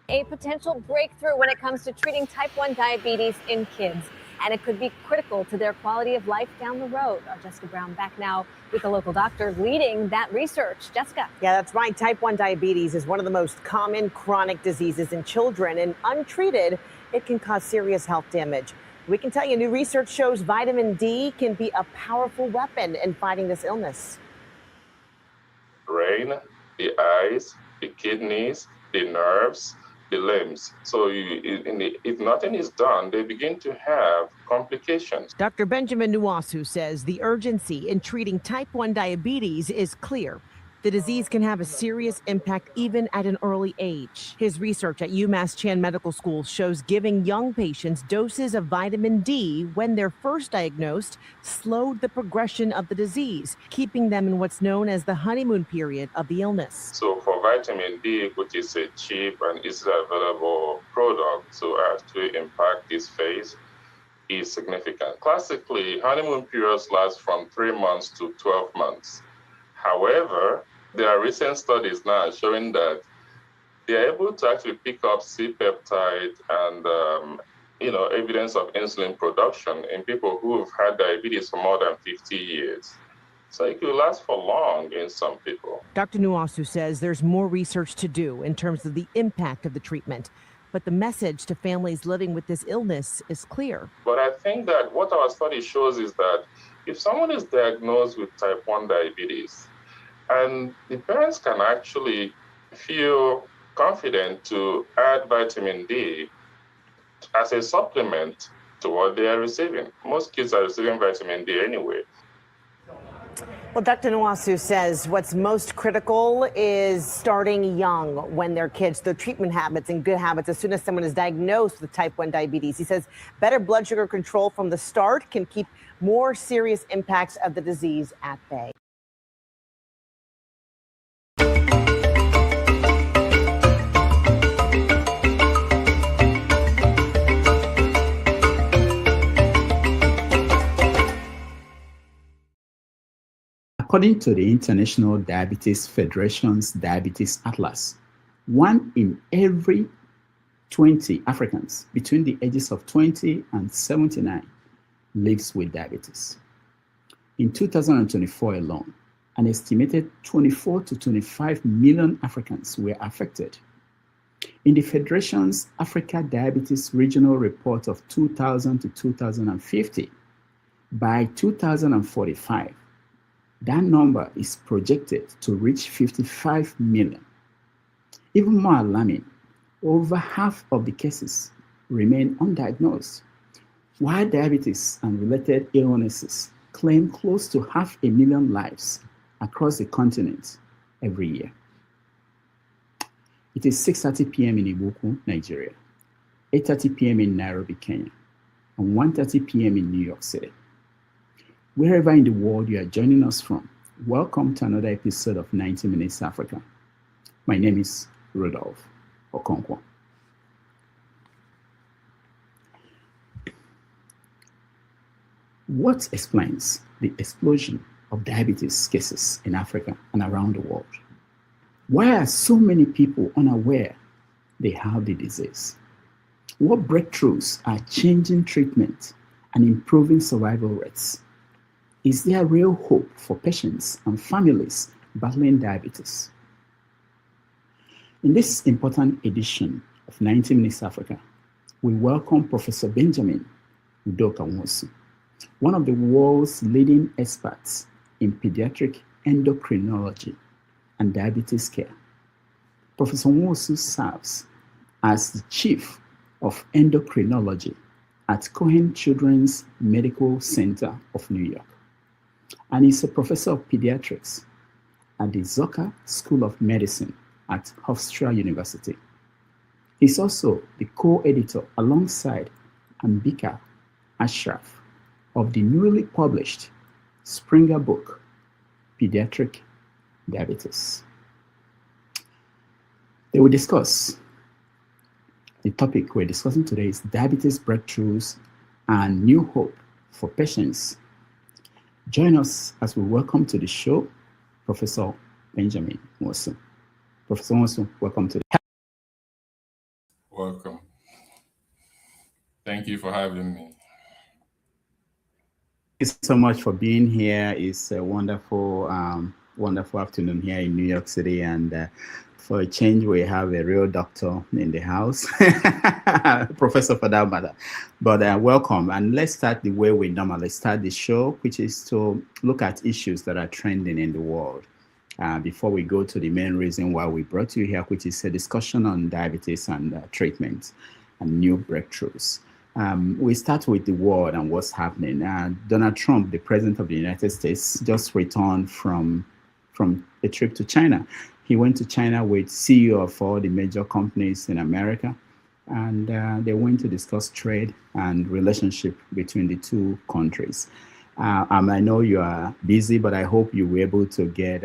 A potential breakthrough when it comes to treating type 1 diabetes in kids. And it could be critical to their quality of life down the road. Our Jessica Brown back now with a local doctor leading that research. Jessica. Yeah, that's right. Type 1 diabetes is one of the most common chronic diseases in children, and untreated, it can cause serious health damage. We can tell you new research shows vitamin D can be a powerful weapon in fighting this illness. Brain, the eyes, the kidneys, the nerves, the limbs. So if nothing is done, they begin to have complications. Dr. Benjamin Nwosu says the urgency in treating type 1 diabetes is clear. The disease can have a serious impact even at an early age. His research at UMass Chan Medical School shows giving young patients doses of vitamin D when they're first diagnosed slowed the progression of the disease, keeping them in what's known as the honeymoon period of the illness. So for vitamin D, which is a cheap and easily available product to actually impact this phase, is significant. Classically, honeymoon periods last from 3 months to 12 months. However, there are recent studies now showing that they are able to actually pick up C-peptide and evidence of insulin production in people who have had diabetes for more than 50 years. So it could last for long in some people. Dr. Nwosu says there's more research to do in terms of the impact of the treatment, but the message to families living with this illness is clear. But I think that what our study shows is that if someone is diagnosed with type 1 diabetes, and the parents can actually feel confident to add vitamin D as a supplement to what they are receiving. Most kids are receiving vitamin D anyway. Well, Dr. Nwosu says what's most critical is starting young when they're kids, their treatment habits and good habits as soon as someone is diagnosed with type 1 diabetes. He says better blood sugar control from the start can keep more serious impacts of the disease at bay. According to the International Diabetes Federation's Diabetes Atlas, 1 in every 20 Africans between the ages of 20 and 79 lives with diabetes. In 2024 alone, an estimated 24 to 25 million Africans were affected. In the Federation's Africa Diabetes Regional Report of 2000 to 2050, by 2045, that number is projected to reach 55 million. Even more alarming, over half of the cases remain undiagnosed, while diabetes and related illnesses claim close to 500,000 lives across the continent every year. It is 6:30 p.m. in Ibuku, Nigeria, 8:30 p.m. in Nairobi, Kenya, and 1:30 p.m. in New York City. Wherever in the world you are joining us from, welcome to another episode of 90 Minutes Africa. My name is Rudolph Okonkwo. What explains the explosion of diabetes cases in Africa and around the world? Why are so many people unaware they have the disease? What breakthroughs are changing treatment and improving survival rates? Is there real hope for patients and families battling diabetes? In this important edition of 90 Minutes Africa, we welcome Professor Benjamin Udoka Nwosu, one of the world's leading experts in pediatric endocrinology and diabetes care. Professor Nwosu serves as the Chief of Endocrinology at Cohen Children's Medical Center of New York, and is a professor of pediatrics at the Zucker School of Medicine at Hofstra University. He's also the co-editor alongside Ambika Ashraf of the newly published Springer book, Pediatric Diabetes. They will discuss the topic we're discussing today is diabetes breakthroughs and new hope for patients. Join us as we welcome to the show Professor Benjamin Nwosu. Professor Nwosu, welcome to the Thank you for having me. Thank you so much for being here. It's a wonderful, wonderful afternoon here in New York City, and for a change, we have a real doctor in the house, professor for that matter. But welcome, and let's start the way we normally start the show, which is to look at issues that are trending in the world. Before we go to the main reason why we brought you here, which is a discussion on diabetes and treatment and new breakthroughs. We start with the world and what's happening. Donald Trump, the president of the United States, just returned from a trip to China. He went to China with CEO of all the major companies in America, and they went to discuss trade and relationship between the two countries. I know you are busy, but I hope you were able to get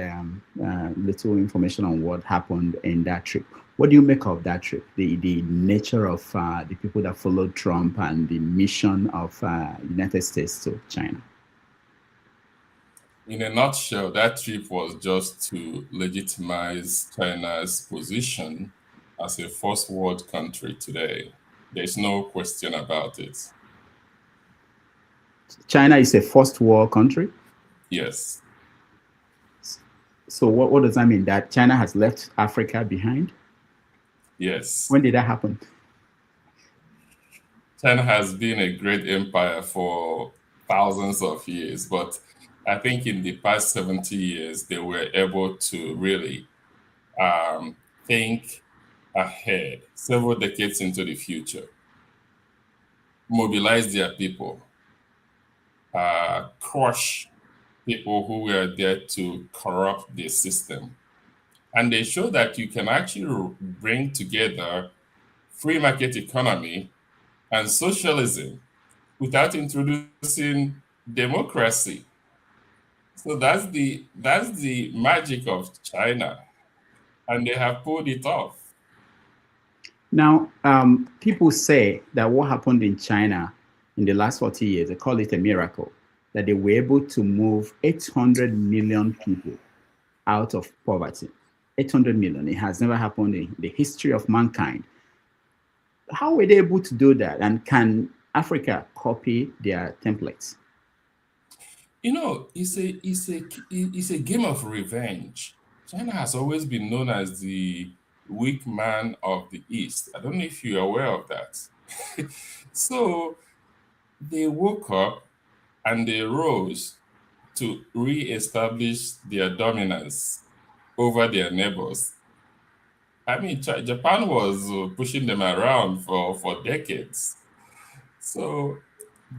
little information on what happened in that trip. What do you make of that trip? The nature of the people that followed Trump and the mission of United States to China? In a nutshell, that trip was just to legitimize China's position as a first world country today. There's no question about it. China is a first world country? Yes. So what does that mean? That China has left Africa behind? Yes. When did that happen? China has been a great empire for thousands of years, but I think in the past 70 years, they were able to really think ahead, several decades into the future, mobilize their people, crush people who were there to corrupt the system. And they show that you can actually bring together free market economy and socialism without introducing democracy. So that's the magic of China, and they have pulled it off. Now, people say that what happened in China in the last 40 years, they call it a miracle, that they were able to move 800 million people out of poverty. 800 million. It has never happened in the history of mankind. How were they able to do that? And can Africa copy their templates? You know, it's a game of revenge. China has always been known as the weak man of the East. I don't know if you're aware of that. So they woke up and they rose to re-establish their dominance over their neighbors. I mean, Japan was pushing them around for decades. So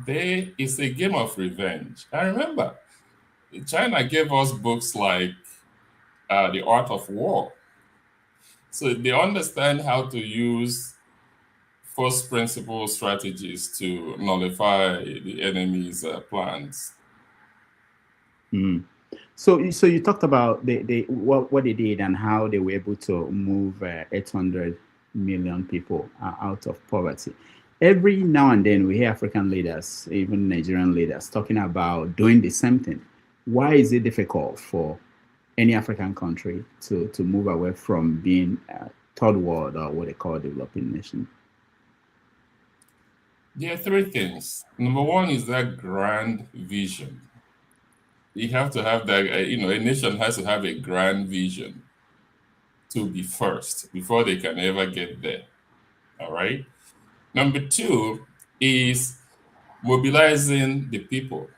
it's a game of revenge. I remember China gave us books like The Art of War. So they understand how to use first principle strategies to nullify the enemy's plans. Mm. So you talked about what they did and how they were able to move 800 million people out of poverty. Every now and then we hear African leaders, even Nigerian leaders, talking about doing the same thing. Why is it difficult for any African country to move away from being a third world or what they call a developing nation? There are three things. Number one is that grand vision. You have to have that, a nation has to have a grand vision to be first before they can ever get there. All right. Number two is mobilizing the people.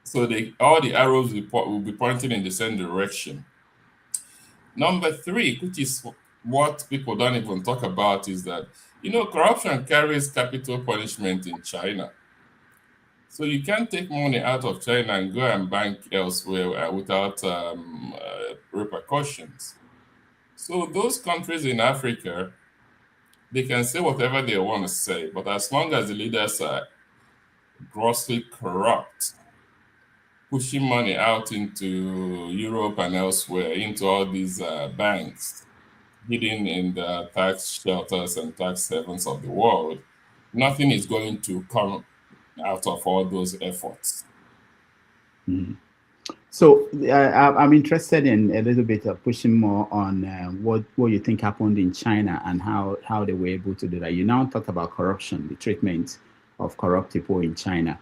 So all the arrows will be pointing in the same direction. Number three, which is what people don't even talk about, is that, corruption carries capital punishment in China. So you can't take money out of China and go and bank elsewhere without repercussions. So those countries in Africa, they can say whatever they want to say, but as long as the leaders are grossly corrupt, pushing money out into Europe and elsewhere, into all these banks, hidden in the tax shelters and tax havens of the world, nothing is going to come out of all those efforts. Mm. So I'm interested in a little bit of pushing more on what you think happened in China and how they were able to do that. You now talked about corruption, the treatment of corrupt people in China.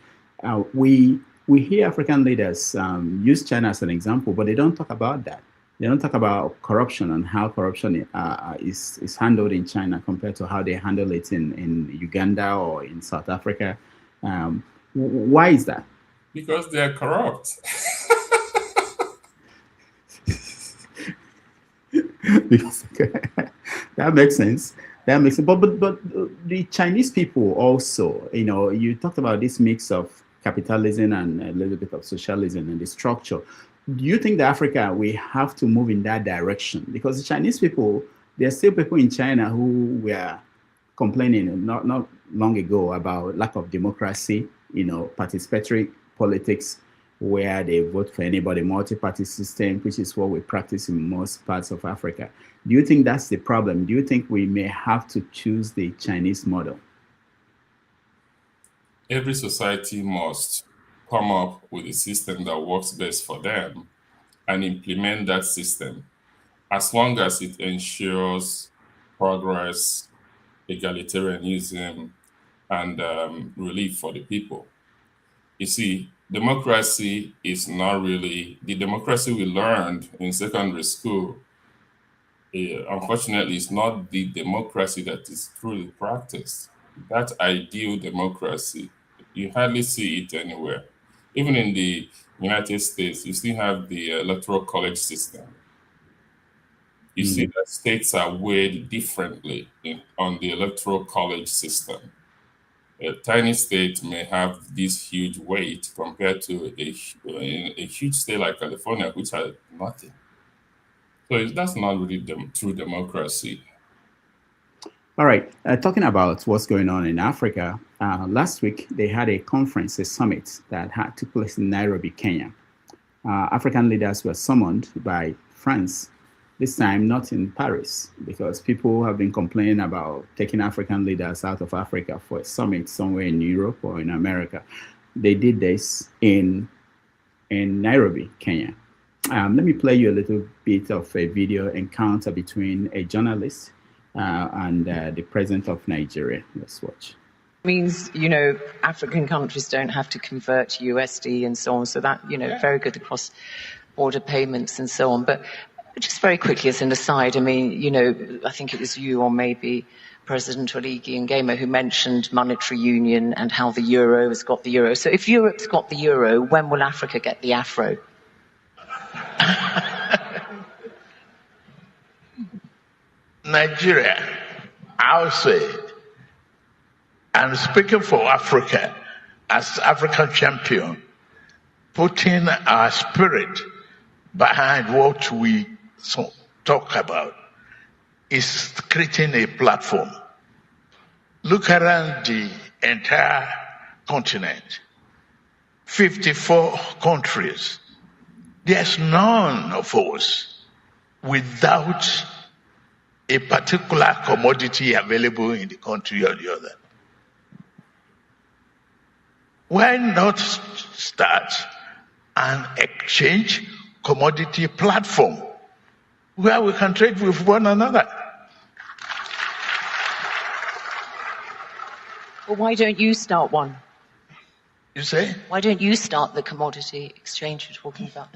We hear African leaders use China as an example, but they don't talk about that. They don't talk about corruption and how corruption is handled in China compared to how they handle it in Uganda or in South Africa. Why is that? Because they are corrupt. That makes sense. That makes sense. But the Chinese people also, you talked about this mix of capitalism and a little bit of socialism and the structure. Do you think that Africa, we have to move in that direction? Because the Chinese people, there are still people in China who were complaining not long ago about lack of democracy, participatory politics, where they vote for anybody, multi-party system, which is what we practice in most parts of Africa. Do you think that's the problem? Do you think we may have to choose the Chinese model? Every society must come up with a system that works best for them and implement that system, as long as it ensures progress, egalitarianism, and relief for the people. You see, democracy is not really the democracy we learned in secondary school. Unfortunately, it's not the democracy that is truly practiced. That ideal democracy, you hardly see it anywhere. Even in the United States, you still have the electoral college system. You see that states are weighed differently on the electoral college system. A tiny state may have this huge weight compared to a huge state like California, which has nothing. So that's not really true democracy. All right. Talking about what's going on in Africa, last week they had a conference, a summit that took place in Nairobi, Kenya. African leaders were summoned by France, this time not in Paris, because people have been complaining about taking African leaders out of Africa for a summit somewhere in Europe or in America. They did this in Nairobi, Kenya. Let me play you a little bit of a video encounter between a journalist and the president of Nigeria. Let's watch. Means, African countries don't have to convert to USD and so on. So that, very good across border payments and so on. But just very quickly as an aside, I think it was you or maybe President Oligi Nguema who mentioned monetary union and how the euro has got the euro. So if Europe's got the euro, when will Africa get the afro? Nigeria, I'll say, and speaking for Africa as African champion, putting our spirit behind what we talk about is creating a platform. Look around the entire continent, 54 countries. There's none of us without a particular commodity available in the country or the other. Why not start an exchange commodity platform where we can trade with one another? Well, why don't you start one? You say? Why don't you start the commodity exchange you're talking about?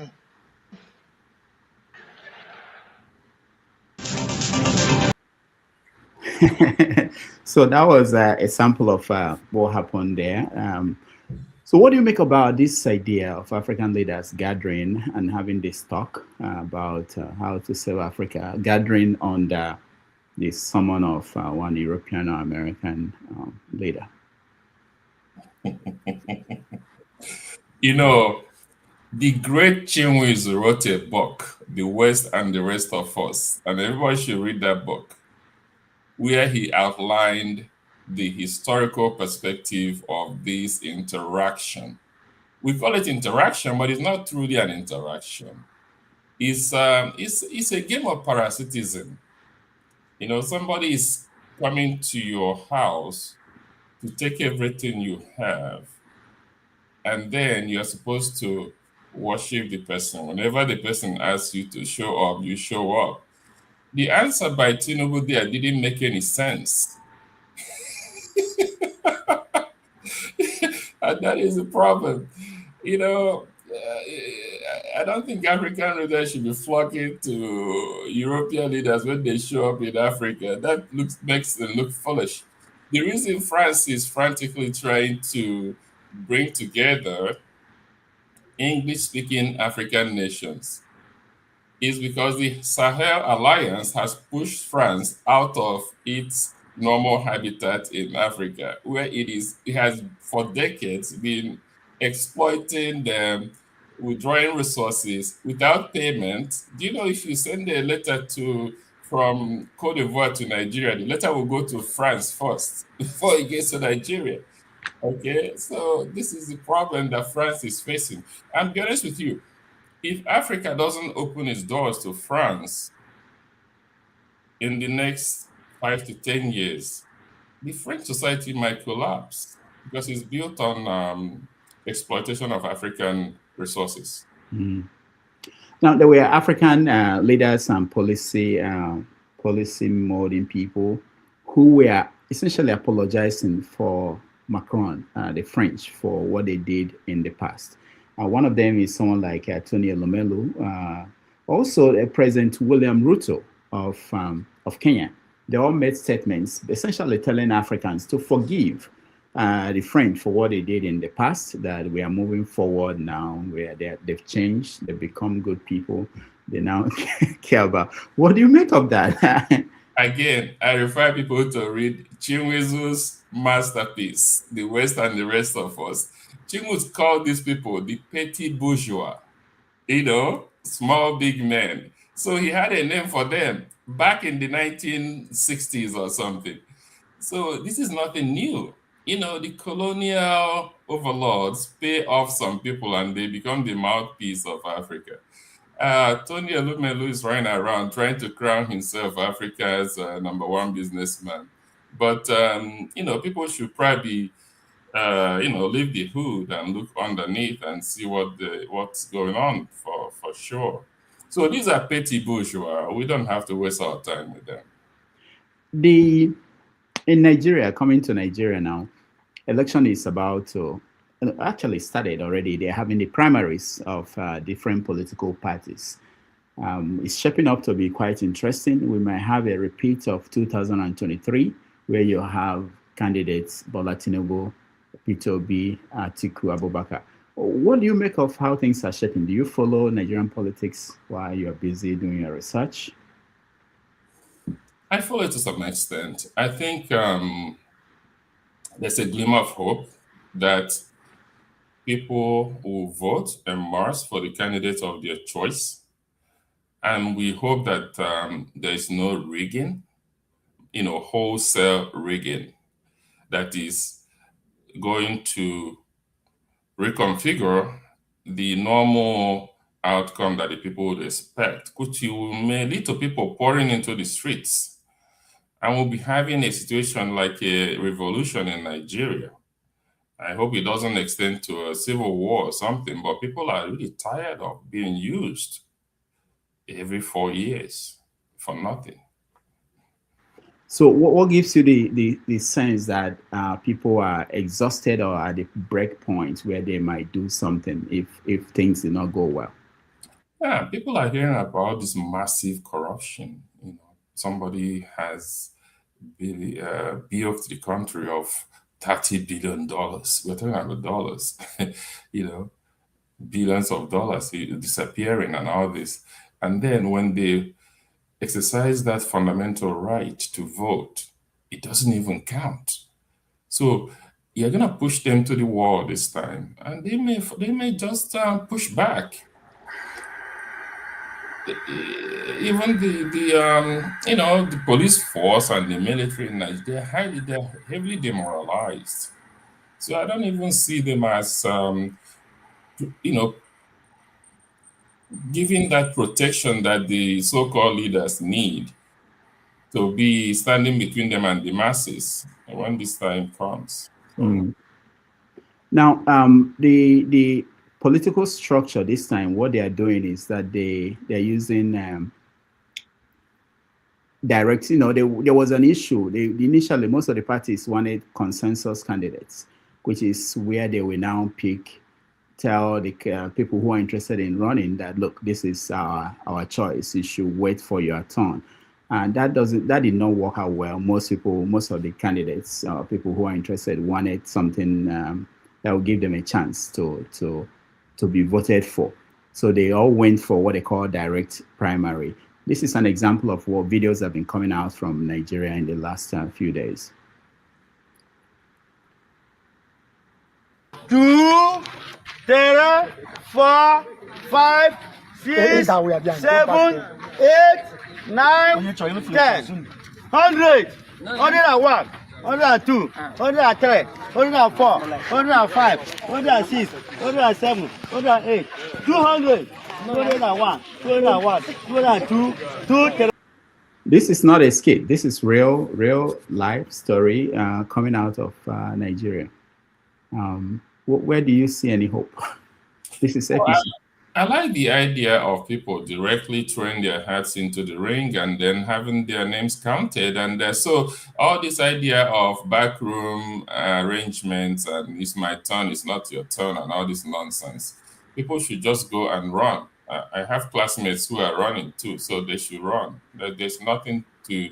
So that was a sample of what happened there. So what do you make about this idea of African leaders gathering and having this talk about how to save Africa, gathering under the summon of one European or American leader? The great Chinweizu wrote a book, The West and the Rest of Us, and everybody should read that book, where he outlined the historical perspective of this interaction. We call it interaction, but it's not truly an interaction. It's a game of parasitism. Somebody is coming to your house to take everything you have, and then you're supposed to worship the person. Whenever the person asks you to show up, you show up. The answer by Tinubu there didn't make any sense. And that is the problem. You know, I don't think African leaders should be flocking to European leaders when they show up in Africa. That makes them look foolish. The reason France is frantically trying to bring together English-speaking African nations is because the Sahel Alliance has pushed France out of its normal habitat in Africa, where it has for decades been exploiting them, withdrawing resources without payment. Do you know if you send a letter from Cote d'Ivoire to Nigeria, the letter will go to France first before it gets to Nigeria? Okay, so this is the problem that France is facing. I'm be honest with you, if Africa doesn't open its doors to France in the next 5 to 10 years, the French society might collapse because it's built on exploitation of African resources. Now, there were African leaders and policy molding people who were essentially apologizing for Macron, the French, for what they did in the past. One of them is someone like Tony Elumelu, also President William Ruto of Kenya. They all made statements essentially telling Africans to forgive the French for what they did in the past, that we are moving forward now, where they've changed, they've become good people, they now care about. What do you make of that? Again, I refer people to read Chinwezu's masterpiece, The West and the Rest of Us. Chinwezu called these people the petty bourgeois, small, big men. So he had a name for them back in the 1960s or something. So this is nothing new. The colonial overlords pay off some people and they become the mouthpiece of Africa. Tony Elumelu is running around trying to crown himself Africa's #1 businessman. But, people should probably, leave the hood and look underneath and see what's going on for sure. So these are petty bourgeois. We don't have to waste our time with them. In Nigeria, coming to Nigeria now, election is about to actually started already. They're having the primaries of different political parties. It's shaping up to be quite interesting. We might have a repeat of 2023, where you have candidates Bola Tinubu, Peter Obi, Atiku Abubakar. What do you make of how things are shaping? Do you follow Nigerian politics while you're busy doing your research? I follow it to some extent. I think there's a glimmer of hope that people will vote en masse for the candidate of their choice. And we hope that there is no rigging, wholesale rigging that is going to reconfigure the normal outcome that the people would expect, which may lead to people pouring into the streets. And we'll be having a situation like a revolution in Nigeria. I hope it doesn't extend to a civil war or something, but people are really tired of being used every 4 years for nothing. So what gives you the sense that people are exhausted or at the break point where they might do something if things do not go well? Yeah, people are hearing about this massive corruption. Somebody has built the country of $30 billion. We're talking about dollars, billions of dollars disappearing and all this. And then when they exercise that fundamental right to vote, it doesn't even count. So you're going to push them to the wall this time, and they may just push back. Even the police force and the military in Nigeria, they're heavily demoralized. So I don't even see them as giving that protection that the so-called leaders need to be standing between them and the masses when this time comes. Now, the political structure this time, what they are doing is that they're using direct, there was an issue. Initially, most of the parties wanted consensus candidates. which is where they will now tell the people who are interested in running that, look, this is our choice. You should wait for your turn. And that did not work out well. Most of the candidates, people who are interested, wanted something that will give them a chance to be voted for. So they all went for what they call direct primary. This is an example of what videos have been coming out from Nigeria in the last few days. 2, 3, 4, 5, 6, 7, 8, 9, 10, 100, 101, 102, 103, 104, 105, 106, 107, 108, 200, 201, 201, 202, 203. This is not a skit. This is real life story coming out of Nigeria. Where do you see any hope? This is APC. I like the idea of people directly throwing their hats into the ring and then having their names counted. And so all this idea of backroom arrangements and it's my turn, it's not your turn, and all this nonsense. People should just go and run. I have classmates who are running too, so they should run. There's nothing to...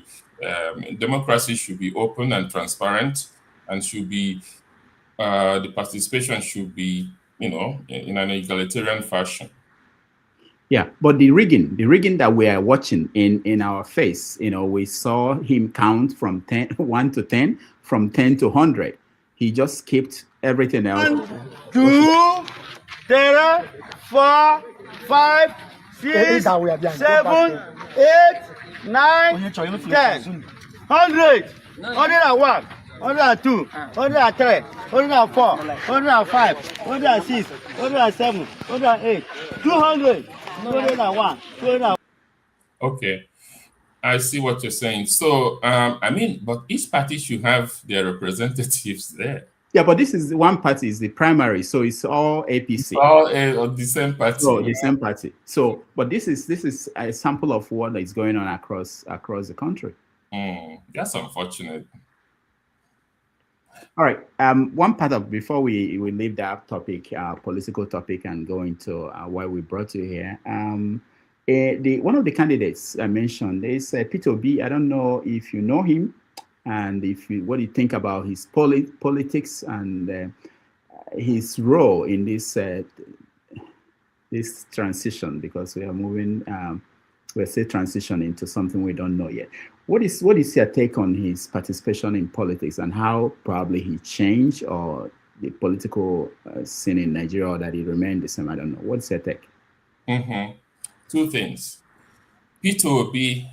democracy should be open and transparent, and should be... the participation should be, in an egalitarian fashion. Yeah, but the rigging that we are watching in our face, we saw him count from 1 to 10, from 10 to 100. He just skipped everything else. 1, 2, 3, 4, 5, 6, 7, 8, 9, 10, 100, 101. 102, 103, 104, 105, 106, 107, 108, 200, 201, 201. Okay, I see what you're saying. So, but each party should have their representatives there. Yeah, but this is one party is the primary, so it's all APC. It's all the same party. So the same party. So, but this is a sample of what is going on across the country. That's unfortunate. All right. One part of before we leave that topic, political topic, and go into why we brought you here. One of the candidates I mentioned is Peter Obi. I don't know if you know him, and what do you think about his politics and his role in this transition? Because we are moving, we're still transitioning to something we don't know yet. What is your take on his participation in politics and how probably he changed or the political scene in Nigeria, or that he remained the same? I don't know. What's your take? Two things. Peter Obi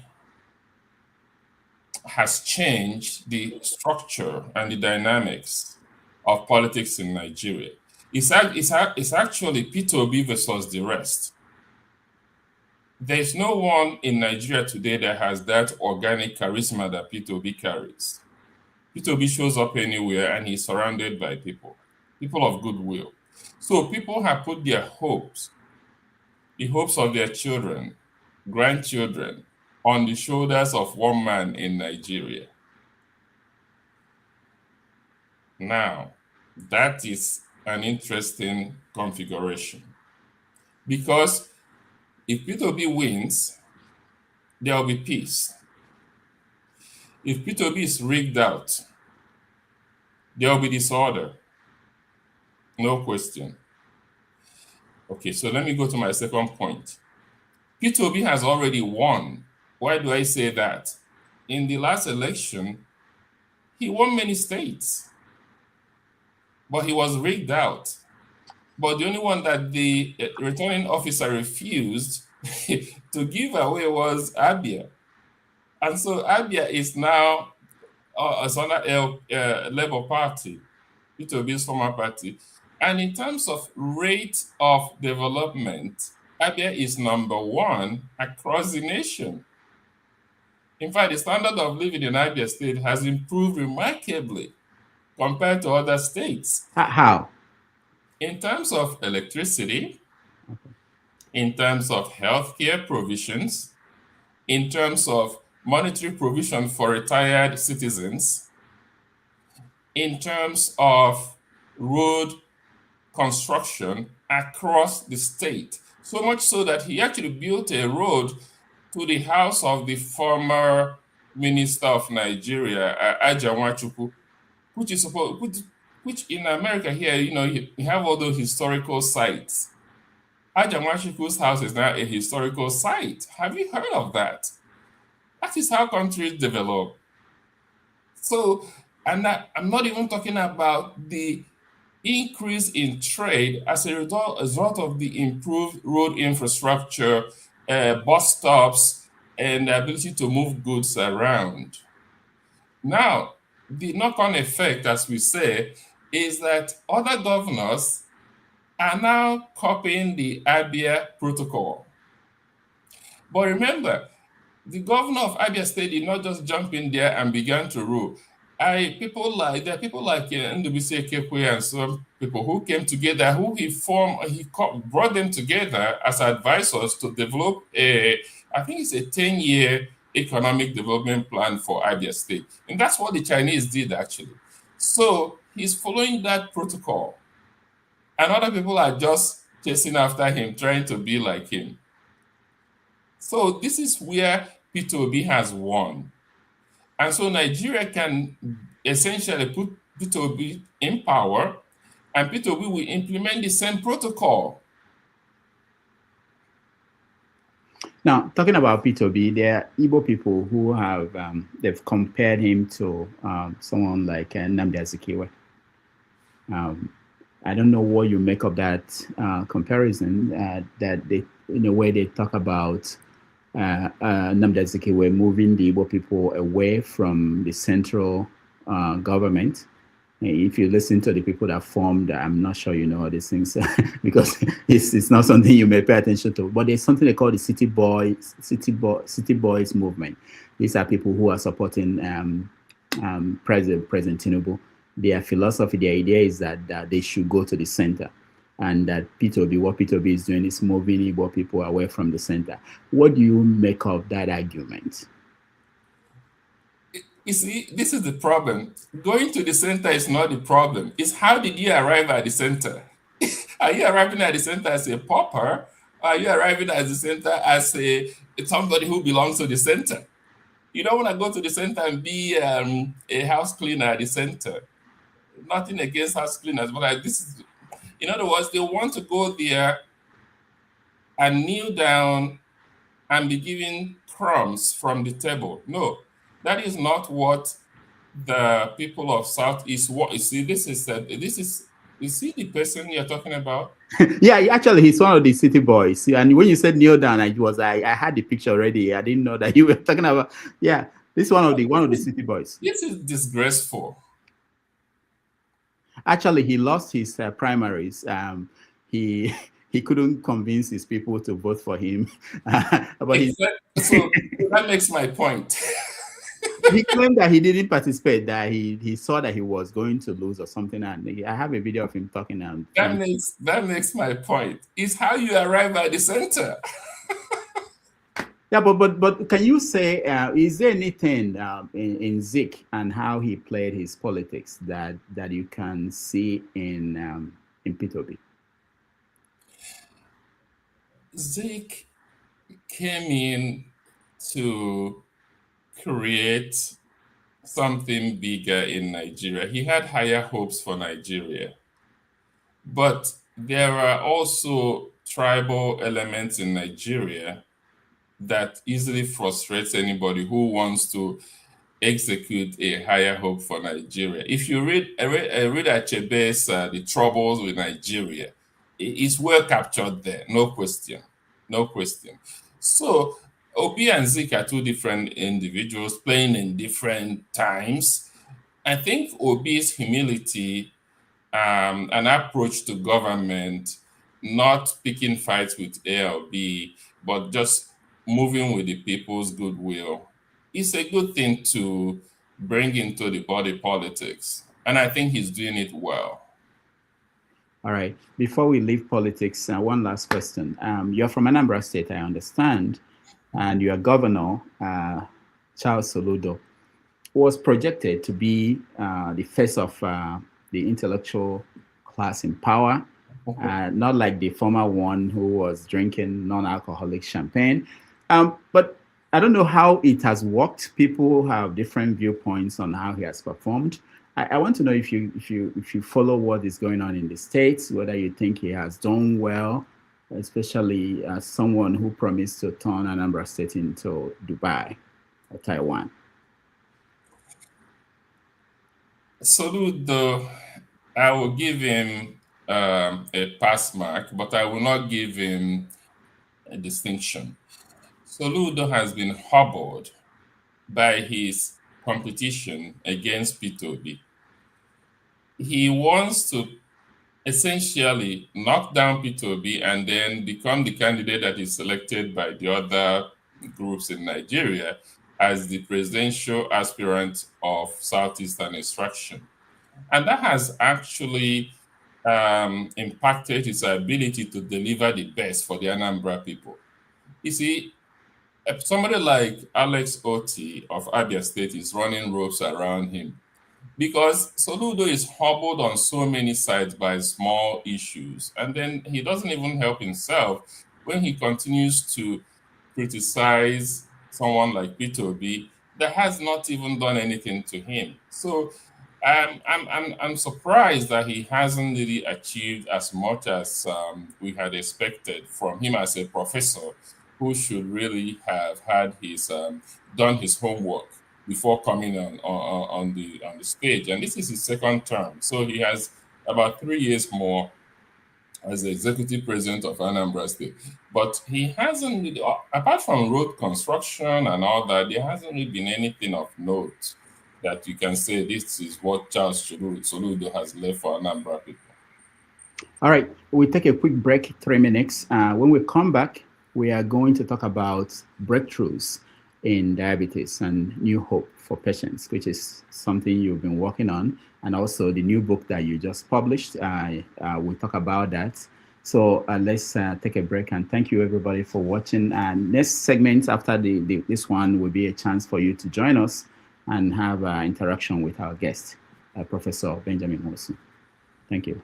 has changed the structure and the dynamics of politics in Nigeria. It's actually Peter Obi versus the rest. There's no one in Nigeria today that has that organic charisma that Peter Obi carries. Peter Obi shows up anywhere and he's surrounded by people of goodwill. So people have put their hopes, the hopes of their children, grandchildren, on the shoulders of one man in Nigeria. Now, that is an interesting configuration, because if Peter Obi wins, there will be peace. If Peter Obi is rigged out, there will be disorder. No question. Okay, so let me go to my second point. Peter Obi has already won. Why do I say that? In the last election, he won many states, but he was rigged out. But the only one that the returning officer refused to give away was Abia. And so Abia is now under Labour Party, Peter Obi's former party. And in terms of rate of development, Abia is #1 across the nation. In fact, the standard of living in Abia State has improved remarkably compared to other states. How? In terms of electricity, in terms of healthcare provisions, in terms of monetary provision for retired citizens, in terms of road construction across the state. So much so that he actually built a road to the house of the former minister of Nigeria, Aja Nwachukwu, which in America here, you have all those historical sites. Aja Nwachukwu's house is now a historical site. Have you heard of that? That is how countries develop. So, and I'm not even talking about the increase in trade as a result of the improved road infrastructure, bus stops, and the ability to move goods around. Now, the knock-on effect, as we say, is that other governors are now copying the Abia Protocol. But remember, the governor of Abia State did not just jump in there and began to rule. There are people like Ndubisi Ekekwe and some people who came together, who he brought them together as advisors to develop I think it's a 10-year economic development plan for Abia State. And that's what the Chinese did, actually. So he's following that protocol. And other people are just chasing after him, trying to be like him. So this is where Peter Obi has won. And so Nigeria can essentially put Peter Obi in power, and Peter Obi will implement the same protocol. Now, talking about Peter Obi, there are Igbo people who have, they've compared him to someone like Nnamdi Azikiwe. I don't know what you make of that comparison, that they, in a way, they talk about Nnamdi Azikiwe moving the Igbo people away from the central government. If you listen to the people that formed, I'm not sure you know all these things because it's not something you may pay attention to. But there's something they call the City Boys movement. These are people who are supporting President Tinubu. Their philosophy, their idea is that they should go to the center, and that what Peter Obi is doing is moving Igbo people away from the center. What do you make of that argument? You see, this is the problem. Going to the center is not the problem. It's how did you arrive at the center? Are you arriving at the center as a pauper? Or are you arriving at the center as somebody who belongs to the center? You don't want to go to the center and be a house cleaner at the center. Nothing against house cleaners, but this is, in other words, they want to go there and kneel down and be given crumbs from the table. No. That is not what the people of Southeast want. You see, you see the person you're talking about? Yeah, actually, he's one of the city boys. And when you said kneel down, I had the picture already. I didn't know that you were talking about. Yeah, this is one of the city boys. This is disgraceful. Actually, he lost his primaries. He couldn't convince his people to vote for him. But so that makes my point. He claimed that he didn't participate, that he saw that he was going to lose or something. And I have a video of him talking. That makes my point. It's how you arrive at the center. Yeah, but can you say, is there anything in Zik and how he played his politics that you can see in Peter Obi? Zik came in to create something bigger in Nigeria. He had higher hopes for Nigeria. But there are also tribal elements in Nigeria that easily frustrates anybody who wants to execute a higher hope for Nigeria. If you read Achebe's The Troubles with Nigeria, it's well captured there, no question. So Obi and Zik are two different individuals playing in different times. I think Obi's humility and approach to government, not picking fights with A or B, but just moving with the people's goodwill, is a good thing to bring into the body politics. And I think he's doing it well. All right. Before we leave politics, one last question. You're from Anambra State, I understand, and your governor, Charles Soludo, was projected to be the face of the intellectual class in power, not like the former one who was drinking non-alcoholic champagne. But I don't know how it has worked. People have different viewpoints on how he has performed. I want to know if you follow what is going on in the States, whether you think he has done well, especially as someone who promised to turn Anambra State into Dubai or Taiwan. Soludo, I will give him a pass mark, but I will not give him a distinction. Soludo has been hobbled by his competition against P2B. He wants to essentially knock down P2B and then become the candidate that is selected by the other groups in Nigeria as the presidential aspirant of Southeastern extraction. And that has actually impacted his ability to deliver the best for the Anambra people. You see, somebody like Alex Oti of Abia State is running ropes around him because Soludo is hobbled on so many sides by small issues. And then he doesn't even help himself when he continues to criticize someone like P2B that has not even done anything to him. So I'm surprised that he hasn't really achieved as much as we had expected from him as a professor who should really have had his done his homework before coming on the stage. And this is his second term, so he has about 3 years more as the executive president of Anambra State. But he hasn't really, apart from road construction and all that, there hasn't really been anything of note that you can say this is what Charles Soludo has left for Anambra people. All right, we'll take a quick break, 3 minutes. When we come back, we are going to talk about breakthroughs in diabetes and new hope for patients, which is something you've been working on, and also the new book that you just published. We'll talk about that. So let's take a break, and thank you everybody for watching. Next segment after this one will be a chance for you to join us and have interaction with our guest, Professor Benjamin Nwosu. Thank you.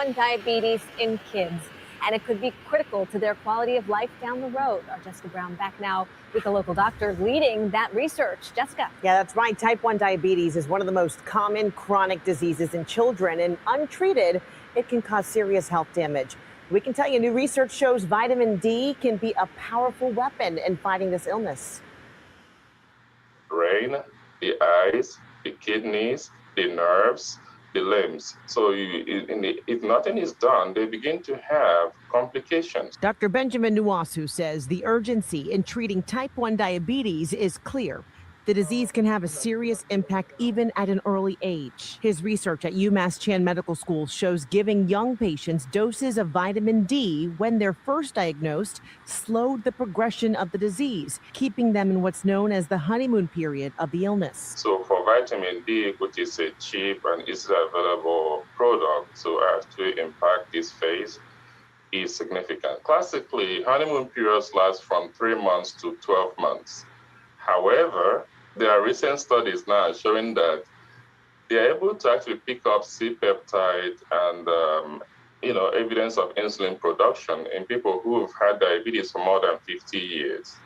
1 diabetes in kids, and it could be critical to their quality of life down the road. Our Jessica Brown back now with a local doctor leading that research. Jessica. Yeah, that's right. Type 1 diabetes is one of the most common chronic diseases in children, and untreated, it can cause serious health damage. We can tell you new research shows vitamin D can be a powerful weapon in fighting this illness. Brain, the eyes, the kidneys, the nerves, the limbs. So if nothing is done, they begin to have complications. Dr. Benjamin Nwosu says the urgency in treating type 1 diabetes is clear. The disease can have a serious impact even at an early age. His research at UMass Chan Medical School shows giving young patients doses of vitamin D when they're first diagnosed slowed the progression of the disease, keeping them in what's known as the honeymoon period of the illness. So for vitamin D, which is a cheap and easily available product to actually impact this phase, is significant. Classically, honeymoon periods last from 3 months to 12 months. However, there are recent studies now showing that they are able to actually pick up C-peptide and evidence of insulin production in people who have had diabetes for more than 50 years.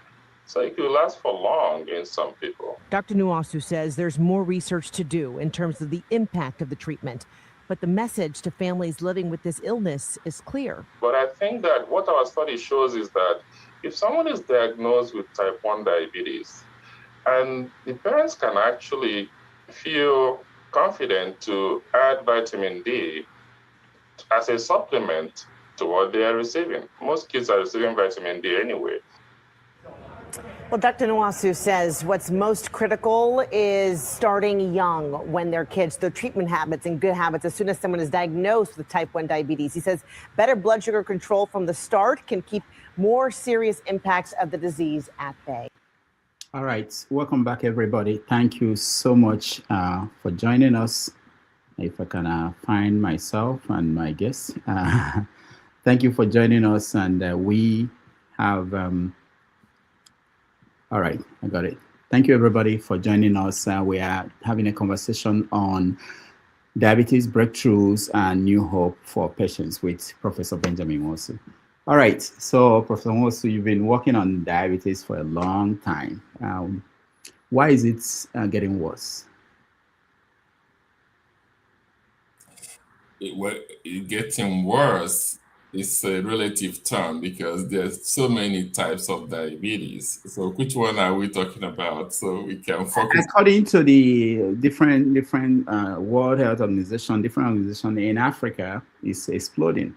So it could last for long in some people. Dr. Nwosu says there's more research to do in terms of the impact of the treatment, but the message to families living with this illness is clear. But I think that what our study shows is that if someone is diagnosed with type 1 diabetes, and the parents can actually feel confident to add vitamin D as a supplement to what they are receiving. Most kids are receiving vitamin D anyway. Well, Dr. Nwosu says what's most critical is starting young when they're kids, their treatment habits and good habits as soon as someone is diagnosed with type 1 diabetes. He says better blood sugar control from the start can keep more serious impacts of the disease at bay. All right, welcome back, everybody. Thank you so much for joining us. If I can find myself and my guests. Thank you for joining us, and we have, all right, I got it. Thank you, everybody, for joining us. We are having a conversation on diabetes breakthroughs and new hope for patients with Professor Benjamin Nwosu. All right, so Professor Nwosu, you've been working on diabetes for a long time. Why is it getting worse? It getting worse is a relative term because there's so many types of diabetes. So which one are we talking about? So we can focus. According to the different World Health Organization, different organizations in Africa is exploding.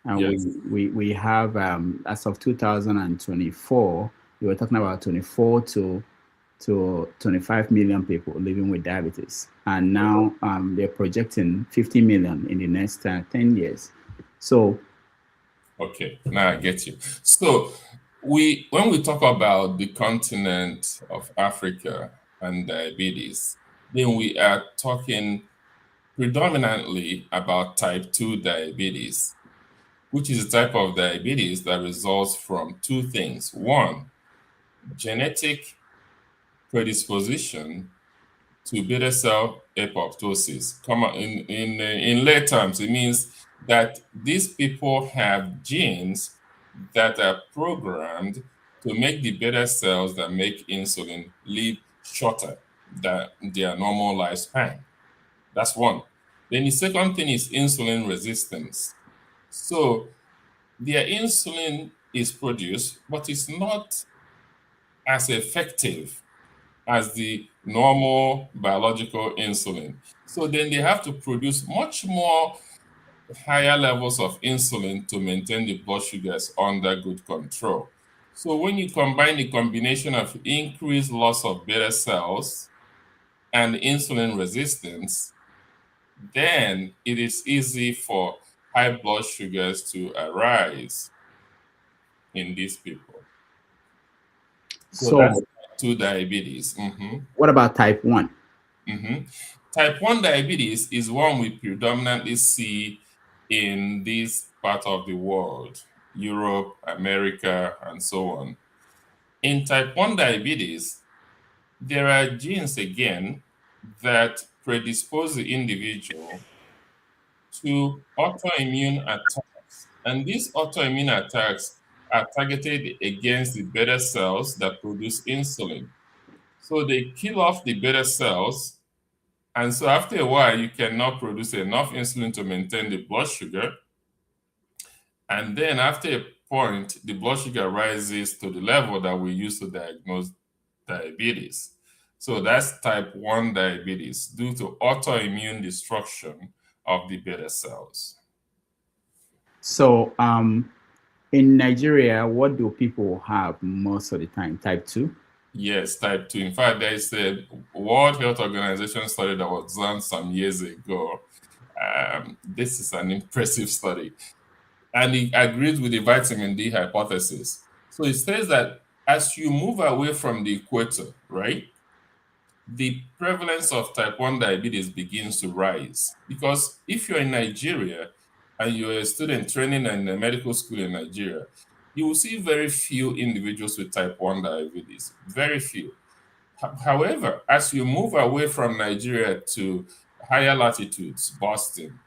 And yes. we have, as of 2024, we were talking about 24 to 25 million people living with diabetes. And now they're projecting 50 million in the next 10 years. So. Okay, now I get you. So when we talk about the continent of Africa and diabetes, then we are talking predominantly about type 2 diabetes, which is a type of diabetes that results from two things. One, genetic predisposition to beta cell apoptosis. In lay terms, it means that these people have genes that are programmed to make the beta cells that make insulin live shorter than their normal lifespan. That's one. Then the second thing is insulin resistance. So their insulin is produced, but it's not as effective as the normal biological insulin. So then they have to produce much more higher levels of insulin to maintain the blood sugars under good control. So when you combine the combination of increased loss of beta cells and insulin resistance, then it is easy for high blood sugars to arise in these people. So that's type 2 diabetes. What about type 1? Type 1 diabetes is one we predominantly see in this part of the world, Europe, America, and so on. In type 1 diabetes, there are genes again that predispose the individual to autoimmune attacks. And these autoimmune attacks are targeted against the beta cells that produce insulin. So they kill off the beta cells. And so after a while, you cannot produce enough insulin to maintain the blood sugar. And then after a point, the blood sugar rises to the level that we use to diagnose diabetes. So that's type 1 diabetes due to autoimmune destruction of the beta cells. So in Nigeria, what do people have most of the time? Type 2? Yes, type 2. In fact, there is a World Health Organization study that was done some years ago. This is an impressive study. And it agrees with the vitamin D hypothesis. So it says that as you move away from the equator, right, the prevalence of type 1 diabetes begins to rise. Because if you're in Nigeria and you're a student training in a medical school in Nigeria, you will see very few individuals with type 1 diabetes, very few. However, as you move away from Nigeria to higher latitudes, Boston,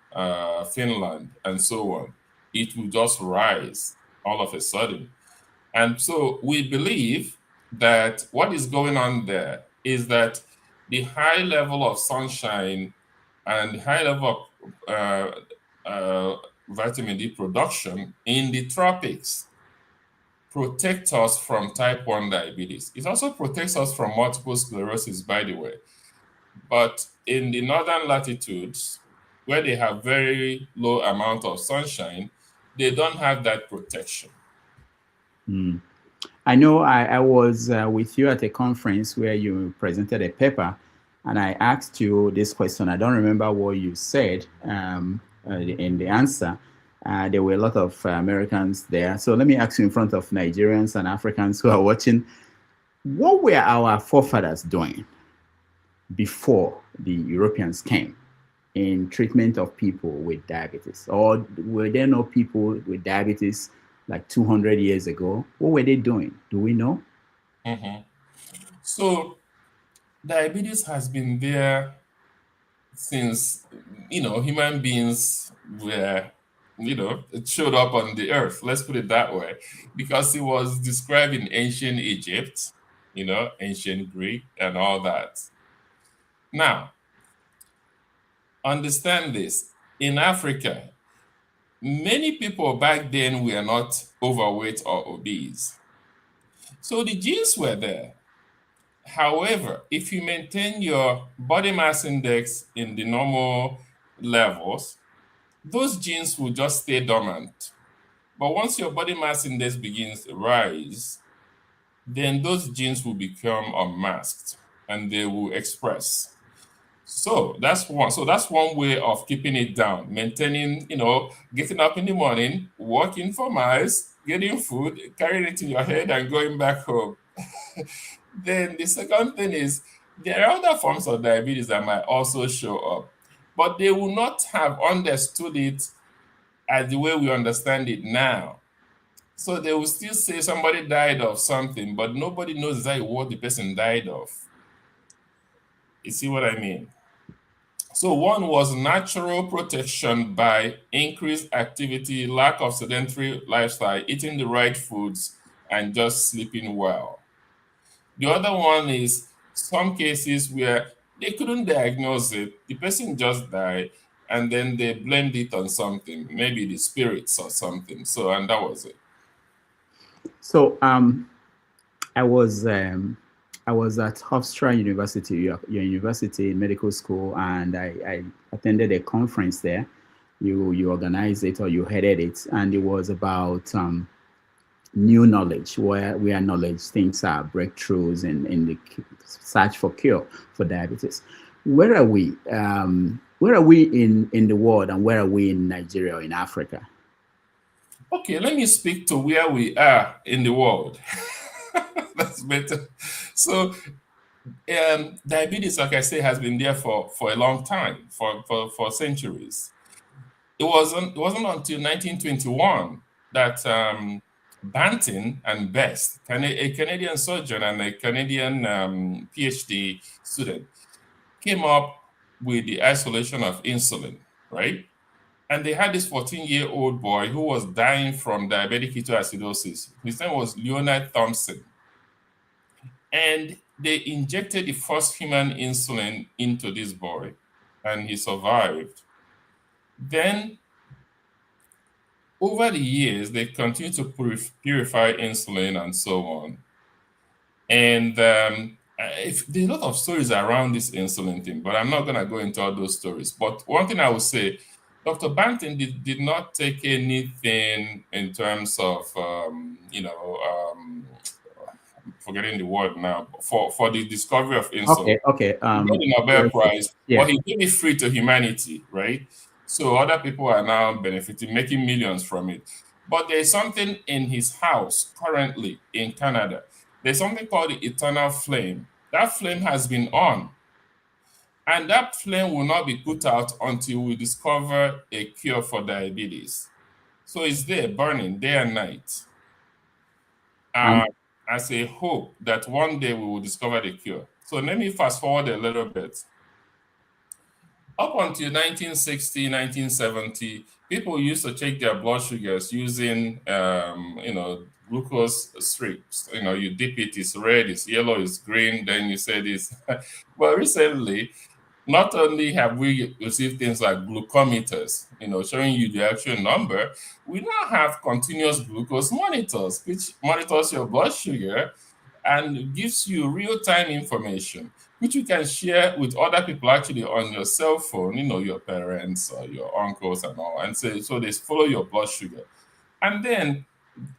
Finland, and so on, it will just rise all of a sudden. And so we believe that what is going on there is that the high level of sunshine and high level of vitamin D production in the tropics protect us from type 1 diabetes. It also protects us from multiple sclerosis, by the way. But in the northern latitudes, where they have very low amount of sunshine, they don't have that protection. I know I was with you at a conference where you presented a paper, and I asked you this question. I don't remember what you said in the answer. There were a lot of Americans there. So let me ask you in front of Nigerians and Africans who are watching, what were our forefathers doing before the Europeans came in treatment of people with diabetes? Or were there no people with diabetes like 200 years ago? What were they doing? Do we know? So diabetes has been there since, human beings were, it showed up on the earth. Let's put it that way, because it was described in ancient Egypt, ancient Greek and all that. Now, understand this. In Africa, many people back then were not overweight or obese. So the genes were there. However, if you maintain your body mass index in the normal levels, those genes will just stay dormant. But once your body mass index begins to rise, then those genes will become unmasked and they will express. So that's one way of keeping it down, maintaining, getting up in the morning, walking for miles, getting food, carrying it in your head and going back home. Then the second thing is there are other forms of diabetes that might also show up, but they will not have understood it as the way we understand it now. So they will still say somebody died of something, but nobody knows exactly what the person died of. You see what I mean? So one was natural protection by increased activity, lack of sedentary lifestyle, eating the right foods, and just sleeping well. The other one is some cases where they couldn't diagnose it. The person just died, and then they blamed it on something, maybe the spirits or something. So, and that was it. So, I was at Hofstra University, your university medical school, and I attended a conference there. You organized it or you headed it, and it was about new knowledge, where knowledge things are breakthroughs in the search for cure for diabetes. Where are we? Where are we in the world, and where are we in Nigeria or in Africa? Okay, let me speak to where we are in the world. That's better. So diabetes, like I say, has been there for a long time, for centuries. It wasn't until 1921 that Banting and Best, a Canadian surgeon and a Canadian PhD student, came up with the isolation of insulin, right? And they had this 14-year-old boy who was dying from diabetic ketoacidosis. His name was Leonard Thompson. And they injected the first human insulin into this boy, and he survived. Then, over the years, they continued to purify insulin and so on. And there's a lot of stories around this insulin thing, but I'm not going to go into all those stories. But one thing I would say, Dr. Banton did not take anything in terms of, forgetting the word now, for the discovery of insulin. Okay. He got the Nobel Prize, yeah. but he gave it free to humanity, right? So other people are now benefiting, making millions from it. But there's something in his house currently in Canada. There's something called the eternal flame. That flame has been on. And that flame will not be put out until we discover a cure for diabetes. So it's there burning day and night. As a hope that one day we will discover the cure. So let me fast forward a little bit. Up until 1960, 1970, people used to check their blood sugars using, glucose strips. You dip it, it's red, it's yellow, it's green, then you say this. But recently, not only have we received things like glucometers, showing you the actual number, we now have continuous glucose monitors, which monitors your blood sugar and gives you real-time information, which you can share with other people actually on your cell phone, your parents or your uncles and all, and so they follow your blood sugar. And then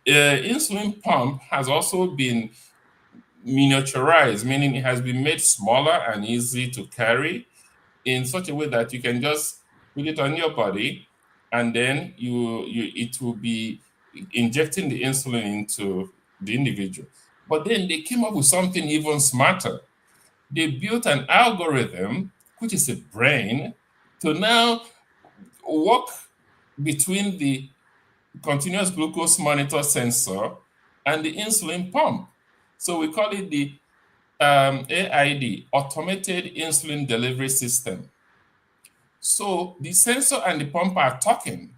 insulin pump has also been miniaturized, meaning it has been made smaller and easy to carry in such a way that you can just put it on your body, and then it will be injecting the insulin into the individual. But then they came up with something even smarter. They built an algorithm, which is a brain, to now work between the continuous glucose monitor sensor and the insulin pump. So we call it the AID, Automated Insulin Delivery System. So the sensor and the pump are talking.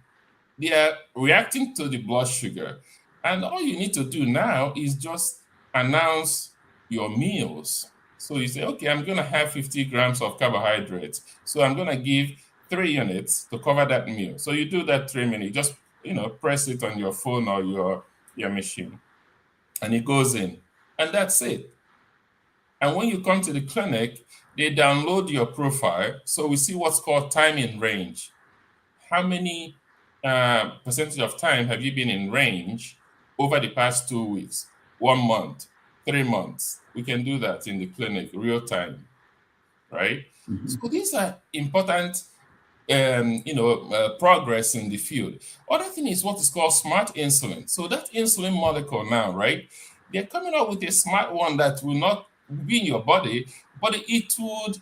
They are reacting to the blood sugar. And all you need to do now is just announce your meals. So you say, okay, I'm going to have 50 grams of carbohydrates. So I'm going to give 3 units to cover that meal. So you do that 3 minutes. Just, press it on your phone or your machine. And it goes in. And that's it. And when you come to the clinic, they download your profile. So we see what's called time in range. How many percentage of time have you been in range over the past 2 weeks, 1 month, 3 months? We can do that in the clinic, real time, right? Mm-hmm. So these are important, progress in the field. Other thing is what is called smart insulin. So that insulin molecule now, right? They're coming up with a smart one that will not be in your body, but it would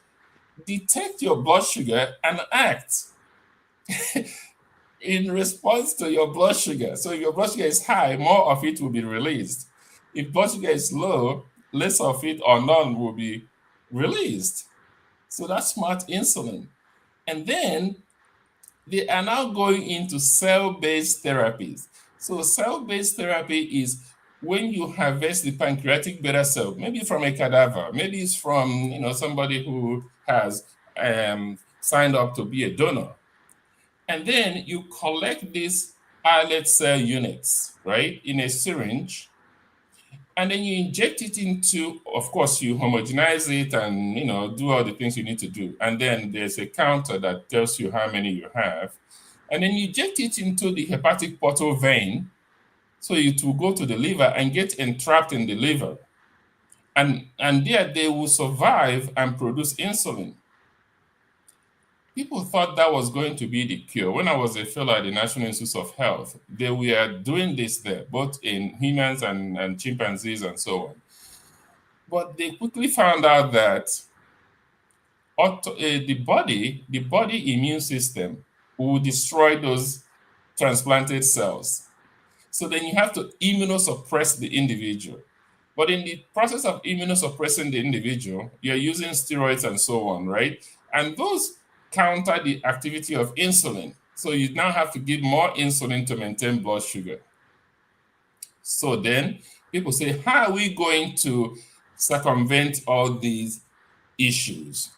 detect your blood sugar and act in response to your blood sugar. So if your blood sugar is high, more of it will be released. If blood sugar is low, less of it or none will be released. So that's smart insulin. And then they are now going into cell-based therapies. So cell-based therapy is when you harvest the pancreatic beta cell, maybe from a cadaver, maybe it's from somebody who has signed up to be a donor. And then you collect these islet cell units, right, in a syringe. And then you inject it into, of course, you homogenize it and, do all the things you need to do. And then there's a counter that tells you how many you have. And then you inject it into the hepatic portal vein. So it will go to the liver and get entrapped in the liver. And there they will survive and produce insulin. People thought that was going to be the cure. When I was a fellow at the National Institute of Health, they were doing this there, both in humans and chimpanzees and so on. But they quickly found out that the body immune system will destroy those transplanted cells. So then you have to immunosuppress the individual. But in the process of immunosuppressing the individual, you're using steroids and so on, right? And those counter the activity of insulin. So you now have to give more insulin to maintain blood sugar. So then people say, how are we going to circumvent all these issues?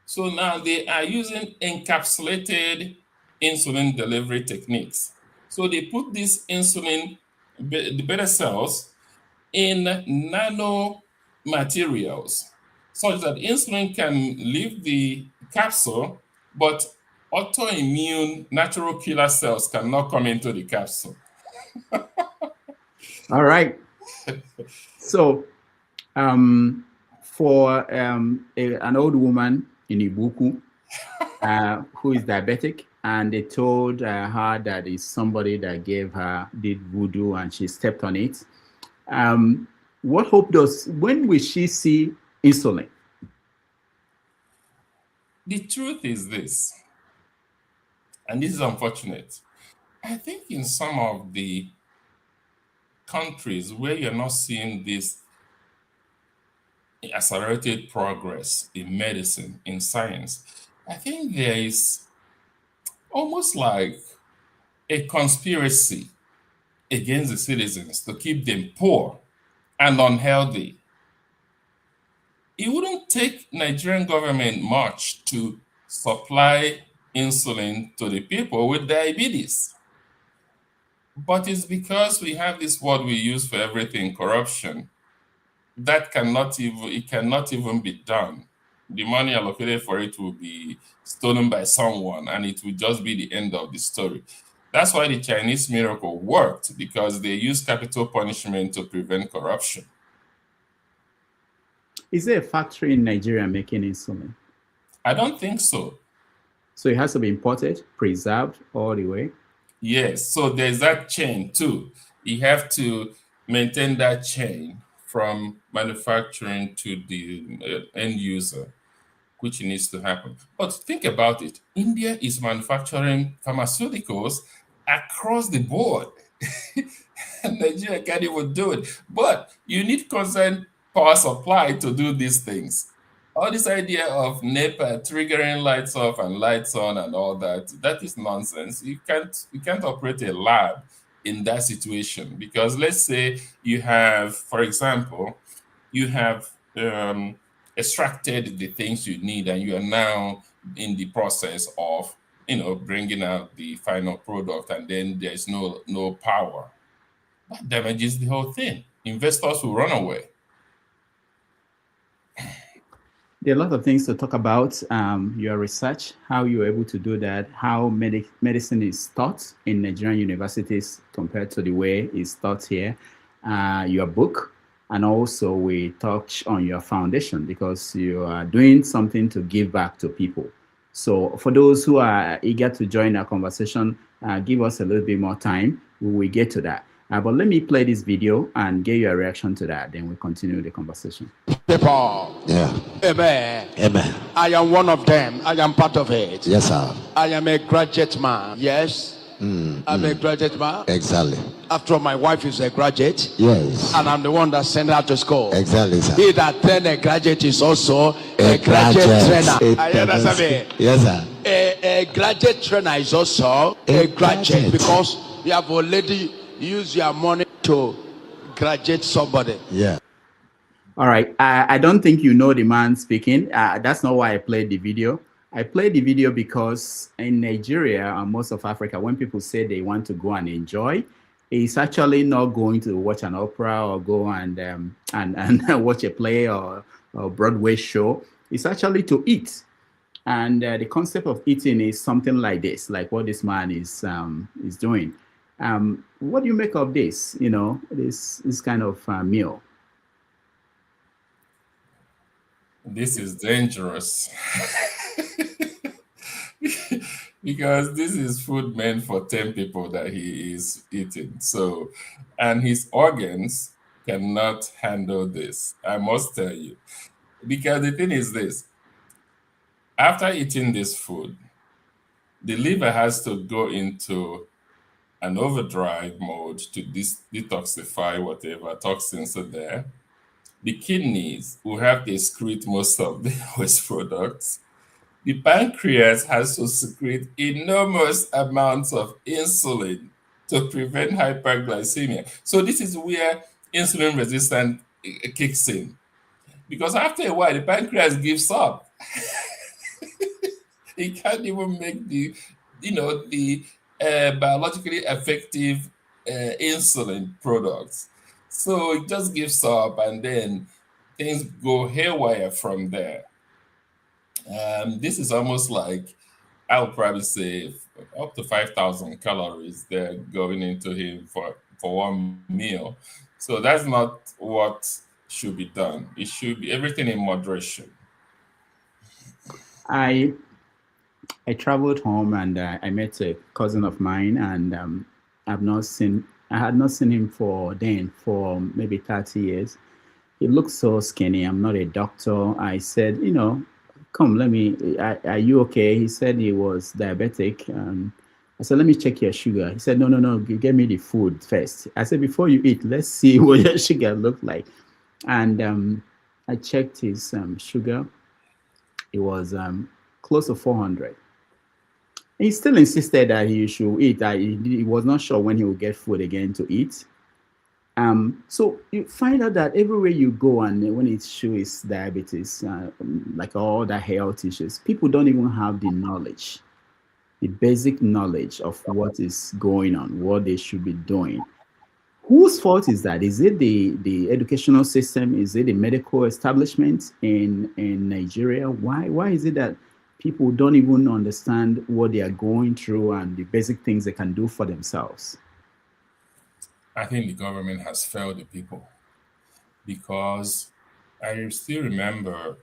So now they are using encapsulated insulin delivery techniques. So they put these insulin, the beta cells, in nano materials such that insulin can leave the capsule, but autoimmune natural killer cells cannot come into the capsule. All right. So, for an old woman in Ibuku who is diabetic, and they told her that it's somebody that did voodoo and she stepped on it. What hope when will she see insulin? The truth is this, and this is unfortunate. I think in some of the countries where you're not seeing this accelerated progress in medicine, in science, I think there is almost like a conspiracy against the citizens to keep them poor and unhealthy. It wouldn't take Nigerian government much to supply insulin to the people with diabetes. But it's because we have this word we use for everything, corruption, that cannot even be done. The money allocated for it will be stolen by someone, and it will just be the end of the story. That's why the Chinese miracle worked, because they used capital punishment to prevent corruption. Is there a factory in Nigeria making insulin? I don't think so. So it has to be imported, preserved all the way? Yes, so there's that chain too. You have to maintain that chain from manufacturing to the end user, which needs to happen. But think about it. India is manufacturing pharmaceuticals across the board. And Nigeria can't even do it. But you need constant power supply to do these things. All this idea of NEPA triggering lights off and lights on and all that is nonsense. You can't operate a lab in that situation, because let's say you have, for example, you have extracted the things you need, and you are now in the process of bringing out the final product, and then there's no power. That damages the whole thing. Investors will run away. There are a lot of things to talk about. Your research, how you're able to do that, how medicine is taught in Nigerian universities compared to the way it's taught here, your book, and also we touch on your foundation, because you are doing something to give back to people. So for those who are eager to join our conversation, give us a little bit more time. We will get to that. But let me play this video and get your reaction to that. Then we continue the conversation. People. Yeah. Amen. Amen. I am one of them. I am part of it. Yes, sir. I am a graduate man. Yes. I'm a graduate man. Exactly. After all, my wife is a graduate. Yes. And I'm the one that sent her to school. Exactly, sir. He that trained a graduate is also a graduate trainer. Are you understand me? Yes, sir. A graduate trainer is also a graduate, because you have already used your money to graduate somebody. Yeah. All right. I don't think you know the man speaking. That's not why I played the video. I played the video because in Nigeria and most of Africa, when people say they want to go and enjoy, it's actually not going to watch an opera or go and watch a play or Broadway show. It's actually to eat. And the concept of eating is something like this, like what this man is doing. What do you make of this? This kind of meal? This is dangerous. Because this is food meant for 10 people that he is eating. So, and his organs cannot handle this, I must tell you. Because the thing is this: after eating this food, the liver has to go into an overdrive mode to detoxify whatever toxins are there. The kidneys will have to excrete most of the waste products. the pancreas has to secrete enormous amounts of insulin to prevent hyperglycemia. So this is where insulin resistance kicks in. Because after a while, the pancreas gives up. It can't even make the biologically effective insulin products. So it just gives up, and then things go haywire from there. This is almost like, I would probably say, up to 5,000 calories they're going into him for one meal. So that's not what should be done. It should be everything in moderation. I traveled home and I met a cousin of mine, and I had not seen him for maybe 30 years. He looked so skinny. I'm not a doctor. I said, come, are you okay? He said he was diabetic. I said, let me check your sugar. He said, no, give me the food first. I said, before you eat, let's see what your sugar looked like. And I checked his sugar. It was close to 400. He still insisted that he should eat. He was not sure when he would get food again to eat. So you find out that everywhere you go, and when it shows diabetes, like all the health issues, people don't even have the knowledge, the basic knowledge of what is going on, what they should be doing. Whose fault is that? Is it the educational system? Is it the medical establishment in Nigeria? Why is it that people don't even understand what they are going through and the basic things they can do for themselves? I think the government has failed the people, because I still remember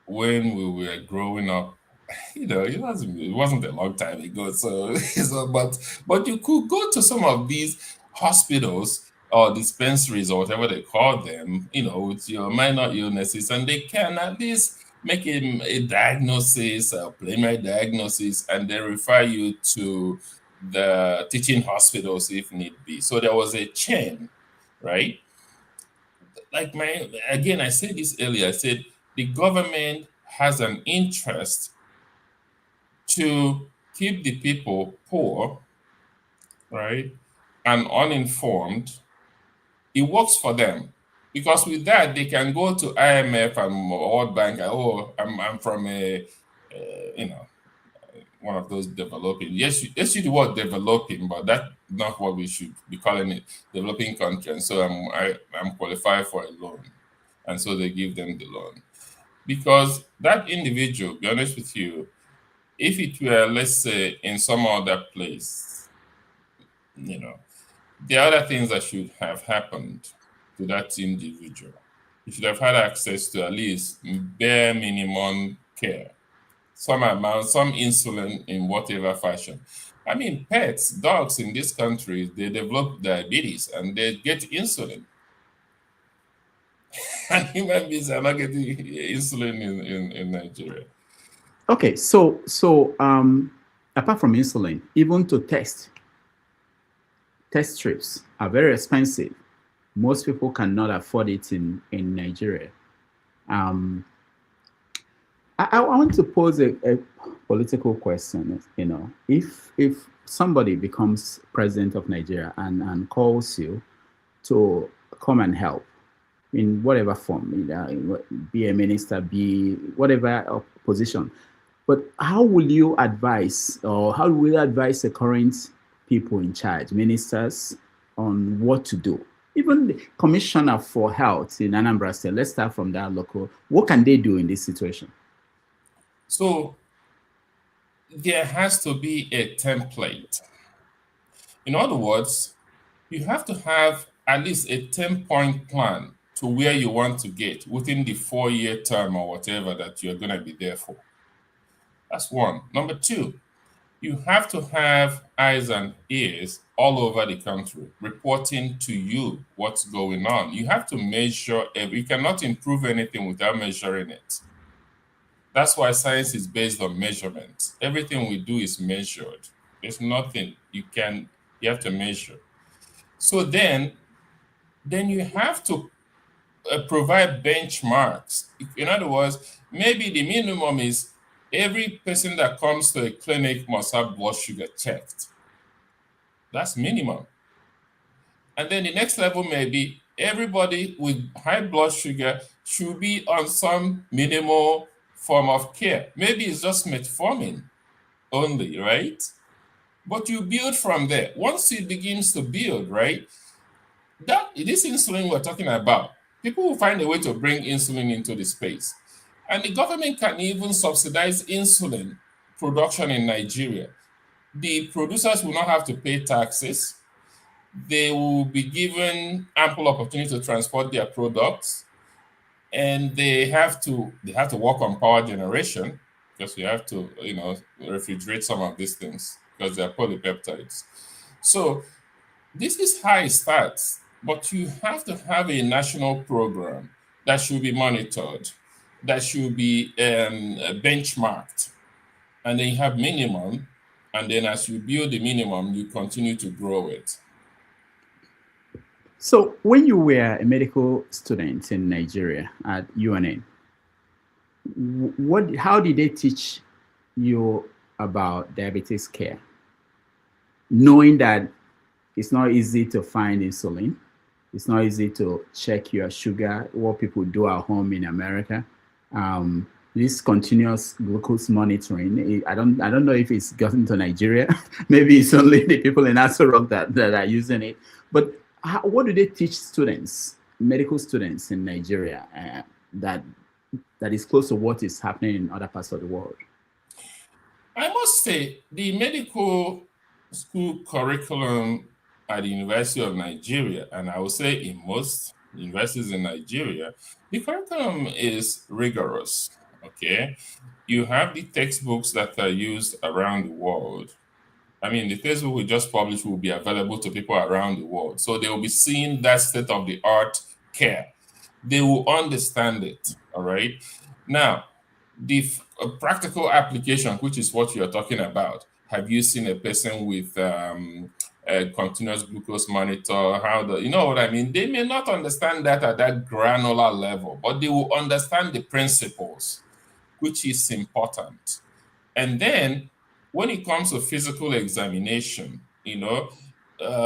when we were growing up, it wasn't a long time ago. But you could go to some of these hospitals or dispensaries or whatever they call them, with your minor illnesses, and they can at least make a diagnosis, a preliminary diagnosis, and then refer you to the teaching hospitals if need be. So there was a chain, right? Again, I said this earlier, I said the government has an interest to keep the people poor, right, and uninformed. It works for them, because with that they can go to IMF and World Bank. I'm from one of those developing. Yes, the word developing, but that's not what we should be calling it. Developing country. And so I'm qualified for a loan, and so they give them the loan, because that individual, be honest with you, if it were, let's say, in some other place, there are other things that should have happened to that individual. You should have had access to at least bare minimum care, some amount, some insulin in whatever fashion. I mean, pets, dogs in this country, they develop diabetes and they get insulin. And human beings are not getting insulin in Nigeria. Okay, so apart from insulin, even to test strips are very expensive. Most people cannot afford it in Nigeria. I want to pose a political question. If somebody becomes president of Nigeria and calls you to come and help in whatever form, be a minister, be whatever position, but how will you advise, or how will you advise the current people in charge, ministers, on what to do? Even the commissioner for health in Anambra State, let's start from that local. What can they do in this situation? So there has to be a template. In other words, you have to have at least a 10-point plan to where you want to get within the 4-year term or whatever that you're going to be there for. That's one. Number two, you have to have eyes and ears all over the country reporting to you what's going on. You have to measure. You cannot improve anything without measuring it. That's why science is based on measurement. Everything we do is measured. There's nothing you have to measure. So then you have to provide benchmarks. In other words, maybe the minimum is every person that comes to a clinic must have blood sugar checked. That's minimum. And then the next level may be everybody with high blood sugar should be on some minimal form of care. Maybe it's just metformin only, right? But you build from there. Once it begins to build, right, this insulin we're talking about, people will find a way to bring insulin into the space. And the government can even subsidize insulin production in Nigeria. The producers will not have to pay taxes. They will be given ample opportunity to transport their products, and they have to work on power generation, because you have to refrigerate some of these things because they're polypeptides. So this is how it starts, but you have to have a national program that should be monitored, that should be benchmarked, and then you have minimum, and then as you build the minimum, you continue to grow it. So when you were a medical student in Nigeria at UNN, how did they teach you about diabetes care? Knowing that it's not easy to find insulin, it's not easy to check your sugar, what people do at home in America. This continuous glucose monitoring, I don't know if it's gotten to Nigeria. Maybe it's only the people in Aso that are using it. But what do they teach students, medical students in Nigeria, that is close to what is happening in other parts of the world? I must say, the medical school curriculum at the University of Nigeria, and I would say in most universities in Nigeria, the curriculum is rigorous, okay? You have the textbooks that are used around the world. I mean, the textbook we just published will be available to people around the world. So they will be seeing that state-of-the-art care. They will understand it, all right? Now, the practical application, which is what you're talking about, have you seen a person with a continuous glucose monitor? You know what I mean? They may not understand that at that granular level, but they will understand the principles, which is important. And then when it comes to physical examination,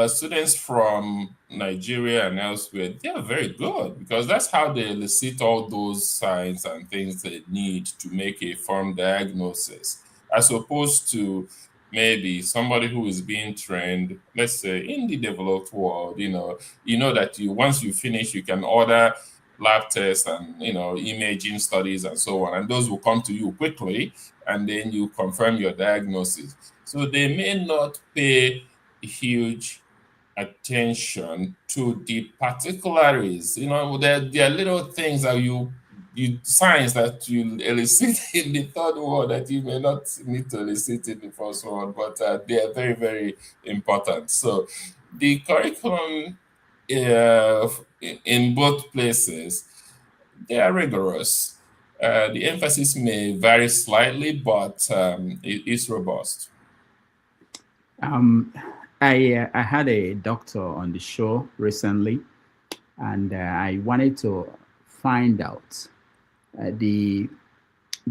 students from Nigeria and elsewhere, they are very good, because that's how they elicit all those signs and things they need to make a firm diagnosis, as opposed to maybe somebody who is being trained, let's say in the developed world, that once you finish, you can order lab tests and imaging studies and so on, and those will come to you quickly, and then you confirm your diagnosis. So they may not pay huge attention to the particulars. There are little things that you signs that you elicit in the third world that you may not need to elicit in the first world, but they are very, very important. So the curriculum in both places, they are rigorous. The emphasis may vary slightly, but it is robust. I had a doctor on the show recently, and I wanted to find out the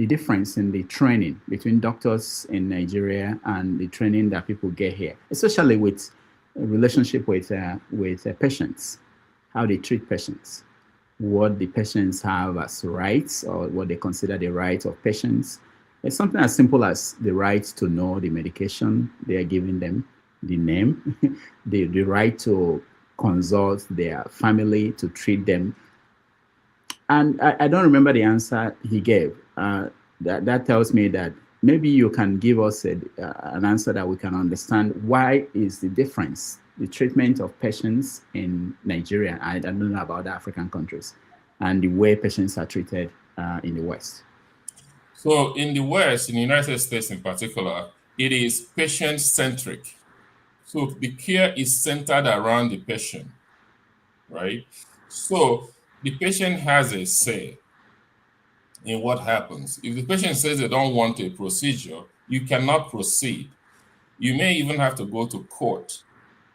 difference in the training between doctors in Nigeria and the training that people get here, especially with a relationship with patients, how they treat patients, what the patients have as rights, or what they consider the rights of patients. It's something as simple as the right to know the medication they are giving them, the name, the right to consult their family, to treat them. And I don't remember the answer he gave. That tells me that maybe you can give us an answer that we can understand. Why is the difference, the treatment of patients in Nigeria, I don't know about the African countries, and the way patients are treated in the West? So in the West, in the United States in particular, it is patient-centric. So the care is centered around the patient, right? So the patient has a say in what happens. If the patient says they don't want a procedure, you cannot proceed. You may even have to go to court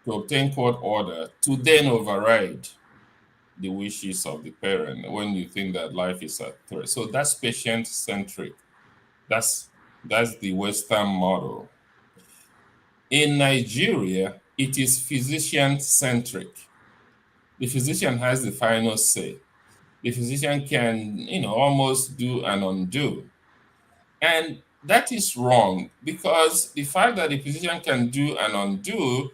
to obtain court order to then override the wishes of the parent when you think that life is at threat. So that's patient-centric. That's the Western model. In Nigeria, it is physician-centric. The physician has the final say. The physician can, almost do and undo. And that is wrong, because the fact that the physician can do and undo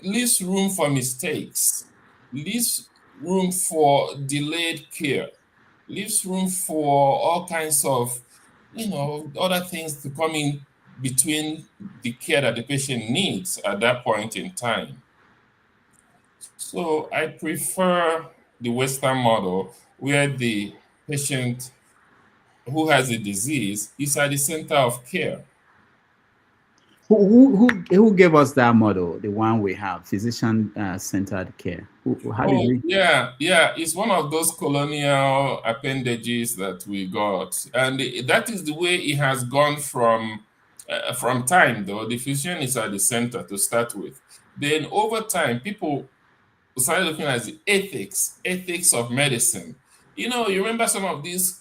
leaves room for mistakes, leaves room for delayed care, leaves room for all kinds of, other things to come in between the care that the patient needs at that point in time. So I prefer the Western model, where the patient who has a disease is at the center of care. Who gave us that model? The one we have, physician-centered care. How did we? Yeah, it's one of those colonial appendages that we got, and that is the way it has gone from time. Though the physician is at the center to start with, then over time people started looking at the ethics of medicine. You remember some of these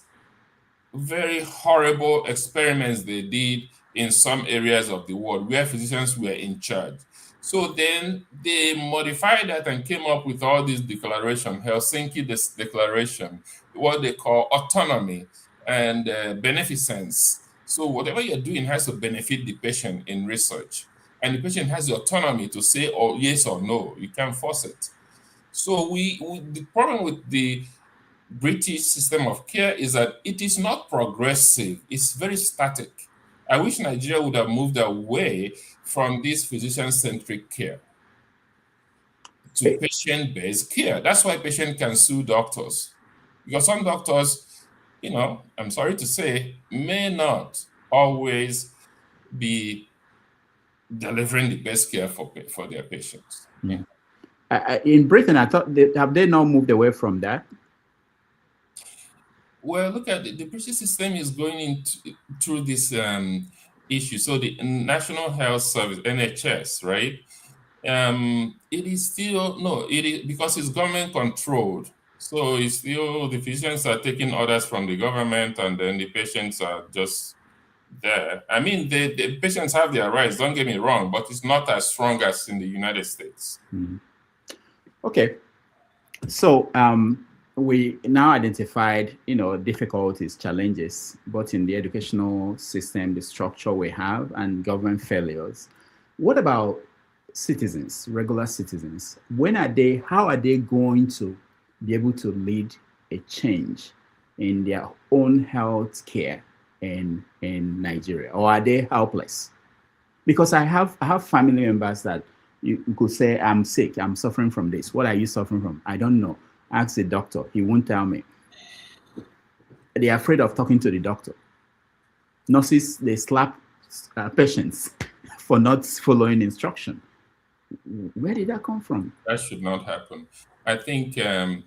very horrible experiments they did in some areas of the world where physicians were in charge. So then they modified that and came up with all these declarations, Helsinki Declaration, what they call autonomy and beneficence. So whatever you're doing has to benefit the patient in research. And the patient has the autonomy to say yes or no. You can't force it. So the problem with the British system of care is that it is not progressive. It's very static. I wish Nigeria would have moved away from this physician-centric care to patient-based care. That's why patients can sue doctors. Because some doctors, I'm sorry to say, may not always be delivering the best care for their patients. Yeah. In Britain, I thought, have they not moved away from that? Well, look at the British system is going through this issue. So the National Health Service, NHS, right? It is still, it is because it's government controlled. So it's still, the physicians are taking orders from the government, and then the patients are just there. I mean, the patients have their rights, don't get me wrong, but it's not as strong as in the United States. Mm-hmm. Okay. So we now identified, difficulties, challenges, both in the educational system, the structure we have, and government failures. What about citizens, regular citizens? How are they going to be able to lead a change in their own health care in Nigeria? Or are they helpless? Because I have family members that you could say, I'm sick, I'm suffering from this. What are you suffering from? I don't know. Ask the doctor. He won't tell me. They're afraid of talking to the doctor. Nurses, they slap patients for not following instruction. Where did that come from? That should not happen. I think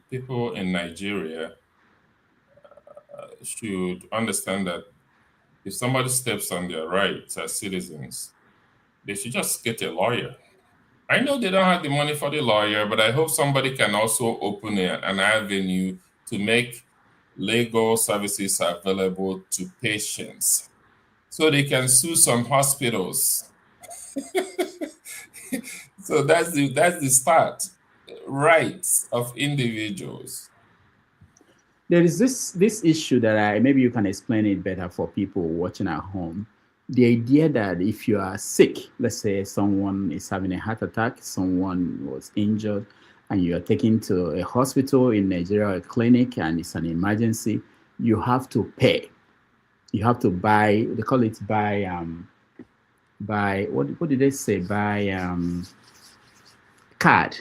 people in Nigeria should understand that if somebody steps on their rights as citizens, they should just get a lawyer. I know they don't have the money for the lawyer, but I hope somebody can also open an avenue to make legal services available to patients so they can sue some hospitals. So that's the start. Rights of individuals. There is this issue that maybe you can explain it better for people watching at home. The idea that if you are sick, let's say someone is having a heart attack, someone was injured, and you are taken to a hospital in Nigeria, a clinic, and it's an emergency, you have to pay. You have to buy, they call it buy, what did they say? Buy card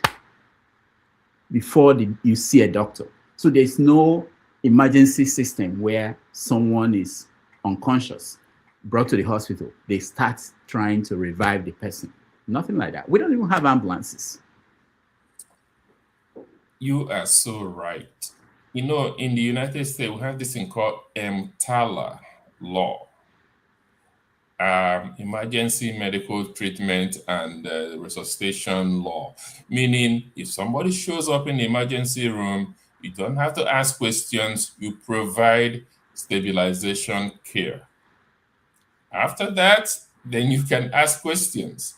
before you see a doctor. So there's no emergency system where someone is unconscious, brought to the hospital, they start trying to revive the person. Nothing like that. We don't even have ambulances. You are so right. In the United States, we have this thing called EMTALA law, emergency medical treatment and resuscitation law, meaning if somebody shows up in the emergency room, you don't have to ask questions. You provide stabilization care. After that, then you can ask questions.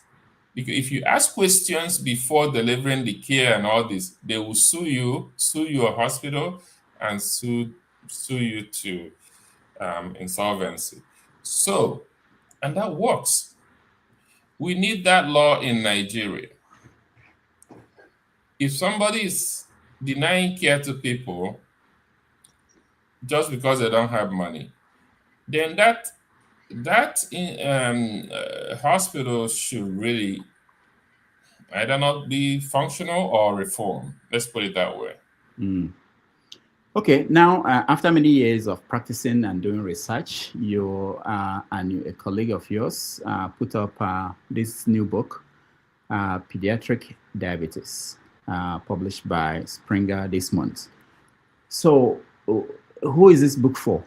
Because if you ask questions before delivering the care and all this, they will sue your hospital, and sue you to insolvency. So, and that works. We need that law in Nigeria. If somebody is denying care to people just because they don't have money, then that hospital should really either not be functional or reform. Let's put it that way. Okay, now after many years of practicing and doing research, you and a colleague of yours put up this new book, Pediatric Diabetes, published by Springer this month. So, who is this book for?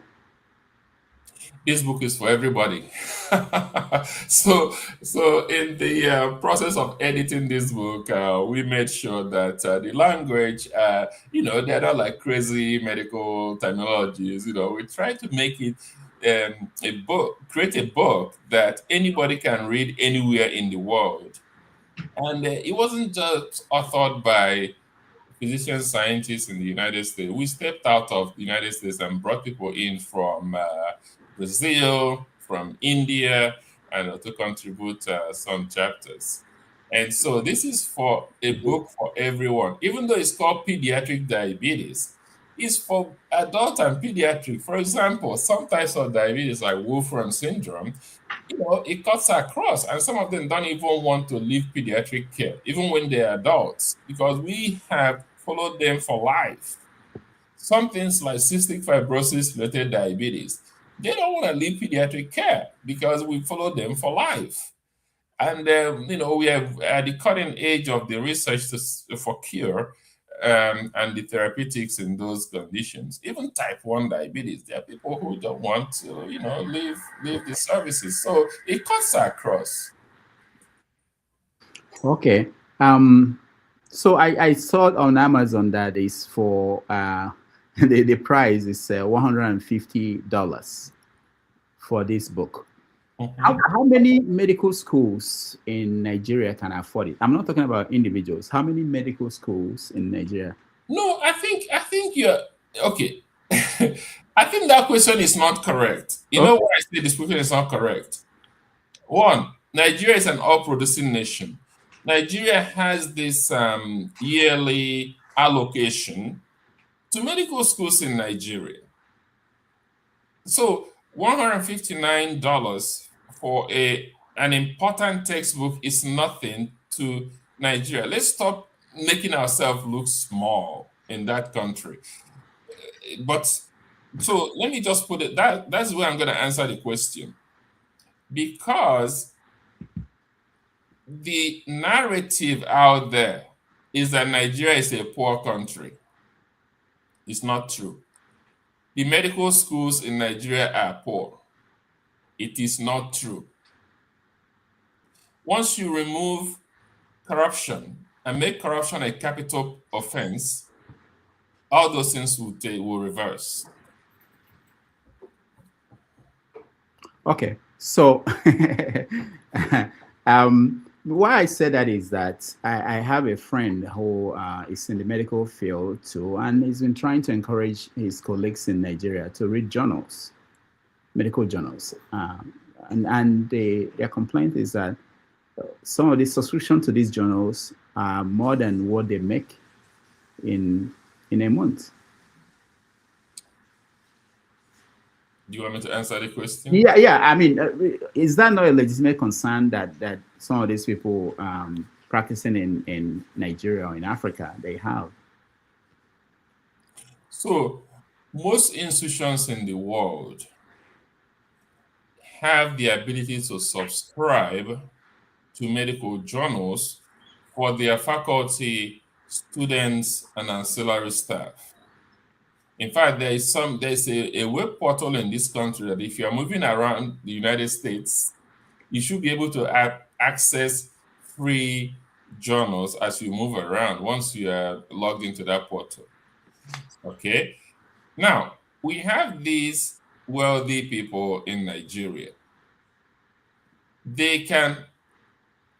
This book is for everybody. So in the process of editing this book, we made sure that the language, they're not like crazy medical terminologies. We try to make it a book, create a book that anybody can read anywhere in the world. And it wasn't just authored by physicians, scientists in the United States. We stepped out of the United States and brought people in from Brazil, from India, and to contribute some chapters. And so this is for a book for everyone. Even though it's called Pediatric Diabetes, it's for adult and pediatric. For example, some types of diabetes like Wolfram syndrome, it cuts across, and some of them don't even want to leave pediatric care, even when they're adults, because we have followed them for life. Some things like cystic fibrosis related diabetes, they don't want to leave pediatric care because we follow them for life. And, we have at the cutting edge of the research for cure and the therapeutics in those conditions. Even type 1 diabetes, there are people who don't want to, leave the services. So it cuts across. Okay. So I saw on Amazon that is for the price is $150 for this book. Mm-hmm. How many medical schools in Nigeria can afford it? I'm not talking about individuals. How many medical schools in Nigeria? No, I think you're okay. I think that question is not correct. You know why I say this question is not correct? One, Nigeria is an oil-producing nation. Nigeria has this yearly allocation to medical schools in Nigeria. So $159 for an important textbook is nothing to Nigeria. Let's stop making ourselves look small in that country. But so let me just put it that's where I'm going to answer the question. Because the narrative out there is that Nigeria is a poor country. It's not true. The medical schools in Nigeria are poor. It is not true. Once you remove corruption and make corruption a capital offense, all those things will reverse. Okay, so why I said that is that I have a friend who is in the medical field too, and he's been trying to encourage his colleagues in Nigeria to read journals, medical journals, and their complaint is that some of the subscription to these journals are more than what they make in a month. Do you want me to answer the question? Yeah. I mean, is that not a legitimate concern that some of these people practicing in Nigeria or in Africa, they have? So most institutions in the world have the ability to subscribe to medical journals for their faculty, students, and ancillary staff. In fact, there's a web portal in this country that if you're moving around the United States, you should be able to access free journals as you move around once you are logged into that portal. Okay. Now, we have these wealthy people in Nigeria. They can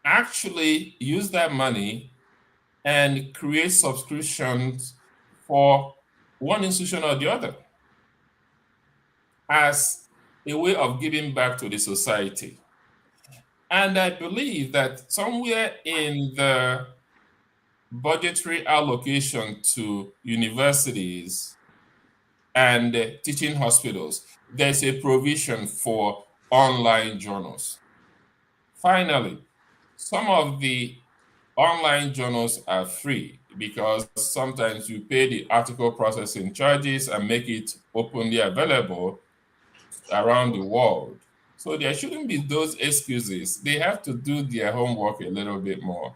actually use that money and create subscriptions for one institution or the other as a way of giving back to the society. And I believe that somewhere in the budgetary allocation to universities and teaching hospitals, there's a provision for online journals. Finally, some of the online journals are free because sometimes you pay the article processing charges and make it openly available around the world. So there shouldn't be those excuses. They have to do their homework a little bit more.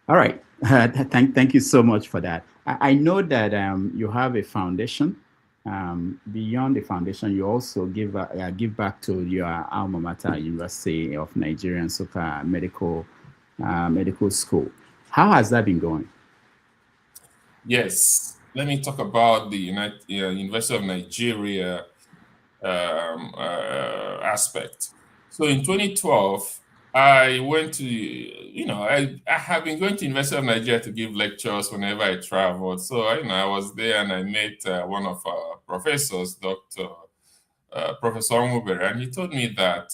All right. Thank you so much for that. I know that you have a foundation. Beyond the foundation, you also give back to your alma mater, University of Nigerian Zucker Medical School. How has that been going? Yes, let me talk about the University of Nigeria aspect. So in 2012, I went to, I have been going to University of Nigeria to give lectures whenever I traveled. So, I was there and I met one of our professors, Professor Nwubere, and he told me that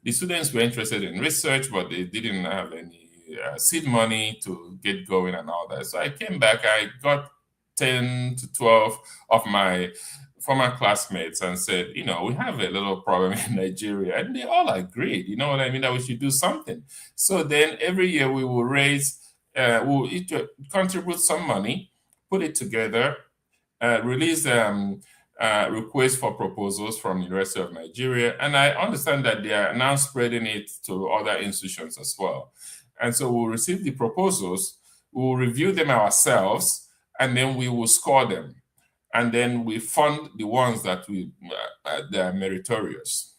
the students were interested in research, but they didn't have any seed money to get going and all that. So I came back, I got 10 to 12 of my former classmates and said, we have a little problem in Nigeria. And they all agreed, you know what I mean, that we should do something. So then every year we will we'll contribute some money, put it together, release requests for proposals from the University of Nigeria. And I understand that they are now spreading it to other institutions as well. And so we'll receive the proposals, we'll review them ourselves, and then we will score them. And then we fund the ones that they are meritorious.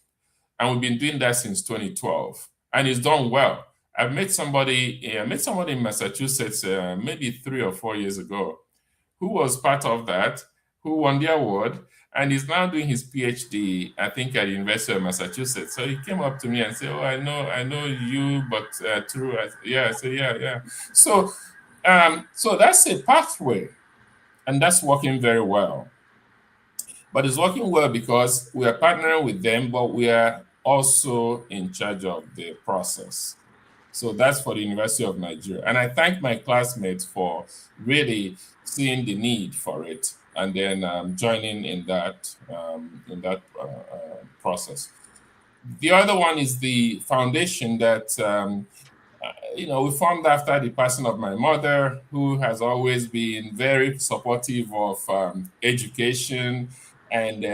And we've been doing that since 2012. And it's done well. I met somebody in Massachusetts maybe 3 or 4 years ago who was part of that, who won the award, and he's now doing his PhD, I think, at the University of Massachusetts. So he came up to me and said, "Oh, I know you, but through," yeah, I said, yeah. So that's a pathway. And that's working very well. But it's working well because we are partnering with them, but we are also in charge of the process. So that's for the University of Nigeria. And I thank my classmates for really seeing the need for it and then joining in that process. The other one is the foundation that we formed after the passing of my mother, who has always been very supportive of education and,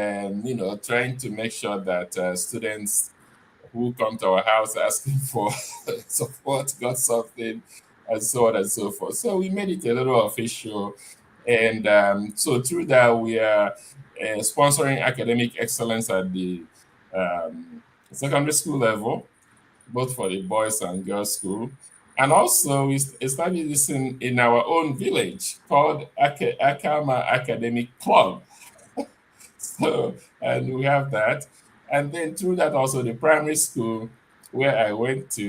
trying to make sure that students who come to our house asking for support got something, and so on and so forth. So we made it a little official. And so through that, we are sponsoring academic excellence at the secondary school level, both for the boys and girls school. And also we established this in our own village called Akama Academic Club. So, and we have that. And then through that also the primary school where I went to,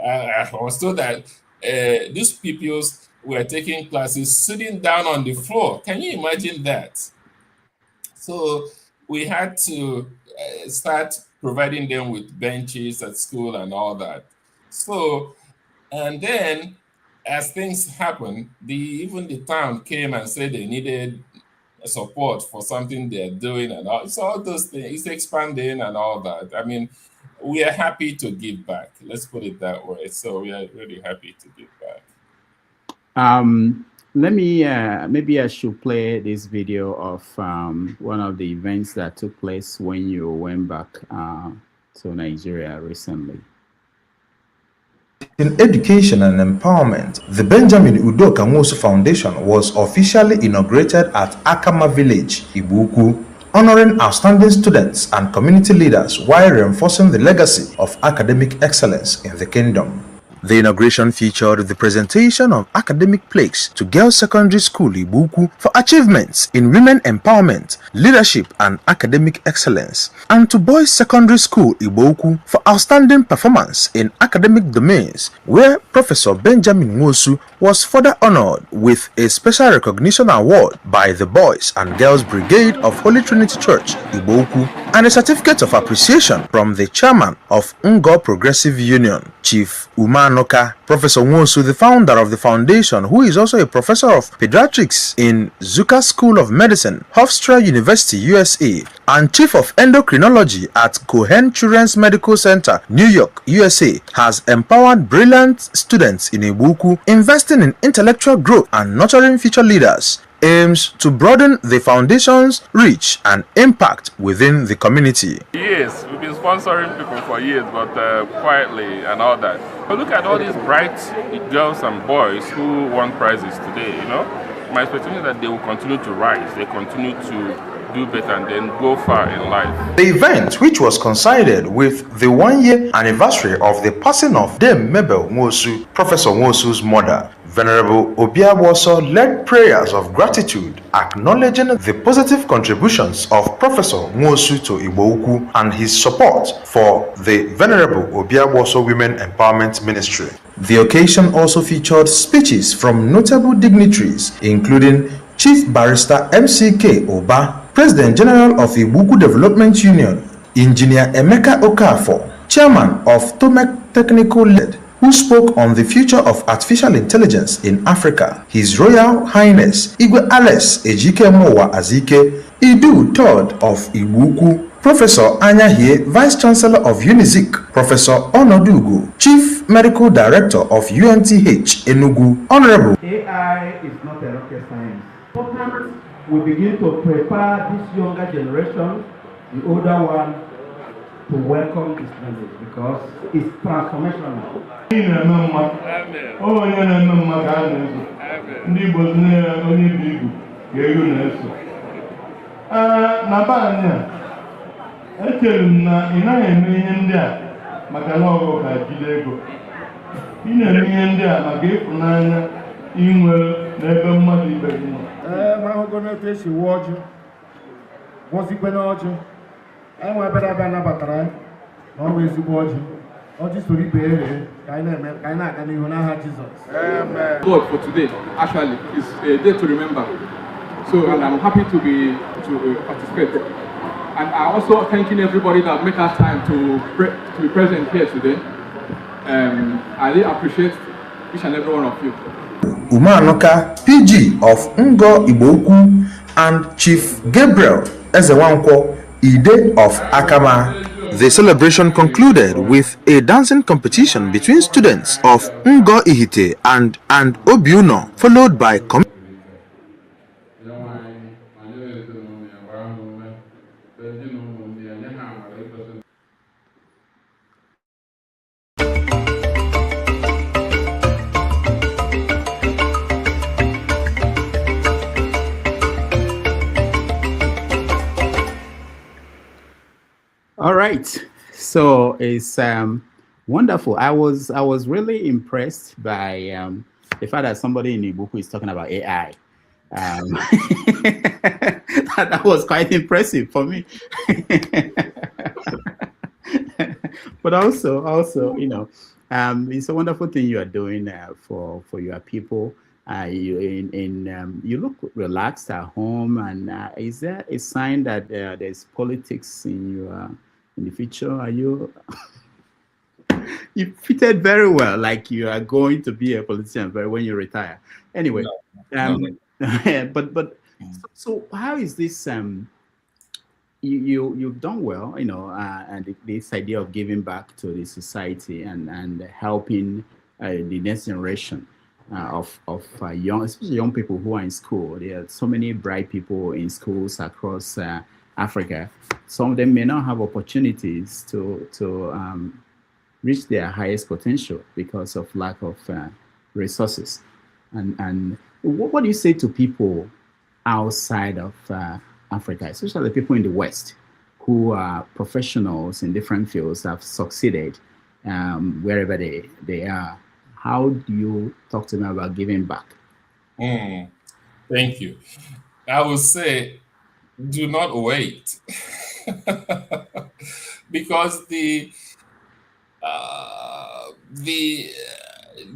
I was told that these pupils were taking classes sitting down on the floor. Can you imagine that? So we had to start providing them with benches at school and all that. So, and then as things happened, even the town came and said they needed support for something they're doing and all. So all those things, it's expanding and all that. I mean, we are happy to give back. Let's put it that way. So we are really happy to give back. Let me, maybe I should play this video of one of the events that took place when you went back to Nigeria recently. In education and empowerment, the Benjamin Udoka Nwosu Foundation was officially inaugurated at Akama Village, Ibuku, honoring outstanding students and community leaders while reinforcing the legacy of academic excellence in the kingdom. The inauguration featured the presentation of academic plaques to Girls Secondary School Ibuku for achievements in women empowerment, leadership and academic excellence, and to Boys Secondary School Ibuku for outstanding performance in academic domains, where Professor Benjamin Nwosu was further honored with a special recognition award by the Boys and Girls Brigade of Holy Trinity Church Ibuku and a certificate of appreciation from the chairman of Ngo Progressive Union, Chief Umanoka. Professor Nwosu, the founder of the foundation, who is also a professor of pediatrics in Zucker School of Medicine, Hofstra University, USA, and chief of endocrinology at Cohen Children's Medical Center, New York, USA, has empowered brilliant students in Ibuku, investing in intellectual growth and nurturing future leaders, aims to broaden the foundation's reach and impact within the community. Yes, we've been sponsoring people for years, but quietly and all that. But look at all these bright girls and boys who won prizes today, you know. My expectation is that they will continue to rise, they continue to do better and then go far in life. The event, which was coincided with the one-year anniversary of the passing of Dame Mabel Nwosu, Professor Nwosu's mother, Venerable Obiagwoso led prayers of gratitude, acknowledging the positive contributions of Professor Nwosu to Igbo-Ukwu and his support for the Venerable Obiagwoso Women Empowerment Ministry. The occasion also featured speeches from notable dignitaries, including Chief Barrister MCK Oba, President General of Igbo-Ukwu Development Union, Engineer Emeka Okafor, Chairman of Tomek Technical Lead, who spoke on the future of artificial intelligence in Africa, His Royal Highness Igwe Alex Ejike Mowa Azike, Idu III of Igbo-Ukwu, Professor Anyahie, Vice Chancellor of UNIZIK, Professor Onodugu, Chief Medical Director of UNTH Enugu, Honorable. AI is not a rocket science. Important we begin to prepare this younger generation, the older one, to welcome this knowledge because it's transformational. Always watching. God for today actually is a day to remember. So, and I'm happy to participate. And I also thanking everybody that make our time to be present here today. I really appreciate each and every one of you. Umanoka, PG of Ngo Igbo-Ukwu, and Chief Gabriel Ezewankwo Ide of Akama. The celebration concluded with a dancing competition between students of Ngo Ihite and Obiuno, followed by All right, so it's wonderful. I was really impressed by the fact that somebody in Igbo is talking about AI. That was quite impressive for me. But also, you know, it's a wonderful thing you are doing for your people. You look relaxed at home, and is there a sign that there's politics in the future? Are you you fitted very well, like you are going to be a politician, but when you retire, anyway. But so how is this? You've done well, you know, and this idea of giving back to the society and helping the next generation. Of young, especially young people who are in school. There are so many bright people in schools across Africa. Some of them may not have opportunities to reach their highest potential because of lack of resources. And what do you say to people outside of Africa, especially the people in the West who are professionals in different fields, have succeeded wherever they are? how do you talk to them about giving back? Thank you. I would say, do not wait, because the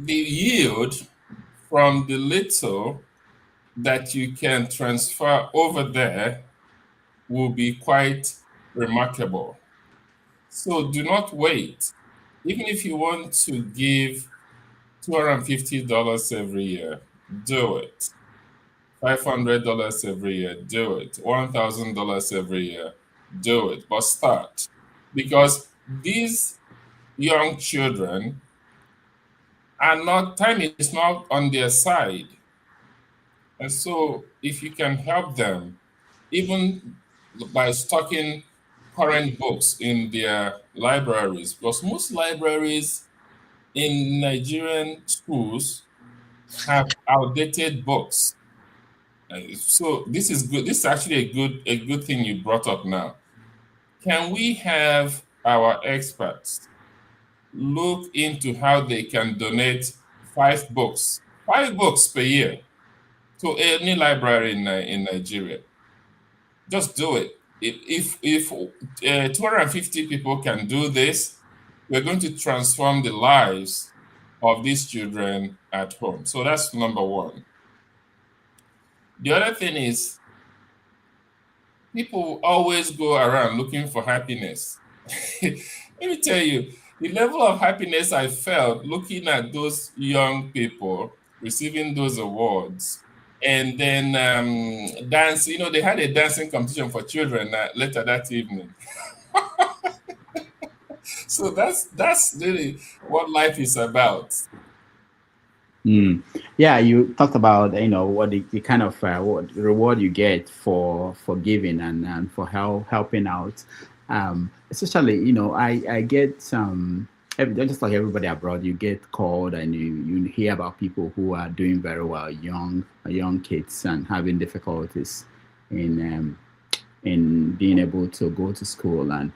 yield from the little that you can transfer over there will be quite remarkable. So do not wait. Even if you want to give $250 every year, do it. $500 every year, do it. $1,000 every year, do it. But start. Because these young children time is not on their side. And so if you can help them, even by stocking current books in their libraries, because most libraries in Nigerian schools have outdated books. So this is good. This is actually a good thing you brought up now. Can we have our experts look into how they can donate 5 books per year to any library in Nigeria? Just do it. If 250 people can do this, we're going to transform the lives of these children at home. So that's number one. The other thing is, people always go around looking for happiness. Let me tell you, the level of happiness I felt looking at those young people receiving those awards, and then dance. They had a dancing competition for children later that evening. So that's really what life is about. Yeah, you talked about what the kind of what reward you get for giving and for helping out. Especially, I get just like everybody abroad, you get called and you hear about people who are doing very well, young kids, and having difficulties in being able to go to school, and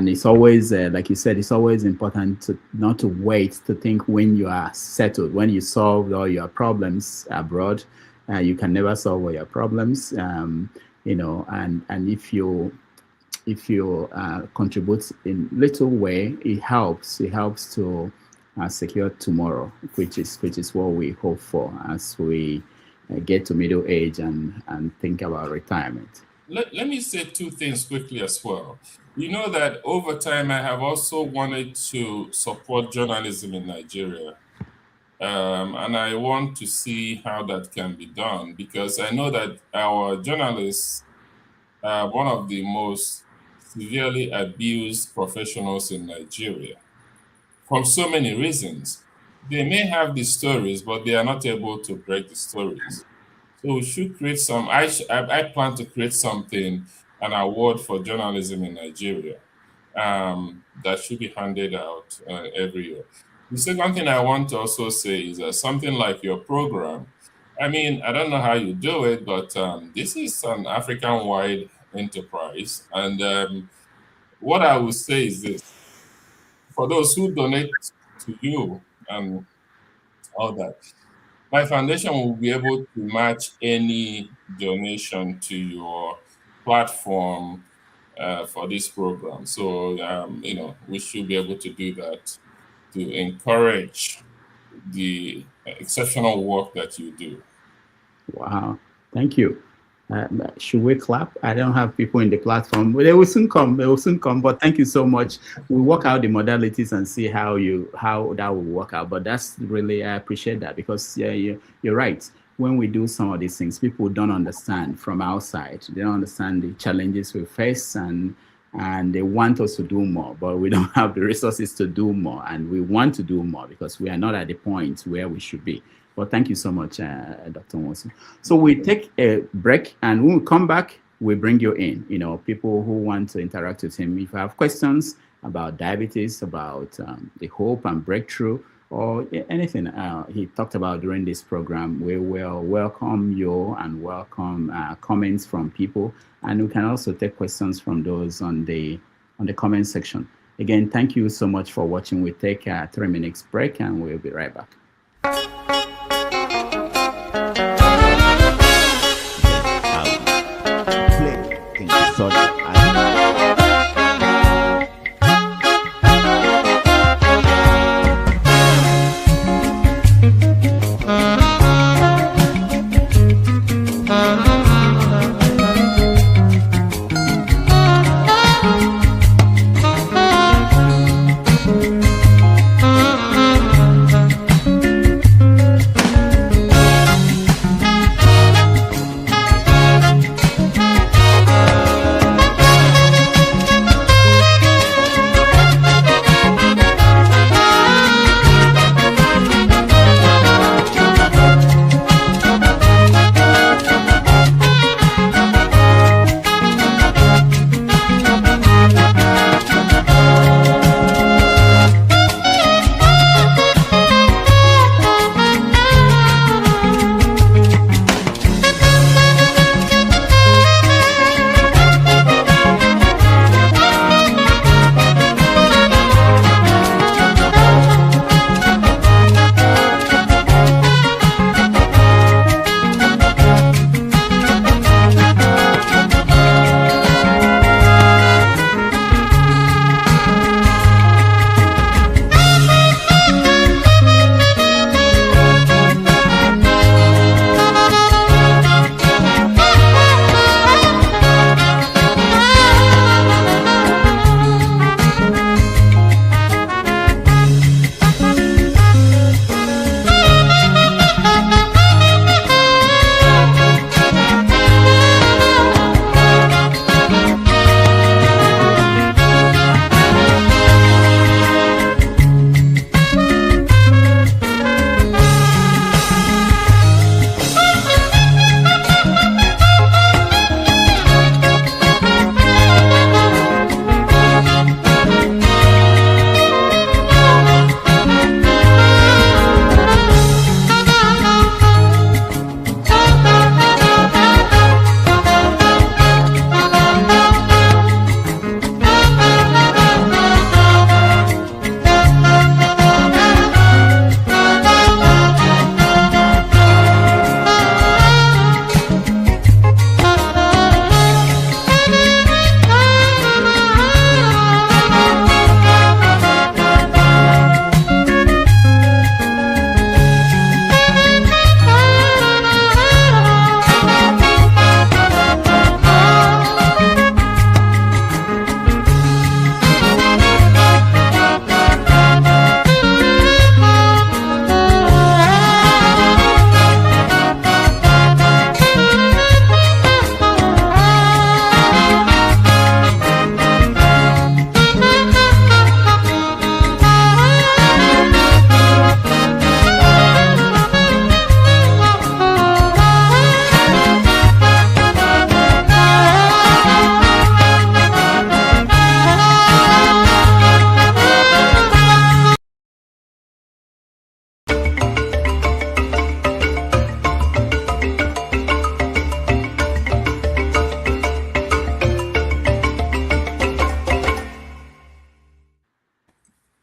it's always like you said, it's always important not to wait to think when you are settled, when you solved all your problems abroad. You can never solve all your problems, and if you contribute in little way, it helps to secure tomorrow, which is what we hope for as we get to middle age and think about retirement. Let me say 2 things quickly as well. You know that over time, I have also wanted to support journalism in Nigeria. And I want to see how that can be done, because I know that our journalists are one of the most severely abused professionals in Nigeria for so many reasons. They may have the stories, but they are not able to break the stories. So we should create I plan to create something, an award for journalism in Nigeria, that should be handed out every year. The second thing I want to also say is that something like your program, I don't know how you do it, but this is an African-wide enterprise. And what I would say is this: for those who donate to you and all that, my foundation will be able to match any donation to your platform for this program. So, we should be able to do that to encourage the exceptional work that you do. Wow, thank you. Should we clap? I don't have people in the platform, but they will soon come. But thank you so much. We'll work out the modalities and see how that will work out. But that's really, I appreciate that, because you're right. When we do some of these things, people don't understand from outside. They don't understand the challenges we face, and they want us to do more, but we don't have the resources to do more. And we want to do more because we are not at the point where we should be. Well, thank you so much, Dr. Nwosu. So we take a break, and when we come back, we bring you in, people who want to interact with him. If you have questions about diabetes, about the hope and breakthrough, or anything he talked about during this program, we will welcome you and welcome comments from people. And we can also take questions from those on the comment section. Again, thank you so much for watching. We take a 3 minutes break, and we'll be right back.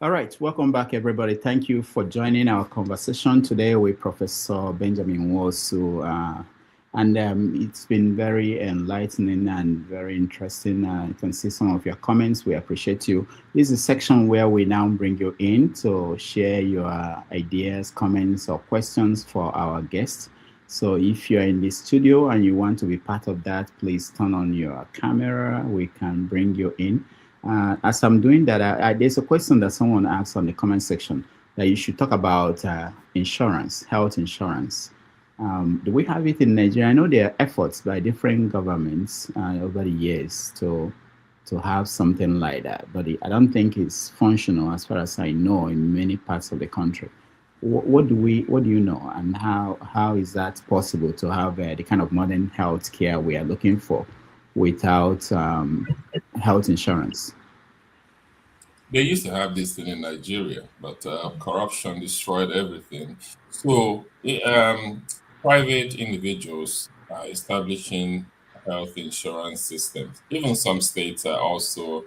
All right, welcome back, everybody. Thank you for joining our conversation today with Professor Benjamin Nwosu. It's been very enlightening and very interesting. You can see some of your comments. We appreciate you. This is a section where we now bring you in to share your ideas, comments, or questions for our guests. So if you're in the studio and you want to be part of that, please turn on your camera. We can bring you in. As I'm doing that, there's a question that someone asked on the comment section that you should talk about insurance, health insurance. Do we have it in Nigeria? I know there are efforts by different governments over the years to have something like that, but I don't think it's functional as far as I know in many parts of the country. What do you know, and how is that possible to have the kind of modern health care we are looking for without health insurance? They used to have this thing in Nigeria, but corruption destroyed everything. So private individuals are establishing health insurance systems. Even some states are also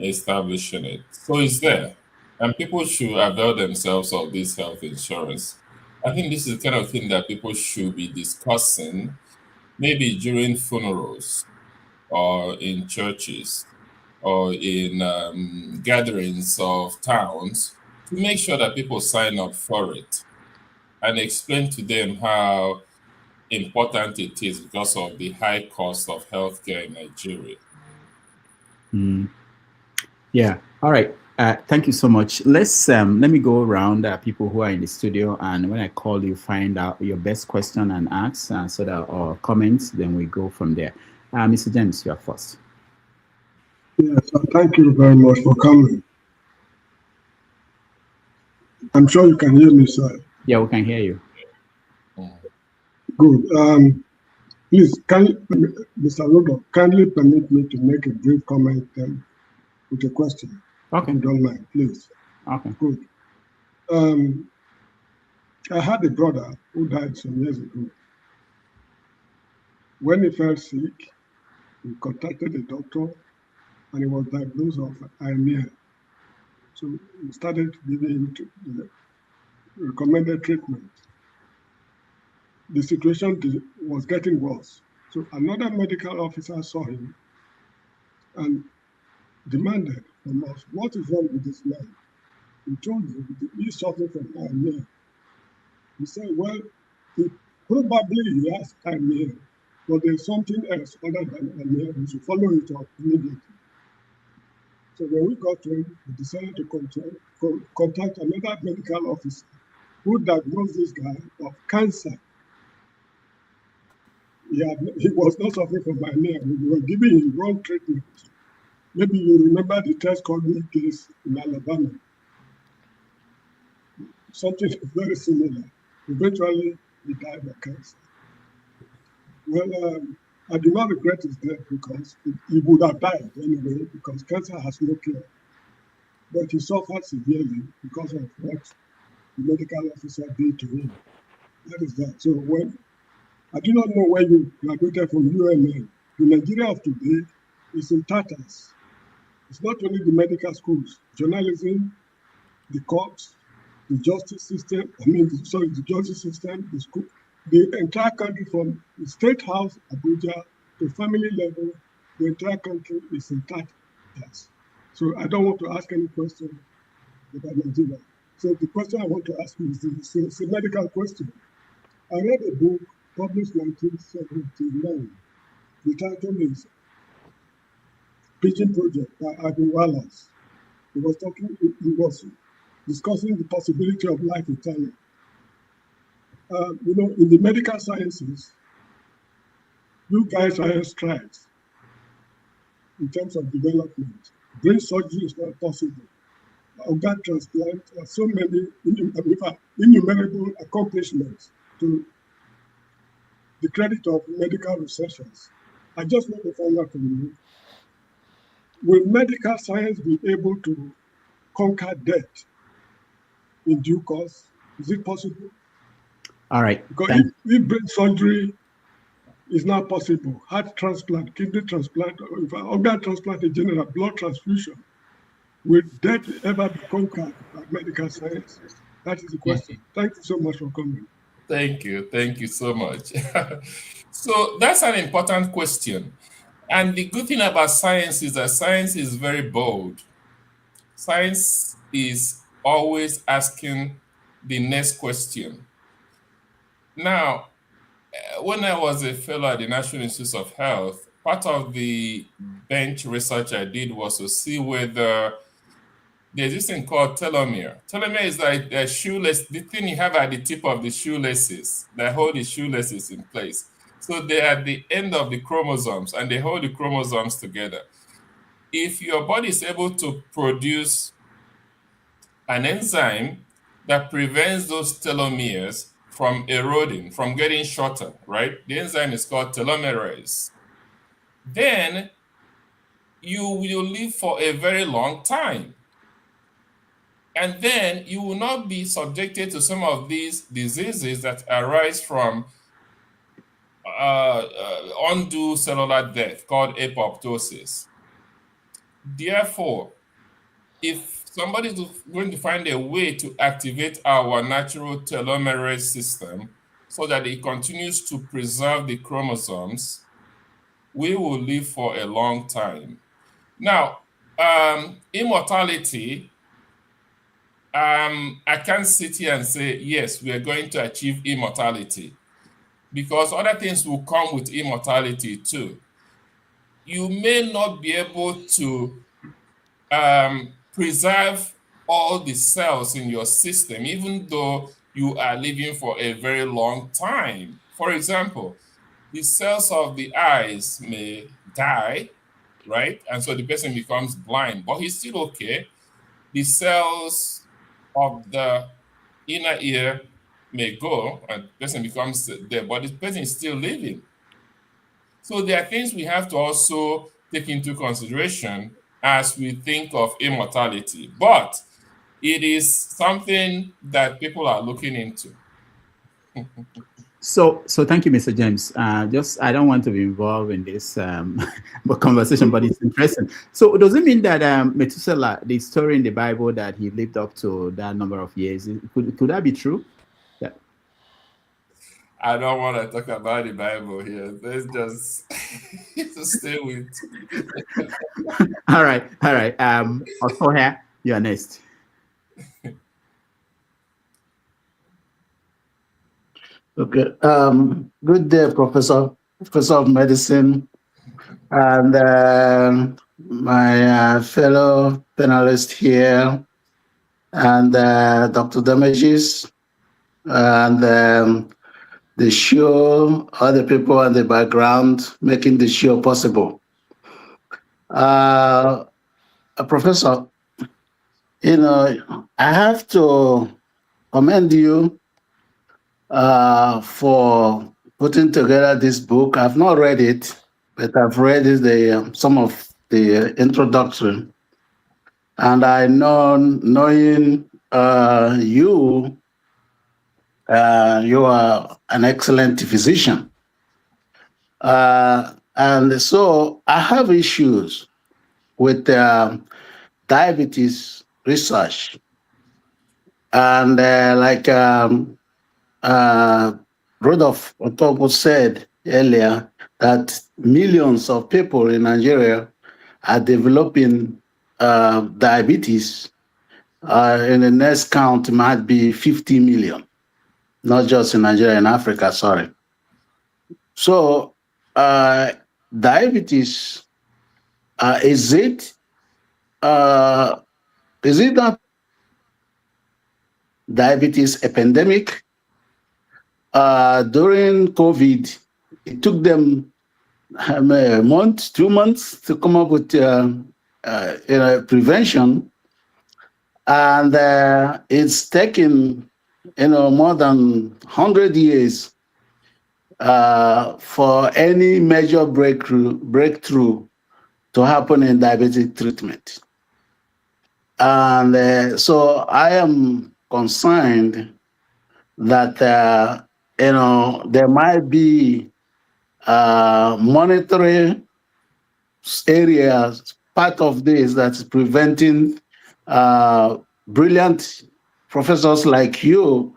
establishing it. So it's there. And people should avail themselves of this health insurance. I think this is the kind of thing that people should be discussing, maybe during funerals or in churches or in gatherings of towns, to make sure that people sign up for it and explain to them how important it is because of the high cost of healthcare in Nigeria. Yeah. All right. Thank you so much. Let's let me go around people who are in the studio, and when I call you, find out your best question and ask, so that or comments, then we go from there. Mr. James, you are first. Yes, thank you very much for coming. I'm sure you can hear me, sir. Yeah, we can hear you. Good. Please, Mr. Rodo, kindly permit me to make a brief comment with a question. Okay. If you don't mind, please. Okay. Good. I had a brother who died some years ago. When he fell sick, he contacted a doctor and he was diagnosed of anemia. So we started giving him the recommended treatment. The situation was getting worse. So another medical officer saw him and demanded from us, what is wrong with this man? He told him he's suffering from anemia. He said, well, he has anemia, but there's something else other than anemia. We should follow it up immediately. So when we got to him, we decided to contact another medical officer who diagnosed this guy of cancer. He was not suffering from anemia. We were giving him wrong treatment. Maybe you remember the test called case in Alabama. Something very similar. Eventually, he died of cancer. Well, I do not regret his death because he would have died anyway because cancer has no cure. But he suffered severely because of what the medical officer did to him. That is that. So I do not know where you graduated from UMN. The Nigeria of today is in tatters. It's not only the medical schools, journalism, the courts, the justice system, the justice system, the school, the entire country from the state house, Abuja, to family level, the entire country is in tatters. So I don't want to ask any question about Nigeria. So the question I want to ask you is it's a medical question. I read a book published in 1979. The title is Pigeon Project by Abu Wallace. He was discussing the possibility of life eternal. In the medical sciences, you guys are strides in terms of development. Brain surgery is not possible. Organ transplant, so many innumerable accomplishments to the credit of medical researchers. I just want to find out from you, will medical science be able to conquer death in due course? Is it possible? All right. Because if brain surgery is not possible, heart transplant, kidney transplant, organ transplant in general, blood transfusion, will death ever be conquered by medical science? That is the question. Thank you so much for coming. Thank you. Thank you so much. So that's an important question. And the good thing about science is that science is very bold. Science is always asking the next question. Now, when I was a fellow at the National Institute of Health, part of the bench research I did was to see whether there's this thing called telomere. Telomere is like the shoelace, the thing you have at the tip of the shoelaces that hold the shoelaces in place. So they're at the end of the chromosomes and they hold the chromosomes together. If your body is able to produce an enzyme that prevents those telomeres from eroding, from getting shorter, right? The enzyme is called telomerase. Then you will live for a very long time. And then you will not be subjected to some of these diseases that arise from undue cellular death called apoptosis. Therefore, if somebody's going to find a way to activate our natural telomerase system so that it continues to preserve the chromosomes, we will live for a long time. Now, immortality, I can't sit here and say, yes, we are going to achieve immortality, because other things will come with immortality too. You may not be able to preserve all the cells in your system, even though you are living for a very long time. For example, the cells of the eyes may die, right? And so the person becomes blind, but he's still okay. The cells of the inner ear may go and the person becomes dead, but the person is still living. So there are things we have to also take into consideration as we think of immortality, but it is something that people are looking into. So thank you, Mr. James. I don't want to be involved in this conversation, but it's interesting. So does it mean that Methuselah, the story in the Bible that he lived up to that number of years, could that be true? Yeah. I don't want to talk about the Bible here. Let's just stay with. All right. Also here, you are next. Okay. Good day, Professor of Medicine, and my fellow panelists here, and Dr. Damages, and the show, other people in the background making the show possible. Professor, I have to commend you for putting together this book. I've not read it, but I've read some of the introduction. And I know, knowing you are an excellent physician. And so I have issues with diabetes research. And Rudolph Otopo said earlier that millions of people in Nigeria are developing diabetes. In the next count, it might be 50 million, not just in Nigeria, in Africa, sorry. So diabetes, is it not diabetes epidemic? During COVID, it took them a month, 2 months to come up with prevention, and it's taken more than 100 years for any major breakthrough to happen in diabetic treatment. And so I am concerned that there might be monetary areas, part of this that's preventing brilliant professors like you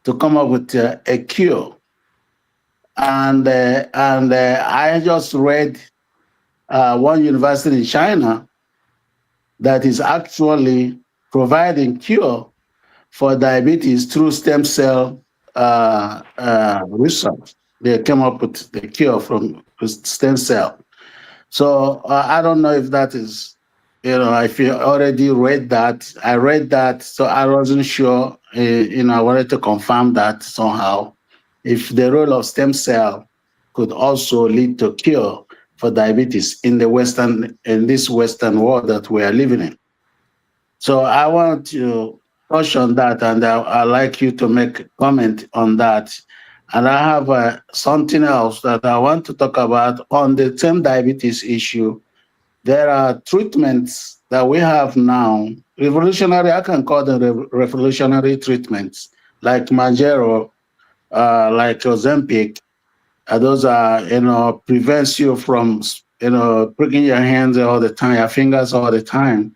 to come up with a cure. And I just read one university in China that is actually providing cure for diabetes through stem cell research. They came up with the cure from stem cell. So I don't know if that is, if you already read that. I read that, so I wasn't sure. I wanted to confirm that somehow, if the role of stem cell could also lead to cure for diabetes in this Western world that we are living in. So I want to touch on that, and I'd like you to make a comment on that. And I have something else that I want to talk about on the same diabetes issue. There are treatments that we have now, revolutionary, I can call them revolutionary treatments, like Mounjaro, like Ozempic. Those are, prevents you from, pricking your hands all the time, your fingers all the time.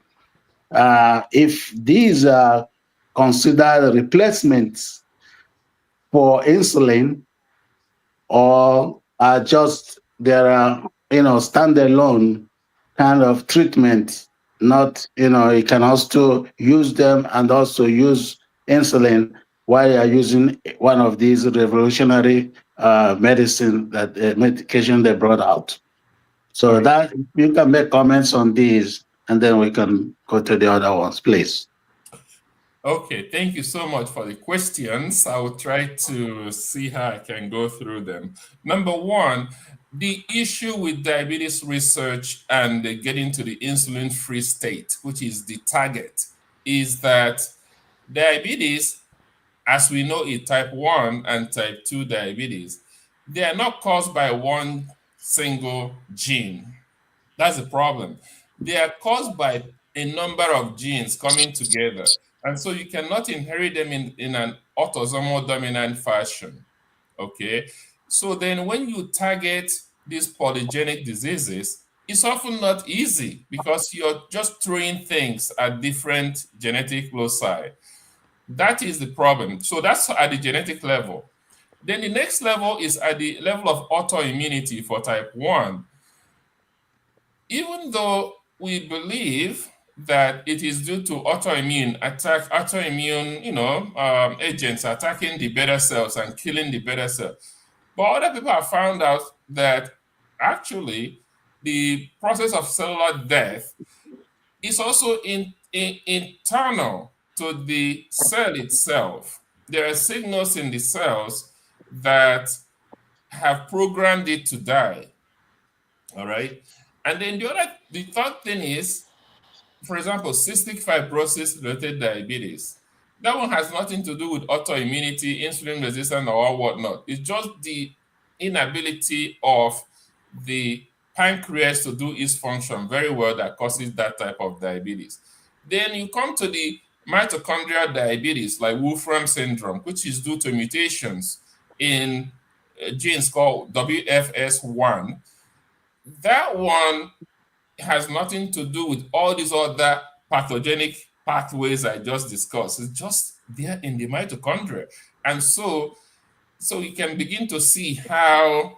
if these are considered replacements for insulin, or are just there are standalone kind of treatment. Not you can also use them and also use insulin while you are using one of these revolutionary medication they brought out. So that you can make comments on these, and then we can go to the other ones, please. Okay, thank you so much for the questions. I will try to see how I can go through them. Number one, the issue with diabetes research and getting to the insulin-free state, which is the target, is that diabetes, as we know it, type 1 and type 2 diabetes, they are not caused by one single gene. That's the problem. They are caused by a number of genes coming together. And so you cannot inherit them in an autosomal dominant fashion. Okay. So then when you target these polygenic diseases, it's often not easy because you're just throwing things at different genetic loci. That is the problem. So that's at the genetic level. Then the next level is at the level of autoimmunity for type 1. Even though we believe that it is due to autoimmune agents attacking the beta cells and killing the beta cells, but other people have found out that actually the process of cellular death is also internal to the cell itself. There are signals in the cells that have programmed it to die. All right. And then the third thing is, for example, cystic fibrosis related diabetes. That one has nothing to do with autoimmunity, insulin resistance, or whatnot. It's just the inability of the pancreas to do its function very well that causes that type of diabetes. Then you come to the mitochondrial diabetes, like Wolfram syndrome, which is due to mutations in genes called WFS1. That one has nothing to do with all these other pathogenic pathways I just discussed. It's just there in the mitochondria. And so you can begin to see how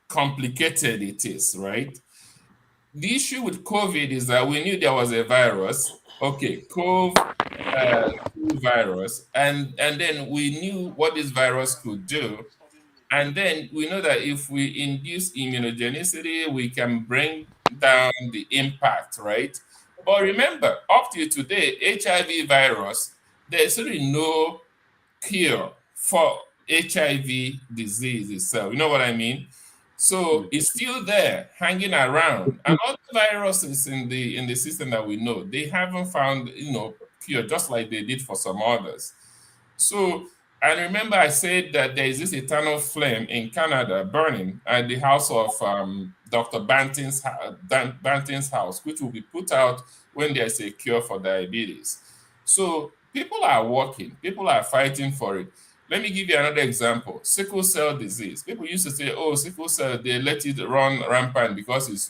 complicated it is, right? The issue with COVID is that we knew there was a virus, COVID virus, and then we knew what this virus could do. And then we know that if we induce immunogenicity, we can bring down the impact, right? But remember, up to today, HIV virus, there's really no cure for HIV disease itself. You know what I mean? So it's still there, hanging around. And other viruses in the system that we know, they haven't found, cure, just like they did for some others. So, and remember I said that there is this eternal flame in Canada burning at the house of Dr. Banting's house, which will be put out when there's a cure for diabetes. So people are working, people are fighting for it. Let me give you another example. Sickle cell disease. People used to say, oh, sickle cell, they let it run rampant because it's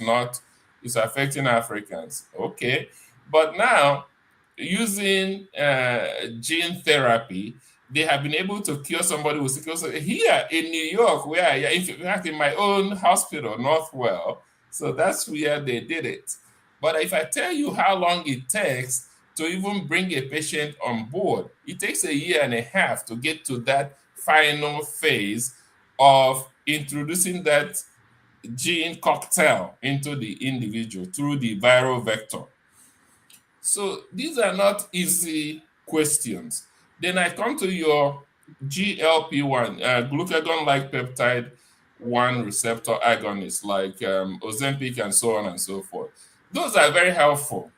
affecting Africans. Okay. But now, using gene therapy, they have been able to cure somebody with sickle cell. Here in New York, where in fact in my own hospital, Northwell, so that's where they did it. But if I tell you how long it takes to even bring a patient on board, it takes 1.5 years to get to that final phase of introducing that gene cocktail into the individual through the viral vector. So these are not easy questions. Then I come to your GLP-1, glucagon-like peptide 1 receptor agonists like Ozempic and so on and so forth. Those are very helpful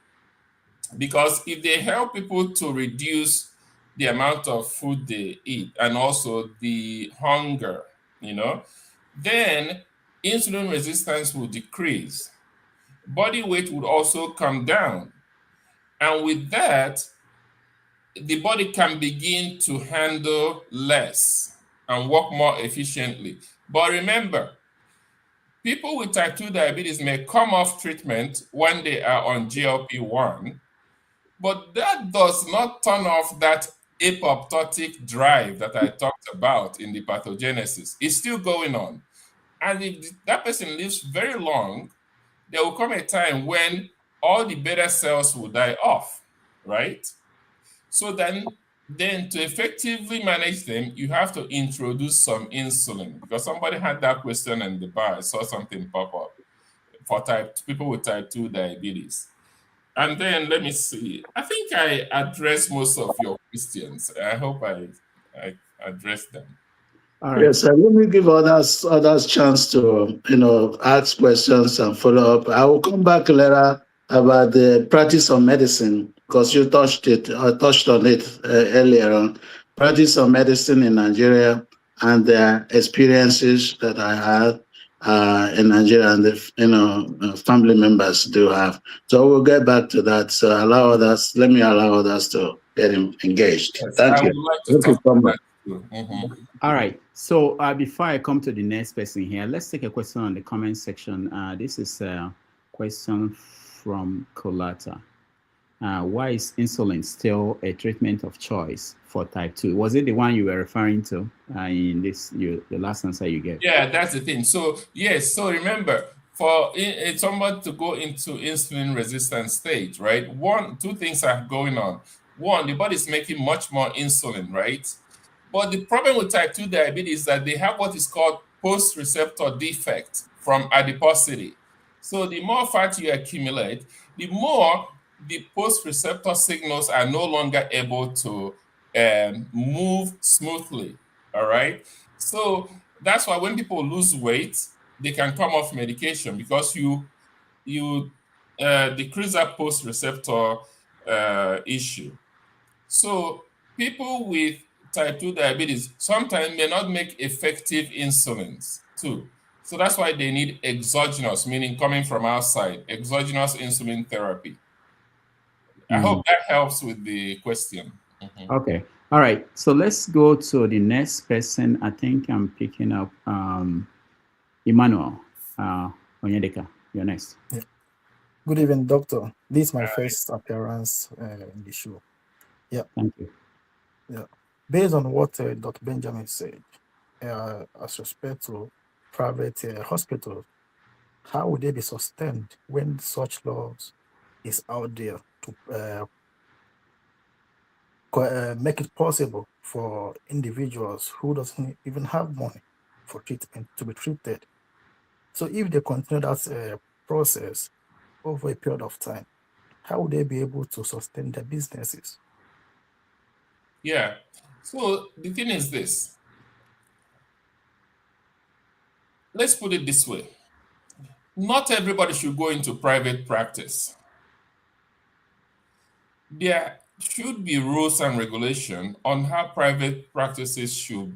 because if they help people to reduce the amount of food they eat and also the hunger, then insulin resistance will decrease. Body weight would also come down. And with that, the body can begin to handle less and work more efficiently. But remember, people with type 2 diabetes may come off treatment when they are on GLP-1, But that does not turn off that apoptotic drive that I talked about in the pathogenesis. It's still going on. And if that person lives very long, there will come a time when all the beta cells will die off, right? So then to effectively manage them, you have to introduce some insulin, because somebody had that question in the bar. I saw something pop up for people with type 2 diabetes. And then let me see. I think I addressed most of your questions. I hope I addressed them. Yes, let me give others chance to ask questions and follow up. I will come back later about the practice of medicine, because you touched on it earlier on. Practice of medicine in Nigeria and the experiences that I had in Nigeria, and the family members do have. So we'll get back to that. So let me allow others to get engaged. Yes, Thank I you. would like to talk about that too. All right. So before I come to the next person here, let's take a question on the comment section. This is a question from Colata. Why is insulin still a treatment of choice for type 2? Was it the one you were referring to in the last answer you gave? Yeah, that's the thing. So yes, so remember, for somebody to go into insulin resistant stage, right? Two things are going on. One, the body is making much more insulin, right? But the problem with type 2 diabetes is that they have what is called post-receptor defect from adiposity. So the more fat you accumulate, the more the post-receptor signals are no longer able to move smoothly, all right? So that's why when people lose weight, they can come off medication, because you decrease that post-receptor issue. So people with type 2 diabetes sometimes may not make effective insulins too. So that's why they need exogenous, meaning coming from outside, exogenous insulin therapy. I hope that helps with the question. Okay. All right. So let's go to the next person. I think I'm picking up Emmanuel Onyedeka. You're next. Yeah. Good evening, doctor. This is my first appearance in the show. Yeah. Thank you. Yeah. Based on what Dr. Benjamin said, as respect to private hospitals, how would they be sustained when such laws is out there to make it possible for individuals who doesn't even have money for treatment to be treated? So if they continue that process over a period of time, how would they be able to sustain their businesses? Yeah. So the thing is this. Let's put it this way. Not everybody should go into private practice. There should be rules and regulation on how private practices should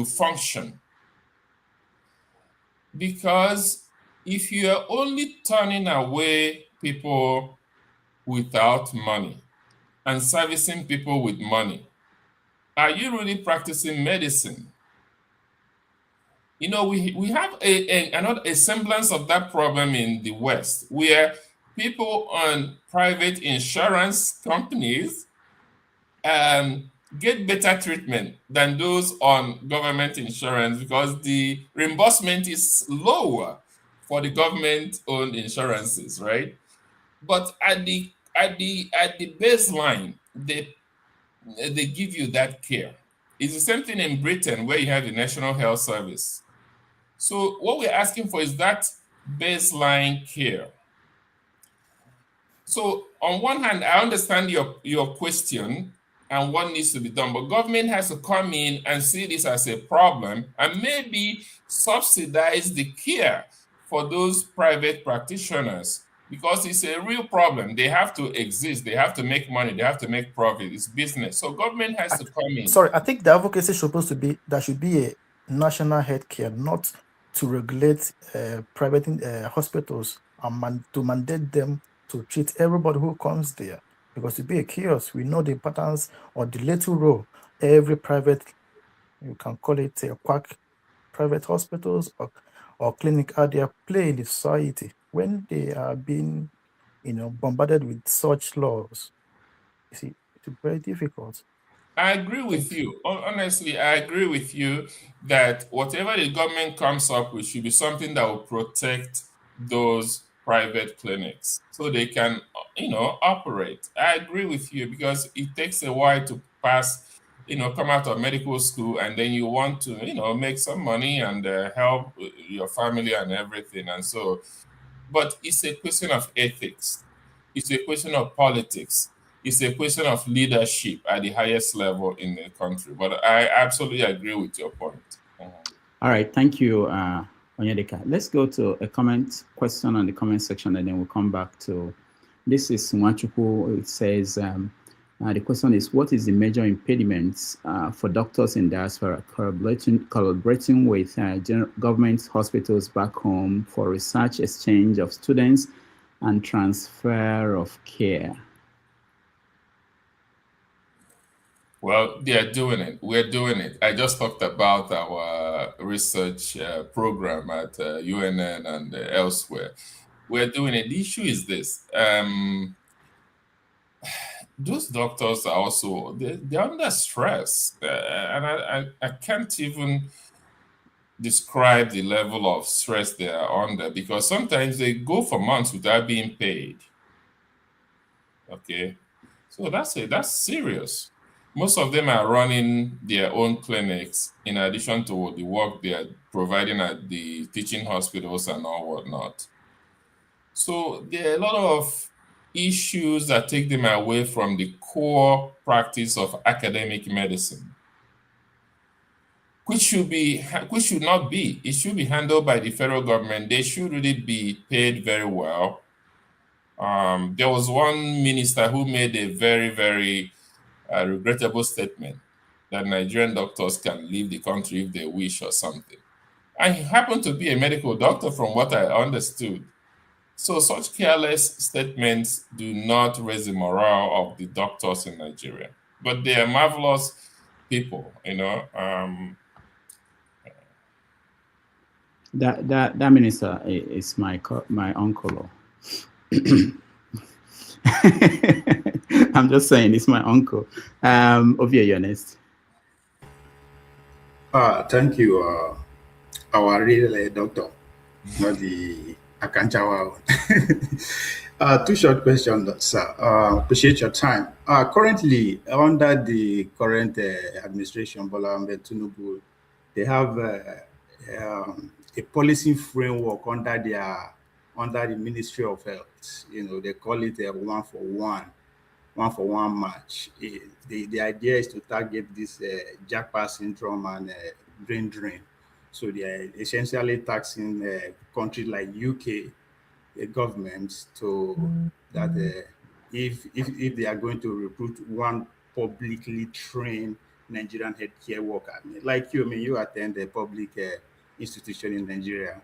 function. Because if you are only turning away people without money and servicing people with money, are you really practicing medicine? You know, we have a semblance of that problem in the West, where people on private insurance companies get better treatment than those on government insurance, because the reimbursement is lower for the government-owned insurances, right? But at the baseline, they give you that care. It's the same thing in Britain, where you have the National Health Service. So what we're asking for is that baseline care. So on one hand, I understand your question and what needs to be done, but government has to come in and see this as a problem and maybe subsidize the care for those private practitioners, because it's a real problem. They have to exist, they have to make money, they have to make profit. It's business. So government has to come in. Sorry, I think the advocacy is supposed to be that should be a national healthcare, not to regulate private hospitals and to mandate them to treat everybody who comes there. Because to be a kiosk, we know the patterns or the little role every private, you can call it a quack, private hospitals or clinic out there play in the society when they are being, bombarded with such laws. You see, it's very difficult. I agree with you. Honestly, I agree with you that whatever the government comes up with should be something that will protect those private clinics so they can, operate. I agree with you because it takes a while to pass, come out of medical school and then you want to, make some money and help your family and everything. And so, but it's a question of ethics. It's a question of politics. It's a question of leadership at the highest level in the country. But I absolutely agree with your point. All right, thank you, Onyedika. Let's go to a comment question on the comment section, and then we'll come back to this. Is Nwachukwu. It says the question is, what is the major impediments for doctors in diaspora collaborating with government hospitals back home for research, exchange of students, and transfer of care? Well, they are doing it. We're doing it. I just talked about our research program at UNN and elsewhere. We're doing it. The issue is this. Those doctors are also, they're under stress. And I can't even describe the level of stress they are under because sometimes they go for months without being paid. Okay. So that's serious. Most of them are running their own clinics in addition to the work they are providing at the teaching hospitals and all whatnot. So there are a lot of issues that take them away from the core practice of academic medicine, which should not be. It should be handled by the federal government. They should really be paid very well. There was one minister who made a very, very regrettable statement that Nigerian doctors can leave the country if they wish or something. I happen to be a medical doctor from what I understood. So such careless statements do not raise the morale of the doctors in Nigeria. But they are marvelous people, That minister is my uncle. I'm just saying, it's my uncle. Ovia, you're next. Thank you, our real doctor, not the Akanchawa. Two short questions, sir. Appreciate your time. Currently, under the current administration, Bola Ahmed Tinubu, they have a policy framework under the Ministry of Health. They call it a one for one match. The idea is to target this jackpot syndrome and brain drain. So they are essentially taxing countries like UK government to that if they are going to recruit one publicly trained Nigerian healthcare worker, like you, you attend a public institution in Nigeria,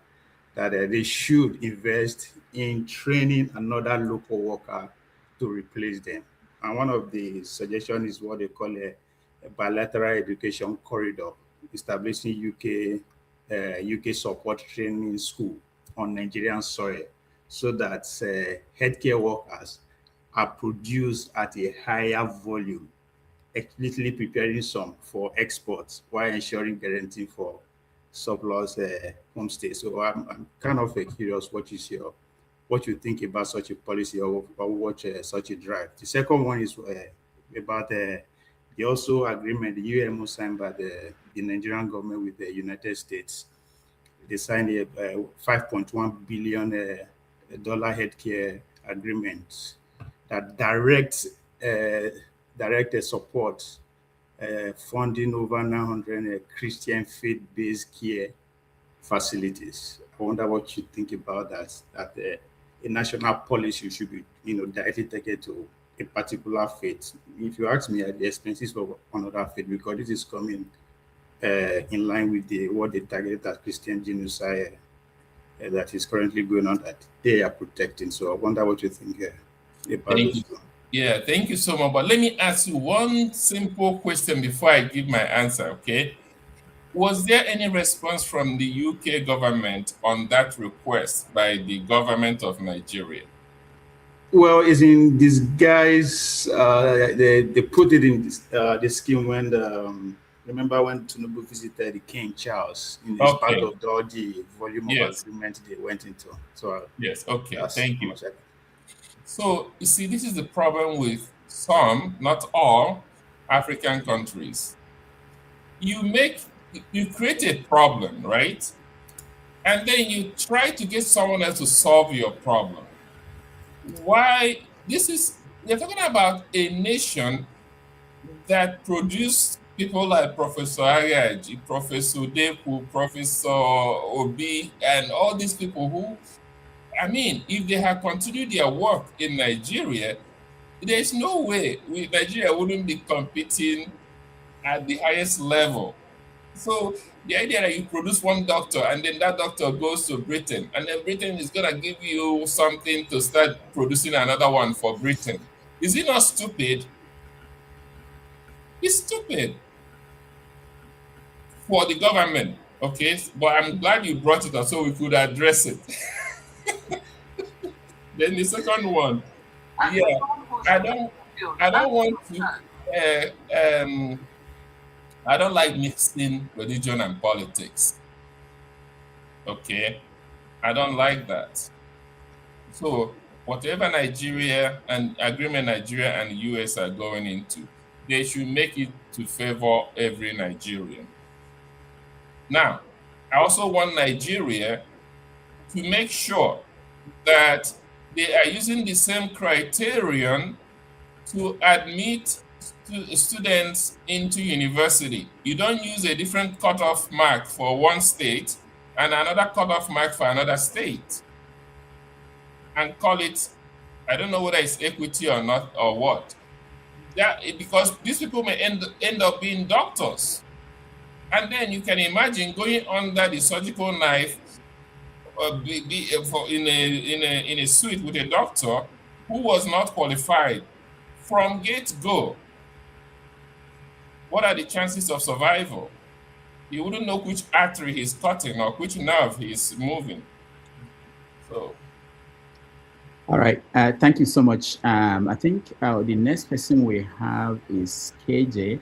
that they should invest in training another local worker to replace them. And one of the suggestions is what they call a bilateral education corridor, establishing UK support training school on Nigerian soil, so that healthcare workers are produced at a higher volume, explicitly preparing some for exports while ensuring guarantee for surplus homestay. So I'm kind of curious what you think about such a policy or what such a drive. The second one is about the also agreement, the UMO signed by the Nigerian government with the United States. They signed a $5.1 billion healthcare agreement that directs support funding over 900 Christian faith-based care facilities. I wonder what you think about that. That a national policy should be, directly taken to a particular faith. If you ask me, at the expenses of another faith, because this is coming in line with what they target as Christian genocide that is currently going on that they are protecting. So I wonder what you think about Thank this. you. Yeah, thank you so much. But let me ask you one simple question before I give my answer, okay? Was there any response from the UK government on that request by the government of Nigeria? Well, it's in disguise. They put it in the scheme when remember when Tinubu visited the King Charles. It's part of the volume of agreement they went into. So yes, okay, that's thank how you. much I- So you see, this is the problem with some, not all, African countries. You create a problem, right? And then you try to get someone else to solve your problem. Why? We're talking about a nation that produced people like Professor Ayaji, Professor Deku, Professor Obi, and all these people who, I mean, if they had continued their work in Nigeria, there's no way Nigeria wouldn't be competing at the highest level. So the idea that you produce one doctor and then that doctor goes to Britain and then Britain is going to give you something to start producing another one for Britain. Is it not stupid? It's stupid for the government, okay? But I'm glad you brought it up so we could address it. Then the second one, yeah, I don't want to. I don't like mixing religion and politics. Okay, I don't like that. So whatever Nigeria and agreement Nigeria and US are going into, they should make it to favor every Nigerian. Now, I also want Nigeria to make sure that they are using the same criterion to admit students into university. You don't use a different cutoff mark for one state and another cutoff mark for another state and call it, I don't know whether it's equity or not or what. Because these people may end up being doctors. And then you can imagine going under the surgical knife in a suite with a doctor who was not qualified from get-go. What are the chances of survival? You wouldn't know which artery he's cutting or which nerve he's moving. So. All right. Thank you so much. I think the next person we have is KJ.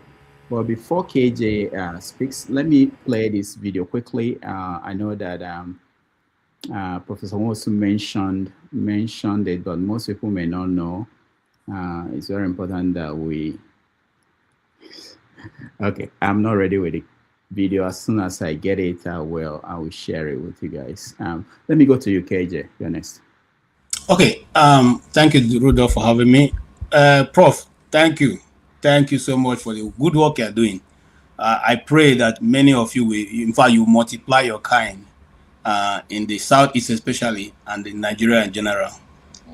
Well, before KJ speaks, let me play this video quickly. I know that Professor Nwosu mentioned it, but most people may not know. It's very important that we. Okay, I'm not ready with the video. As soon as I get it, I will share it with you guys. Let me go to you, KJ. You're next. Okay. Thank you, Rudolph, for having me. Prof, thank you. Thank you so much for the good work you're doing. I pray that many of you will, in fact, you multiply your kind in the Southeast especially, and in Nigeria in general.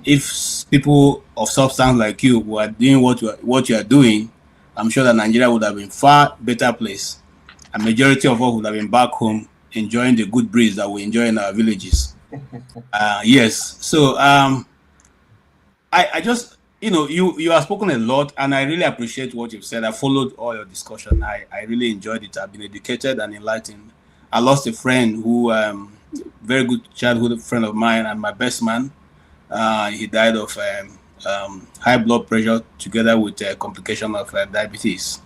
If people of substance like you were doing what you are doing, I'm sure that Nigeria would have been far better place. A majority of us would have been back home enjoying the good breeze that we enjoy in our villages. Yes. So I just, you have spoken a lot, and I really appreciate what you've said. I followed all your discussion. I really enjoyed it. I've been educated and enlightened. I lost a friend who, very good childhood friend of mine and my best man. He died of high blood pressure together with a complication of diabetes.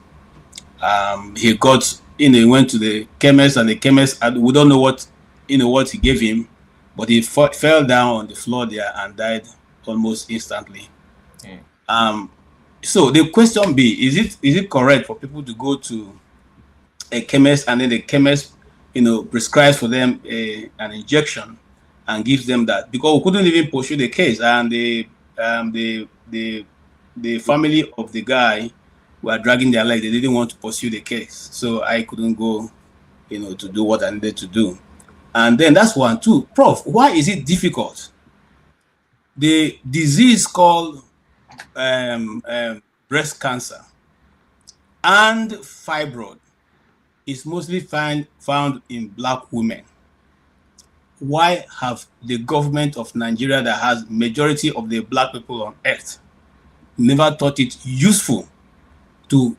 He got, he went to the chemist, and the chemist, we don't know what he gave him, but he fell down on the floor there and died almost instantly. So the question be, is it correct for people to go to a chemist and then the chemist, prescribes for them an injection and gives them that? Because we couldn't even pursue the case, and the family of the guy were dragging their leg. They didn't want to pursue the case, so I couldn't go, to do what I needed to do. And then that's one. Two, Prof, why is it difficult? The disease called breast cancer and fibroid is mostly found in Black women. Why have the government of Nigeria, that has majority of the Black people on earth, never thought it useful to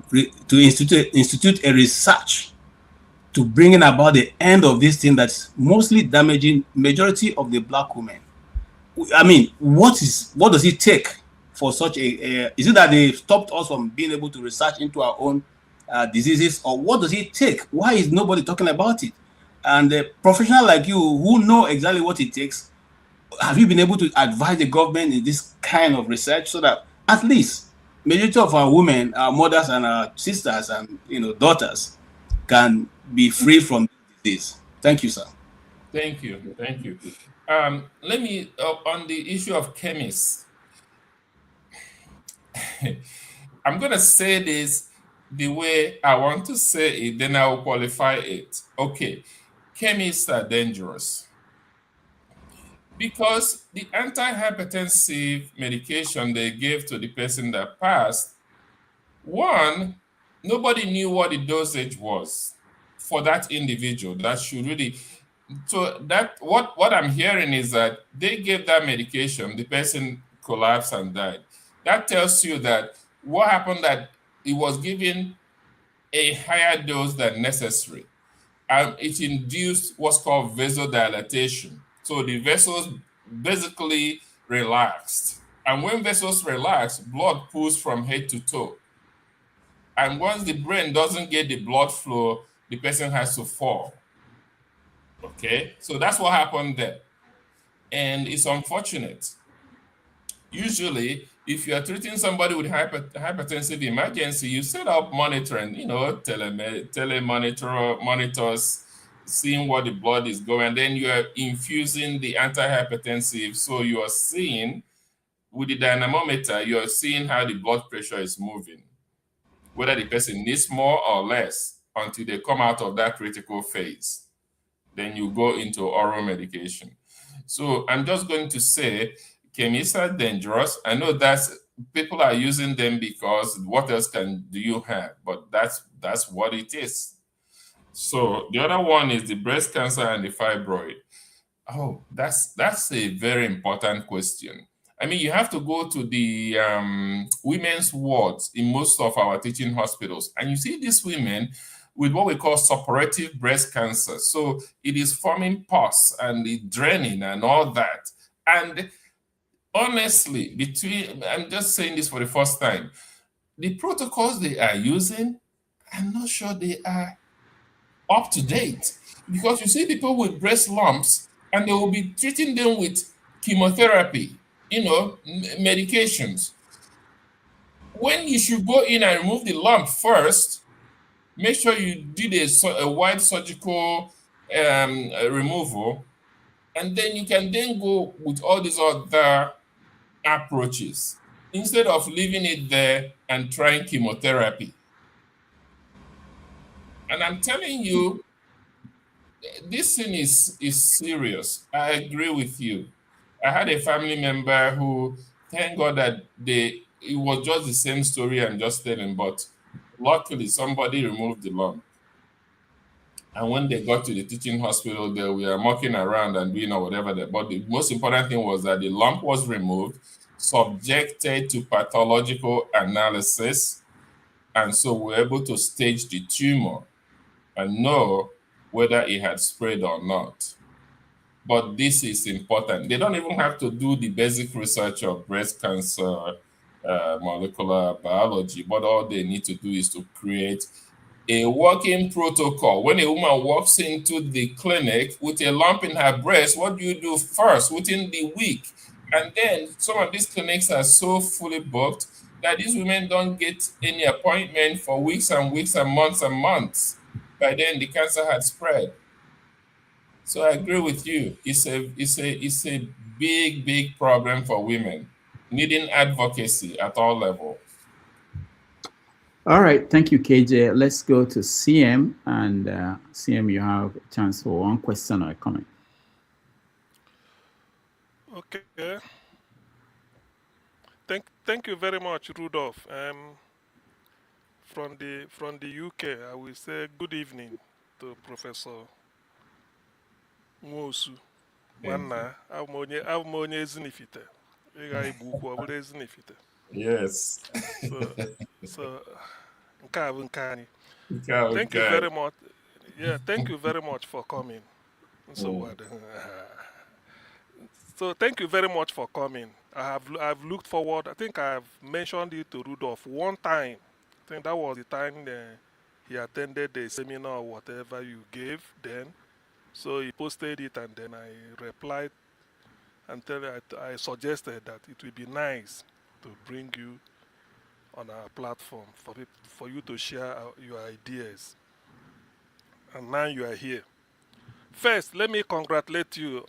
institute a research to bringing about the end of this thing that's mostly damaging majority of the Black women? I mean, what does it take for such a? Is it that they stopped us from being able to research into our own diseases, or what does it take? Why is nobody talking about it? And a professional like you, who know exactly what it takes, have you been able to advise the government in this kind of research so that at least majority of our women, our mothers, and our sisters, and daughters, can be free from this? Thank you, sir. Thank you. Let me on the issue of chemists. I'm going to say this the way I want to say it, then I will qualify it. Okay, chemists are dangerous because the antihypertensive medication they gave to the person that passed, one, nobody knew what the dosage was for that individual. That should really, so that what I'm hearing is that they gave that medication, the person collapsed and died. That tells you that what happened, that it was given a higher dose than necessary, and it induced what's called vasodilatation. So the vessels basically relaxed, and when vessels relax, blood pulls from head to toe. And once the brain doesn't get the blood flow, the person has to fall. Okay, so that's what happened there. And it's unfortunate. Usually, if you are treating somebody with hypertensive emergency, you set up monitoring, monitors, seeing what the blood is going, and then you are infusing the antihypertensive. So you are seeing, with the dynamometer, you are seeing how the blood pressure is moving, whether the person needs more or less until they come out of that critical phase. Then you go into oral medication. So I'm just going to say, chemists are dangerous. I know that's people are using them because what else do you have? But that's what it is. So the other one is the breast cancer and the fibroid. Oh, that's a very important question. I mean, you have to go to the women's wards in most of our teaching hospitals, and you see these women with what we call suppurative breast cancer. So it is forming pus and the draining and all that. And honestly, I'm just saying this for the first time, the protocols they are using, I'm not sure they are up to date, because you see people with breast lumps and they will be treating them with chemotherapy, medications. When you should go in and remove the lump first, make sure you did a wide surgical removal, and then you can then go with all these other approaches instead of leaving it there and trying chemotherapy. And I'm telling you, this thing is serious. I agree with you. I had a family member who, thank God that it was just the same story I'm just telling, but luckily somebody removed the lump. And when they got to the teaching hospital, they were mucking around and doing or whatever. But the most important thing was that the lump was removed, subjected to pathological analysis, and so we were able to stage the tumor and know whether it had spread or not. But this is important. They don't even have to do the basic research of breast cancer molecular biology, but all they need to do is to create a working protocol. When a woman walks into the clinic with a lump in her breast, what do you do first within the week? And then some of these clinics are so fully booked that these women don't get any appointment for weeks and weeks and months. By then, the cancer had spread. So I agree with you. It's a big problem for women, needing advocacy at all levels. All right, thank you, KJ. Let's go to CM, and CM, you have a chance for one question or a comment. Okay. Thank you very much, Rudolph. From the UK, I will say good evening to Professor Nwosu. Nwanna, abụ onye Ezinifite. Ịga Igbo Ukwu, ọ bụrụ Ezinifite. Yes. So nke a bụ nke anyị. Thank you very much. Yeah, thank you very much for coming. So So thank you very much for coming. I've looked forward. I think I've mentioned it to Rudolph one time. I think that was the time he attended the seminar or whatever you gave then. So he posted it, and then I replied and I suggested that it would be nice to bring you on our platform for you to share your ideas. And now you are here. First, let me congratulate you.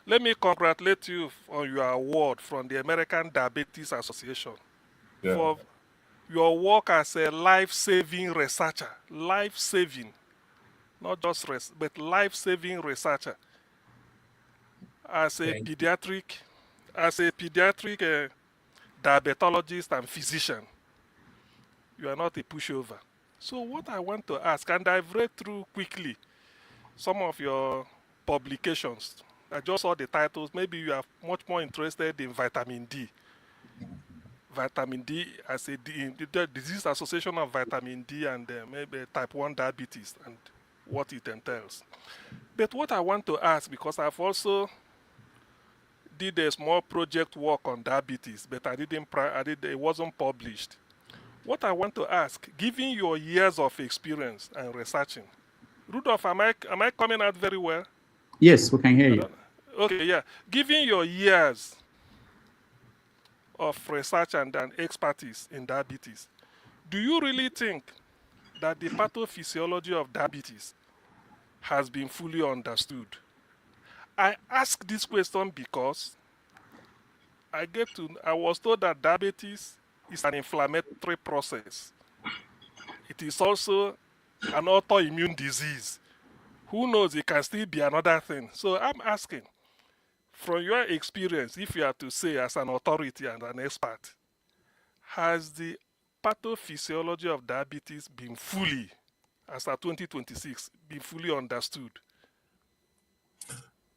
Let me congratulate you on your award from the American Diabetes Association for your work as a life-saving researcher. Life-saving, not just but life-saving researcher. As a pediatric diabetologist and physician, you are not a pushover. So what I want to ask, and I've read through quickly some of your publications. I just saw the titles. Maybe you are much more interested in vitamin D. Vitamin D as a the disease association of vitamin D and maybe type 1 diabetes and what it entails. But what I want to ask, because I've also did a small project work on diabetes, but it wasn't published. What I want to ask, given your years of experience and researching, Rudolph, am I coming out very well? Yes, we can hear you. Okay, yeah. Given your years of research and expertise in diabetes, do you really think that the pathophysiology of diabetes has been fully understood? I ask this question because I was told that diabetes is an inflammatory process. It is also an autoimmune disease. Who knows, it can still be another thing. So I'm asking, from your experience, if you are to say as an authority and an expert, has the pathophysiology of diabetes been fully, as of 2026, been fully understood?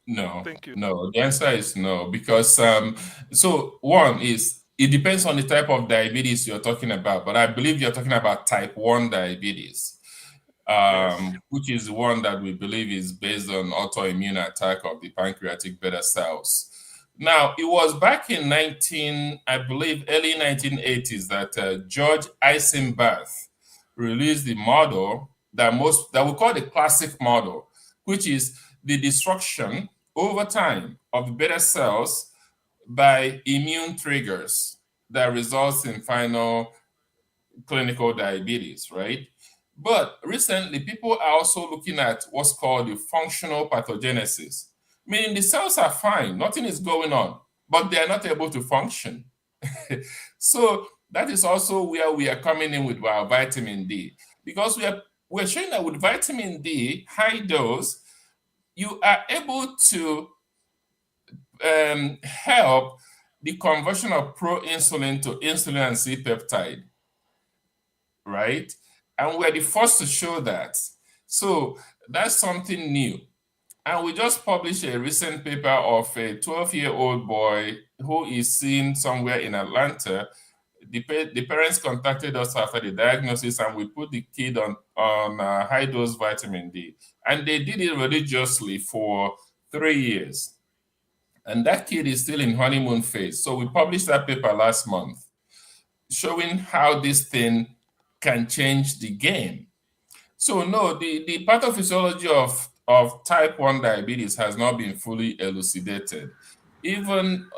No. Thank you. No, the answer is no, because so one is it depends on the type of diabetes you're talking about, but I believe you're talking about type 1 diabetes, which is one that we believe is based on autoimmune attack of the pancreatic beta cells. Now, it was back in early 1980s that George Eisenbarth released the model that we call the classic model, which is the destruction over time of the beta cells by immune triggers that results in final clinical diabetes, right? But recently, people are also looking at what's called the functional pathogenesis, meaning the cells are fine, nothing is going on, but they are not able to function. So that is also where we are coming in with our vitamin D, because we're showing that with vitamin D, high dose, you are able to help the conversion of proinsulin to insulin and C-peptide, right? And we're the first to show that. So that's something new. And we just published a recent paper of a 12-year-old boy who is seen somewhere in Atlanta. The parents contacted us after the diagnosis, and we put the kid on high-dose vitamin D. And they did it religiously for 3 years. And that kid is still in honeymoon phase. So we published that paper last month, showing how this thing can change the game. So no, the pathophysiology of type 1 diabetes has not been fully elucidated. Even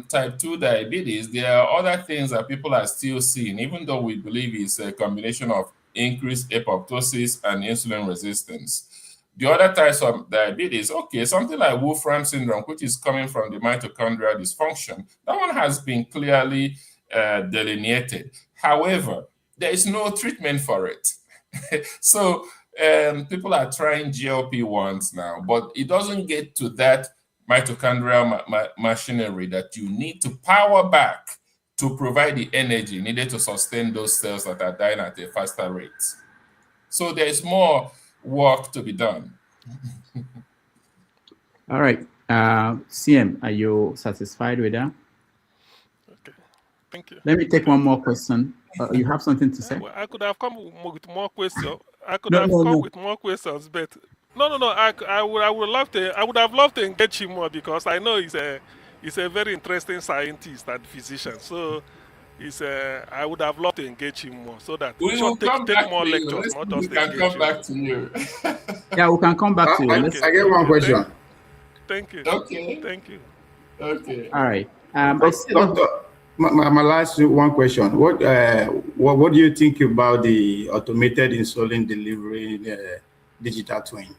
type 2 diabetes, there are other things that people are still seeing, even though we believe it's a combination of increased apoptosis and insulin resistance. The other types of diabetes, okay, something like Wolfram syndrome, which is coming from the mitochondrial dysfunction, that one has been clearly delineated. However, there is no treatment for it. So people are trying GLP-1s now, but it doesn't get to that mitochondrial machinery that you need to power back to provide the energy needed to sustain those cells that are dying at a faster rate. So there's more work to be done. All right. CM, are you satisfied with that? Okay, thank you. Let me take one more question. You have something to say? I could have come with more questions. With more questions, but No. I would have loved to engage him more because I know he's a very interesting scientist and physician. So I would have loved to engage him more so that We will come take back more to you. lectures, Let's not see if we just can engage come you. back to you. Yeah, we can come back to you. I get one question. Thank you. Okay. Thank you. Okay. All right. I see Doctor, my last one question. What do you think about the automated insulin delivery digital twin?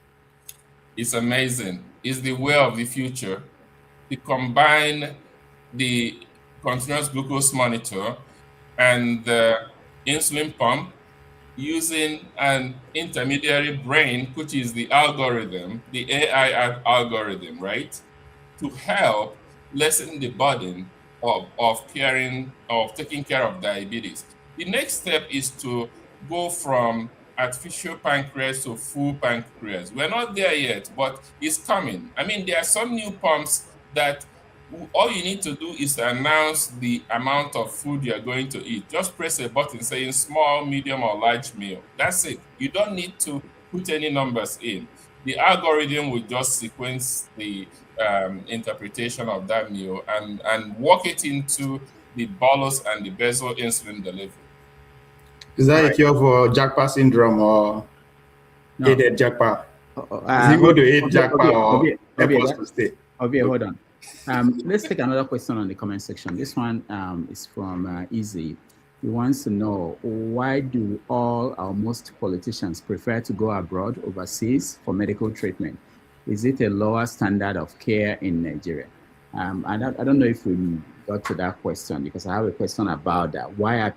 It's amazing. It's the way of the future. To combine the continuous glucose monitor and the insulin pump using an intermediary brain, which is the algorithm, the AI algorithm, right? To help lessen the burden of taking care of diabetes. The next step is to go from artificial pancreas to full pancreas. We're not there yet, but it's coming. I mean, there are some new pumps that all you need to do is to announce the amount of food you're going to eat. Just press a button saying small, medium, or large meal. That's it. You don't need to put any numbers in. The algorithm will just sequence the interpretation of that meal and work it into the bolus and the basal insulin delivery. Is that a cure for Jackpot syndrome or aided Jackpot? Is it going to aid Jackpot or help us to stay? Hold on. Let's take another question on the comment section. This one is from Easy. He wants to know, why do all or most politicians prefer to go abroad, overseas, for medical treatment? Is it a lower standard of care in Nigeria? I don't know if we got to that question, because I have a question about that. Why are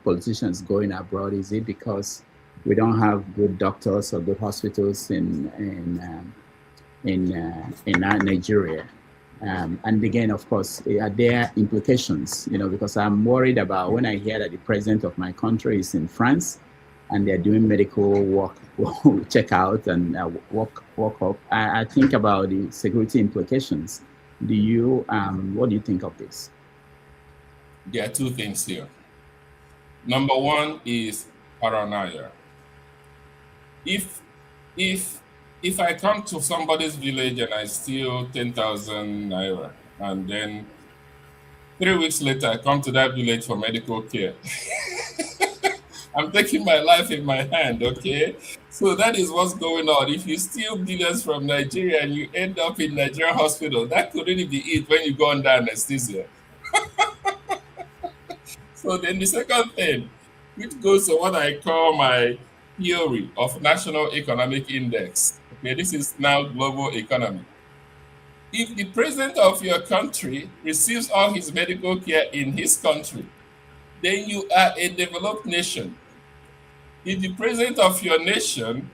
politicians going abroad? Is it because we don't have good doctors or good hospitals in Nigeria? And again, of course, are there implications? Because I'm worried about when I hear that the president of my country is in France and they're doing medical work, check out and work up. I think about the security implications. What do you think of this? There are two things here. Number one is paranoia. If I come to somebody's village and I steal 10,000 naira, and then 3 weeks later I come to that village for medical care, I'm taking my life in my hand, okay? So that is what's going on. If you steal billions from Nigeria and you end up in Nigerian hospital, that could really be it when you go under anesthesia. So then the second thing, which goes to what I call my theory of national economic index. Okay, this is now global economy. If the president of your country receives all his medical care in his country, then you are a developed nation. If the president of your nation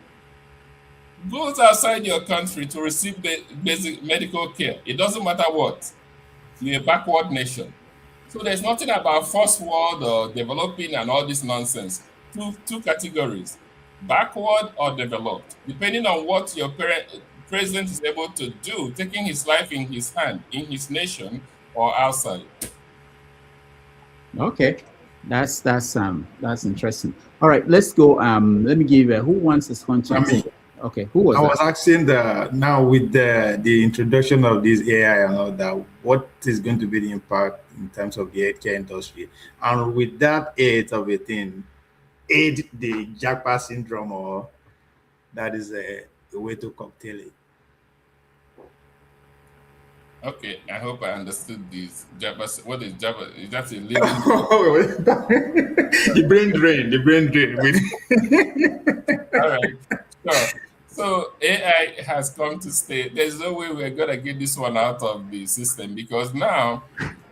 goes outside your country to receive basic medical care, it doesn't matter what, you're a backward nation. So there's nothing about first world or developing and all this nonsense. Two categories, backward or developed, depending on what your president is able to do, taking his life in his hand, in his nation or outside. Okay, that's interesting. All right, let's go. Let me give who wants this question. Okay, who was I was asking now with the introduction of this AI and all that, what is going to be the impact in terms of the healthcare industry? And with that aid of a thing, aid the Jackpot syndrome, or that is a way to cocktail it? Okay, I hope I understood this. What is Java? Is that a living? The brain drain. All right, sure. So AI has come to stay. There's no way we're gonna get this one out of the system, because now,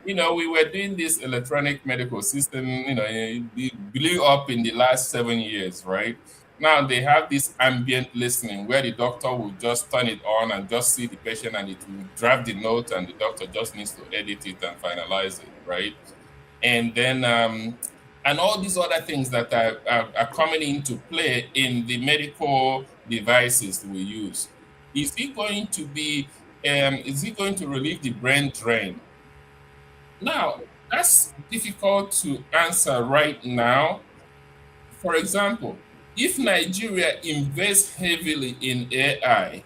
we were doing this electronic medical system, it blew up in the last 7 years, right? Now they have this ambient listening where the doctor will just turn it on and just see the patient, and it will draft the note, and the doctor just needs to edit it and finalize it, right? And then and all these other things that are coming into play in the medical devices we use. Is it going to relieve the brain drain? Now, that's difficult to answer right now. For example, if Nigeria invests heavily in AI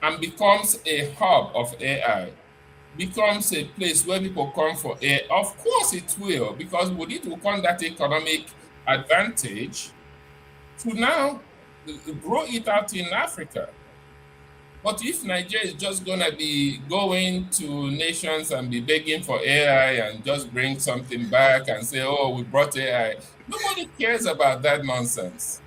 and becomes a hub of AI, becomes a place where people come for AI, of course it will, because it will come that economic advantage to now grow it out in Africa. But if Nigeria is just going to be going to nations and be begging for AI and just bring something back and say, oh, we brought AI, nobody cares about that nonsense.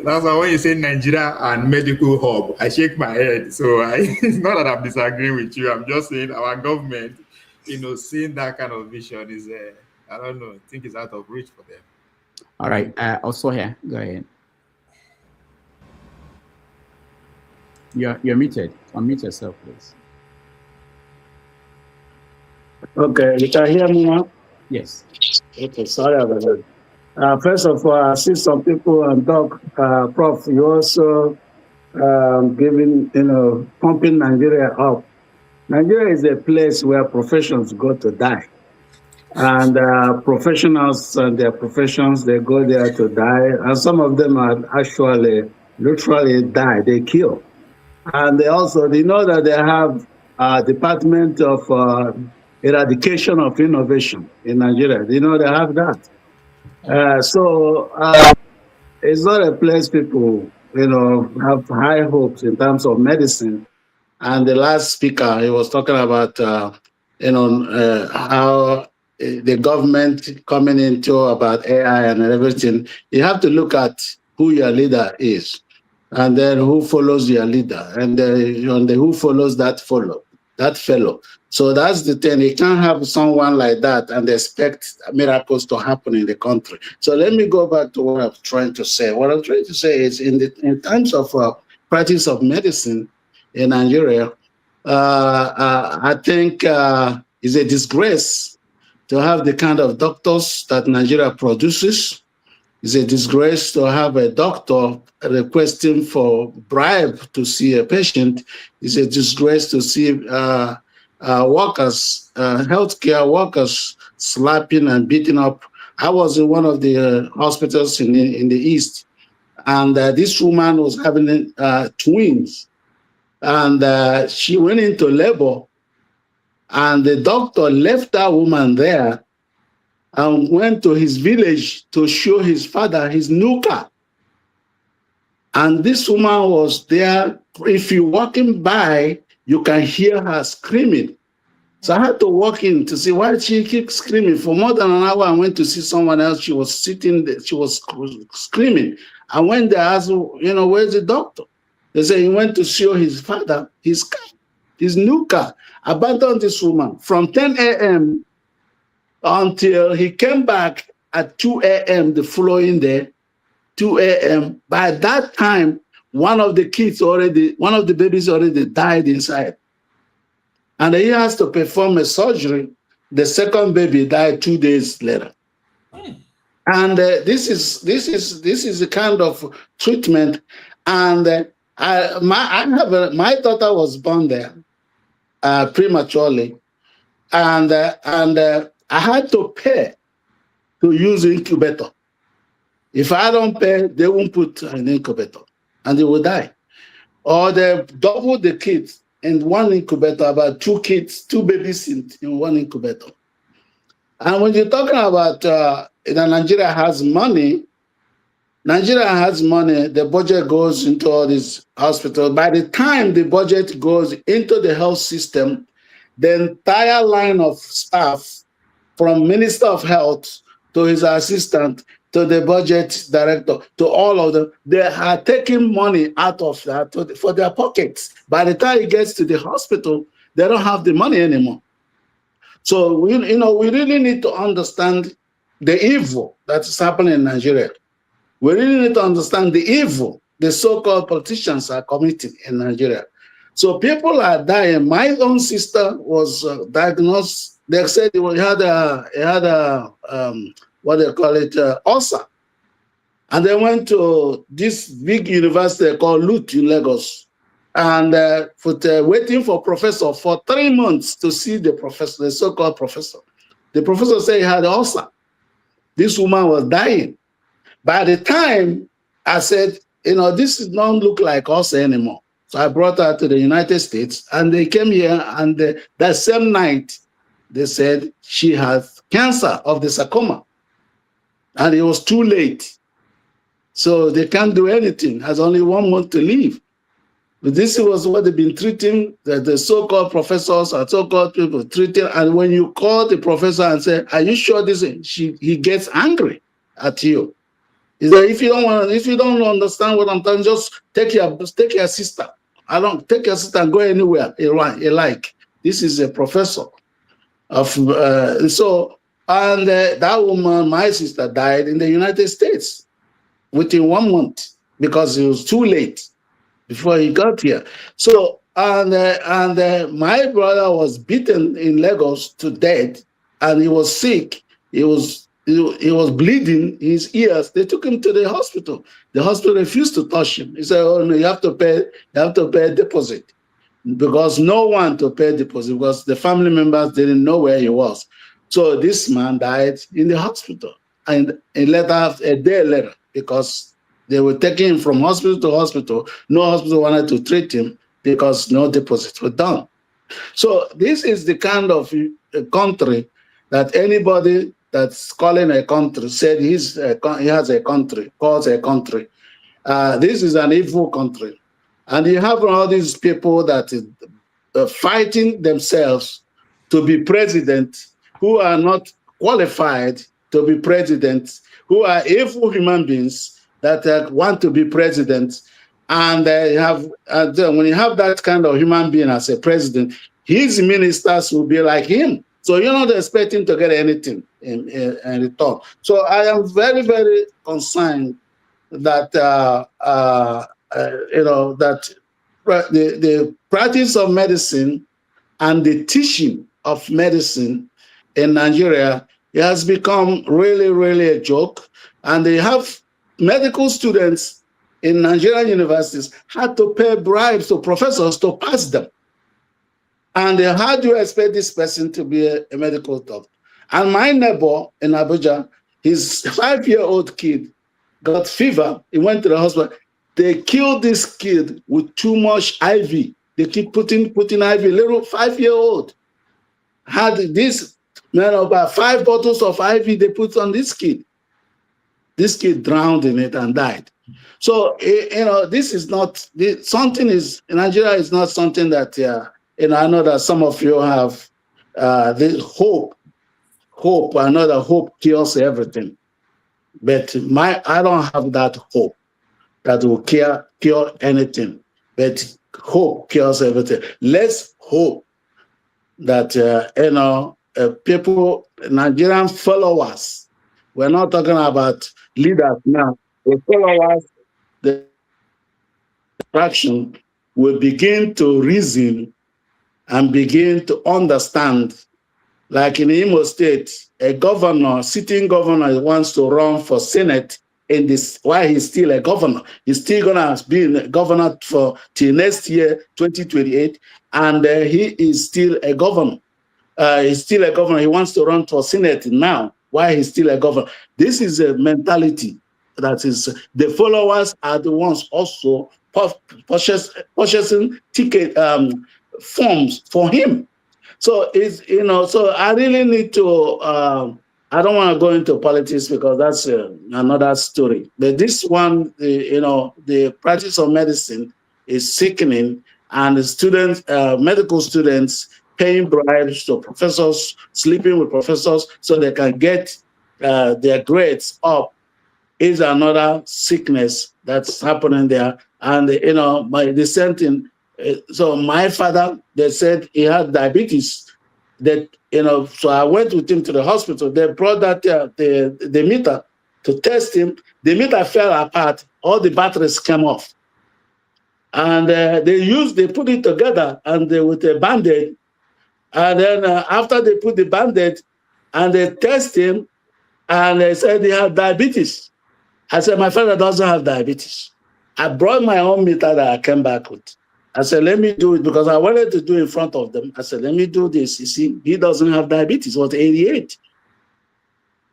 That's why when you say Nigeria and medical hub, I shake my head. So it's not that I'm disagreeing with you. I'm just saying our government, seeing that kind of vision is, I don't know, I think it's out of reach for them. All right. Also here, go ahead. You're muted. Unmute yourself, please. Okay, you can hear me now? Yes. Okay, sorry about that. First of all, I see some people and talk, Prof, you also giving, pumping Nigeria up. Nigeria is a place where professions go to die. And professionals and their professions, they go there to die. And some of them are actually literally die, they kill. And they know that they have a department of eradication of innovation in Nigeria. They know they have that. So it's not a place people, have high hopes in terms of medicine. And the last speaker, he was talking about, how the government coming into about AI and everything. You have to look at who your leader is, and then who follows your leader, and who follows that fellow. So that's the thing. You can't have someone like that and expect miracles to happen in the country. So let me go back to what I'm trying to say. What I'm trying to say is in terms of practice of medicine in Nigeria, I think it's a disgrace to have the kind of doctors that Nigeria produces. It's a disgrace to have a doctor requesting for bribe to see a patient. It's a disgrace to see workers, healthcare workers, slapping and beating up. I was in one of the hospitals in the East, and this woman was having twins, and she went into labor, and the doctor left that woman there and went to his village to show his father his new car. And this woman was there. If you're walking by, you can hear her screaming. So I had to walk in to see why she keeps screaming. For more than an hour, I went to see someone else. She was sitting there. She was screaming. I went there, asked, where's the doctor? They said he went to show his father his car, his new car. Abandoned this woman from 10 a.m. until he came back at 2 a.m. the following day, 2 a.m. By that time, one of the babies already died inside. And he has to perform a surgery. The second baby died 2 days later. And this is the kind of treatment. And my daughter was born there prematurely. And I had to pay to use incubator. If I don't pay, they won't put an incubator and they will die. Or they double the kids in one incubator, about 2 babies in one incubator. And when you're talking about that Nigeria has money, the budget goes into all these hospitals. By the time the budget goes into the health system, the entire line of staff, from Minister of Health to his assistant, to the budget director, to all of them, they are taking money out of that for their pockets. By the time it gets to the hospital, they don't have the money anymore. So we really need to understand the evil that is happening in Nigeria. We really need to understand the evil the so-called politicians are committing in Nigeria. So people are dying. My own sister was diagnosed. They said he had a what they call it, ulcer. And they went to this big university called LUT in Lagos, and waiting for professor for 3 months to see the professor, the so-called professor. The professor said he had ulcer. This woman was dying. By the time I said, this doesn't look like us anymore. So I brought her to the United States, and they came here, and that same night, they said she had cancer of the sarcoma. And it was too late. So they can't do anything. Has only 1 month to live. But this was what they've been treating, the so-called professors or so-called people treating. And when you call the professor and say, "Are you sure this?" He gets angry at you. He said, if you don't understand what I'm telling, just take your sister. Take your sister and go anywhere you like. This is a professor of and that woman, my sister, died in the United States within 1 month because it was too late before he got here. So and my brother was beaten in Lagos to death, and he was sick. He was bleeding his ears. They took him to the hospital. The hospital refused to touch him. He said, "Oh no, you have to pay a deposit," because no one to pay deposit because the family members didn't know where he was. So this man died in the hospital, and a day later, because they were taking him from hospital to hospital. No hospital wanted to treat him because no deposits were done. So this is the kind of country that anybody that's calling a country said he has a country, calls a country. This is an evil country. And you have all these people that are fighting themselves to be president, who are not qualified to be president, who are evil human beings that want to be president. And when you have that kind of human being as a president, his ministers will be like him. So you're not expecting to get anything in return. So I am very, very concerned that that the practice of medicine and the teaching of medicine in Nigeria has become really, really a joke. And they have medical students in Nigerian universities had to pay bribes to professors to pass them. And how do you expect this person to be a medical doctor? And my neighbor in Abuja, his 5-year-old kid got fever. He went to the hospital. They killed this kid with too much IV. They keep putting IV. Little 5-year-old had this about 5 bottles of IV they put on this kid. This kid drowned in it and died. So this is not something. Is Nigeria is not something that I know that some of you have this hope. I know that hope kills everything, but I don't have that hope that will cure anything. But hope kills everything. Let's hope that people, Nigerian followers. We're not talking about leaders now. The followers, the fraction will begin to reason and begin to understand. Like in Imo State, a sitting governor wants to run for Senate in this, while he's still a governor. He's still gonna be a governor till next year, 2028, and he is still a governor. He's still a governor. He wants to run for Senate now, while he's still a governor. This is a mentality that is, the followers are the ones also purchasing ticket forms for him. So so I really need to. I don't want to go into politics because that's another story. But this one, the practice of medicine is sickening, and the students, medical students, paying bribes to professors, sleeping with professors so they can get their grades up, is another sickness that's happening there. And the same thing. So my father, they said he had diabetes. That so I went with him to the hospital. They brought that the meter to test him. The meter fell apart. All the batteries came off, and they put it together and with a band-aid. And then after they put the band-aid and they test him, and they said he had diabetes. I said, my father doesn't have diabetes. I brought my own meter that I came back with. I said, let me do it because I wanted to do it in front of them. I said, let me do this. You see, he doesn't have diabetes. He was 88.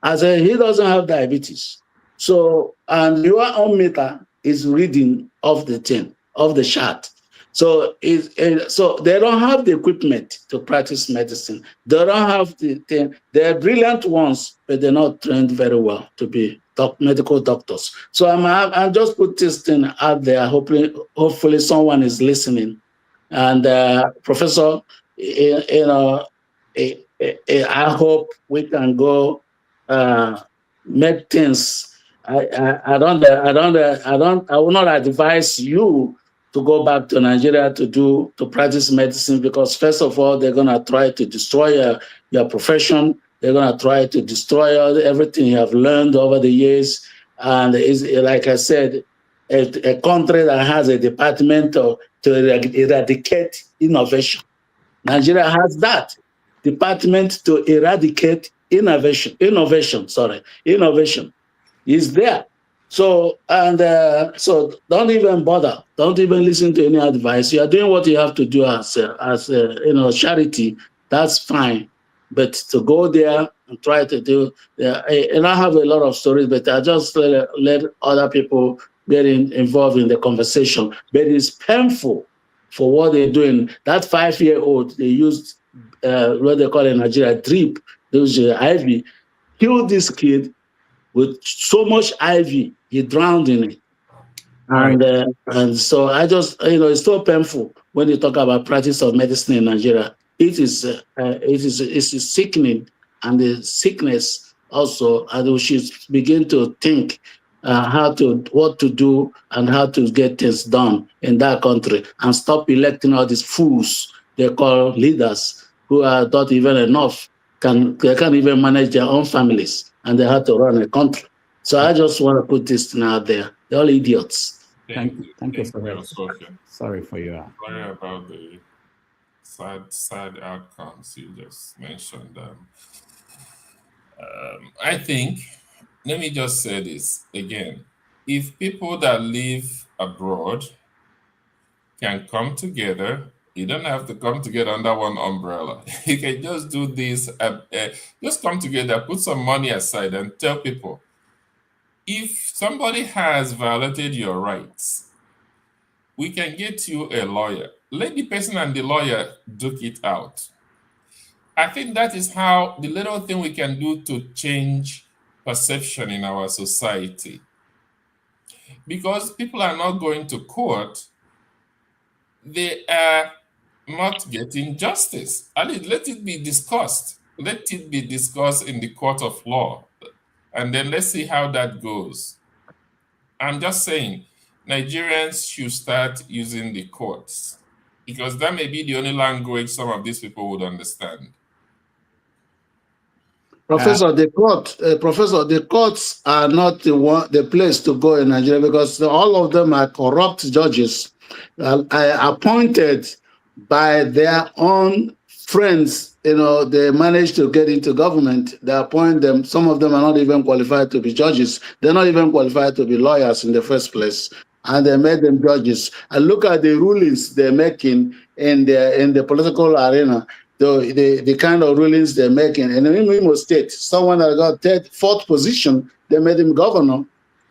I said, he doesn't have diabetes. So, and your own meter is reading of the thing, of the chart. So, so they don't have the equipment to practice medicine. They don't have the thing. They're brilliant ones, but they're not trained very well to be medical doctors. So I'm just put this thing out there. Hopefully someone is listening. And Professor, you know, I hope we can go make things. I will not advise you to go back to Nigeria to practice medicine, because first of all, they're gonna try to destroy your profession. They're gonna try to destroy everything you have learned over the years. And it's, like I said, a country that has a department to eradicate innovation. Nigeria has that department to eradicate innovation is there. So, so don't even bother. Don't even listen to any advice. You are doing what you have to do as charity. That's fine. But to go there and try to do, and I have a lot of stories, but I just let other people get involved in the conversation. But it's painful for what they're doing. That 5-year-old, they used what they call in Nigeria drip, those IV, killed this kid with so much IV, he drowned in it. And so I just, it's so painful when you talk about practice of medicine in Nigeria. It's sickening, and the sickness also, and we should begin to think what to do and how to get things done in that country, and stop electing all these fools they call leaders who are not even enough. They can't even manage their own families, and they have to run a country. So I just want to put this thing out there. They're all idiots. Thank you so much. Sorry for your. Sorry about the sad outcomes you just mentioned. I think, let me just say this again. If people that live abroad can come together, you don't have to come together under one umbrella. You can just do this, just come together, put some money aside and tell people, if somebody has violated your rights, we can get you a lawyer. Let the person and the lawyer duke it out. I think that is how the little thing we can do to change perception in our society. Because people are not going to court, they are not getting justice. At least let it be discussed. Let it be discussed in the court of law. And then let's see how that goes. I'm just saying, Nigerians should start using the courts, because that may be the only language some of these people would understand. Professor, the courts are not the place to go in Nigeria, because all of them are corrupt judges appointed by their own friends. They manage to get into government. They appoint them. Some of them are not even qualified to be judges. They're not even qualified to be lawyers in the first place, and they made them judges. And look at the rulings they're making in the political arena. The kind of rulings they're making. And in Imo State, someone that got fourth position, they made him governor.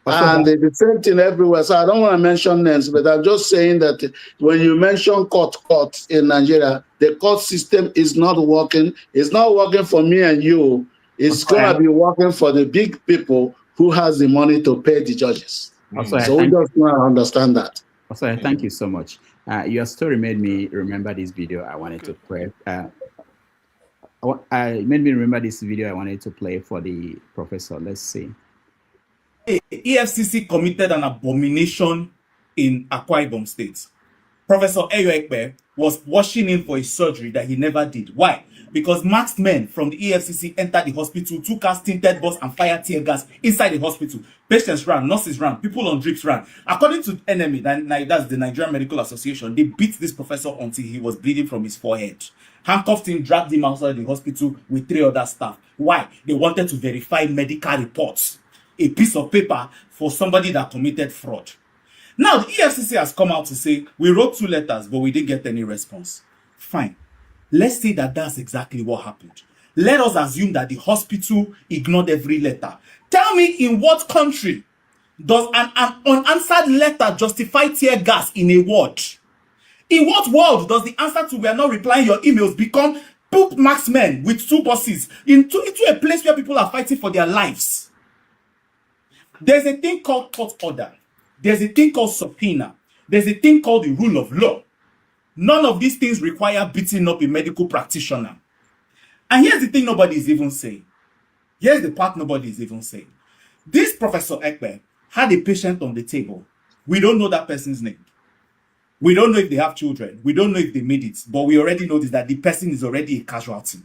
And the same thing everywhere. So I don't want to mention names, but I'm just saying that when you mention court in Nigeria, the court system is not working. It's not working for me and you. It's going to be working for the big people who has the money to pay the judges. So we just want to understand that. Thank you so much. Your story made me remember this video I wanted to play. Made me remember this video I wanted to play for the professor. Let's see. EFCC committed an abomination in Akwa Ibom State. Professor Eyoekpe was washing in for a surgery that he never did. Why? Because masked men from the EFCC entered the hospital, took out tinted bullets and fired tear gas inside the hospital. Patients ran, nurses ran, people on drips ran. According to NME, that's the Nigerian Medical Association, they beat this professor until he was bleeding from his forehead. Handcuffed him, dragged him outside the hospital with 3 other staff. Why? They wanted to verify medical reports. A piece of paper for somebody that committed fraud. Now, the EFCC has come out to say, we wrote 2 letters, but we didn't get any response. Fine. Let's say that that's exactly what happened. Let us assume that the hospital ignored every letter. Tell me, in what country does an unanswered letter justify tear gas in a ward? In what world does the answer to "we are not replying your emails" become poop marksmen with 2 buses into a place where people are fighting for their lives? There's a thing called court order. There's a thing called subpoena. There's a thing called the rule of law. None of these things require beating up a medical practitioner. And here's the thing nobody is even saying. Here's the part nobody is even saying. This Professor Ekpe had a patient on the table. We don't know that person's name. We don't know if they have children. We don't know if they made it. But we already noticed that the person is already a casualty.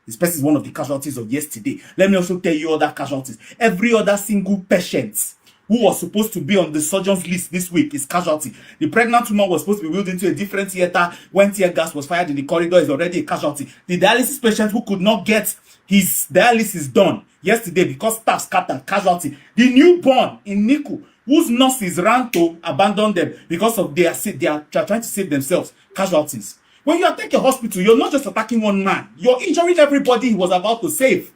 This person is one of the casualties of yesterday. Let me also tell you other casualties. Every other single patient who was supposed to be on the surgeon's list this week is casualty. The pregnant woman was supposed to be wheeled into a different theater when tear gas was fired in the corridor is already a casualty. The dialysis patient who could not get his dialysis done yesterday because staff scattered, casualty. The newborn in Niku, whose nurses ran to abandon them because of they are trying to save themselves, casualties. When you attack a hospital, you're not just attacking one man. You're injuring everybody he was about to save.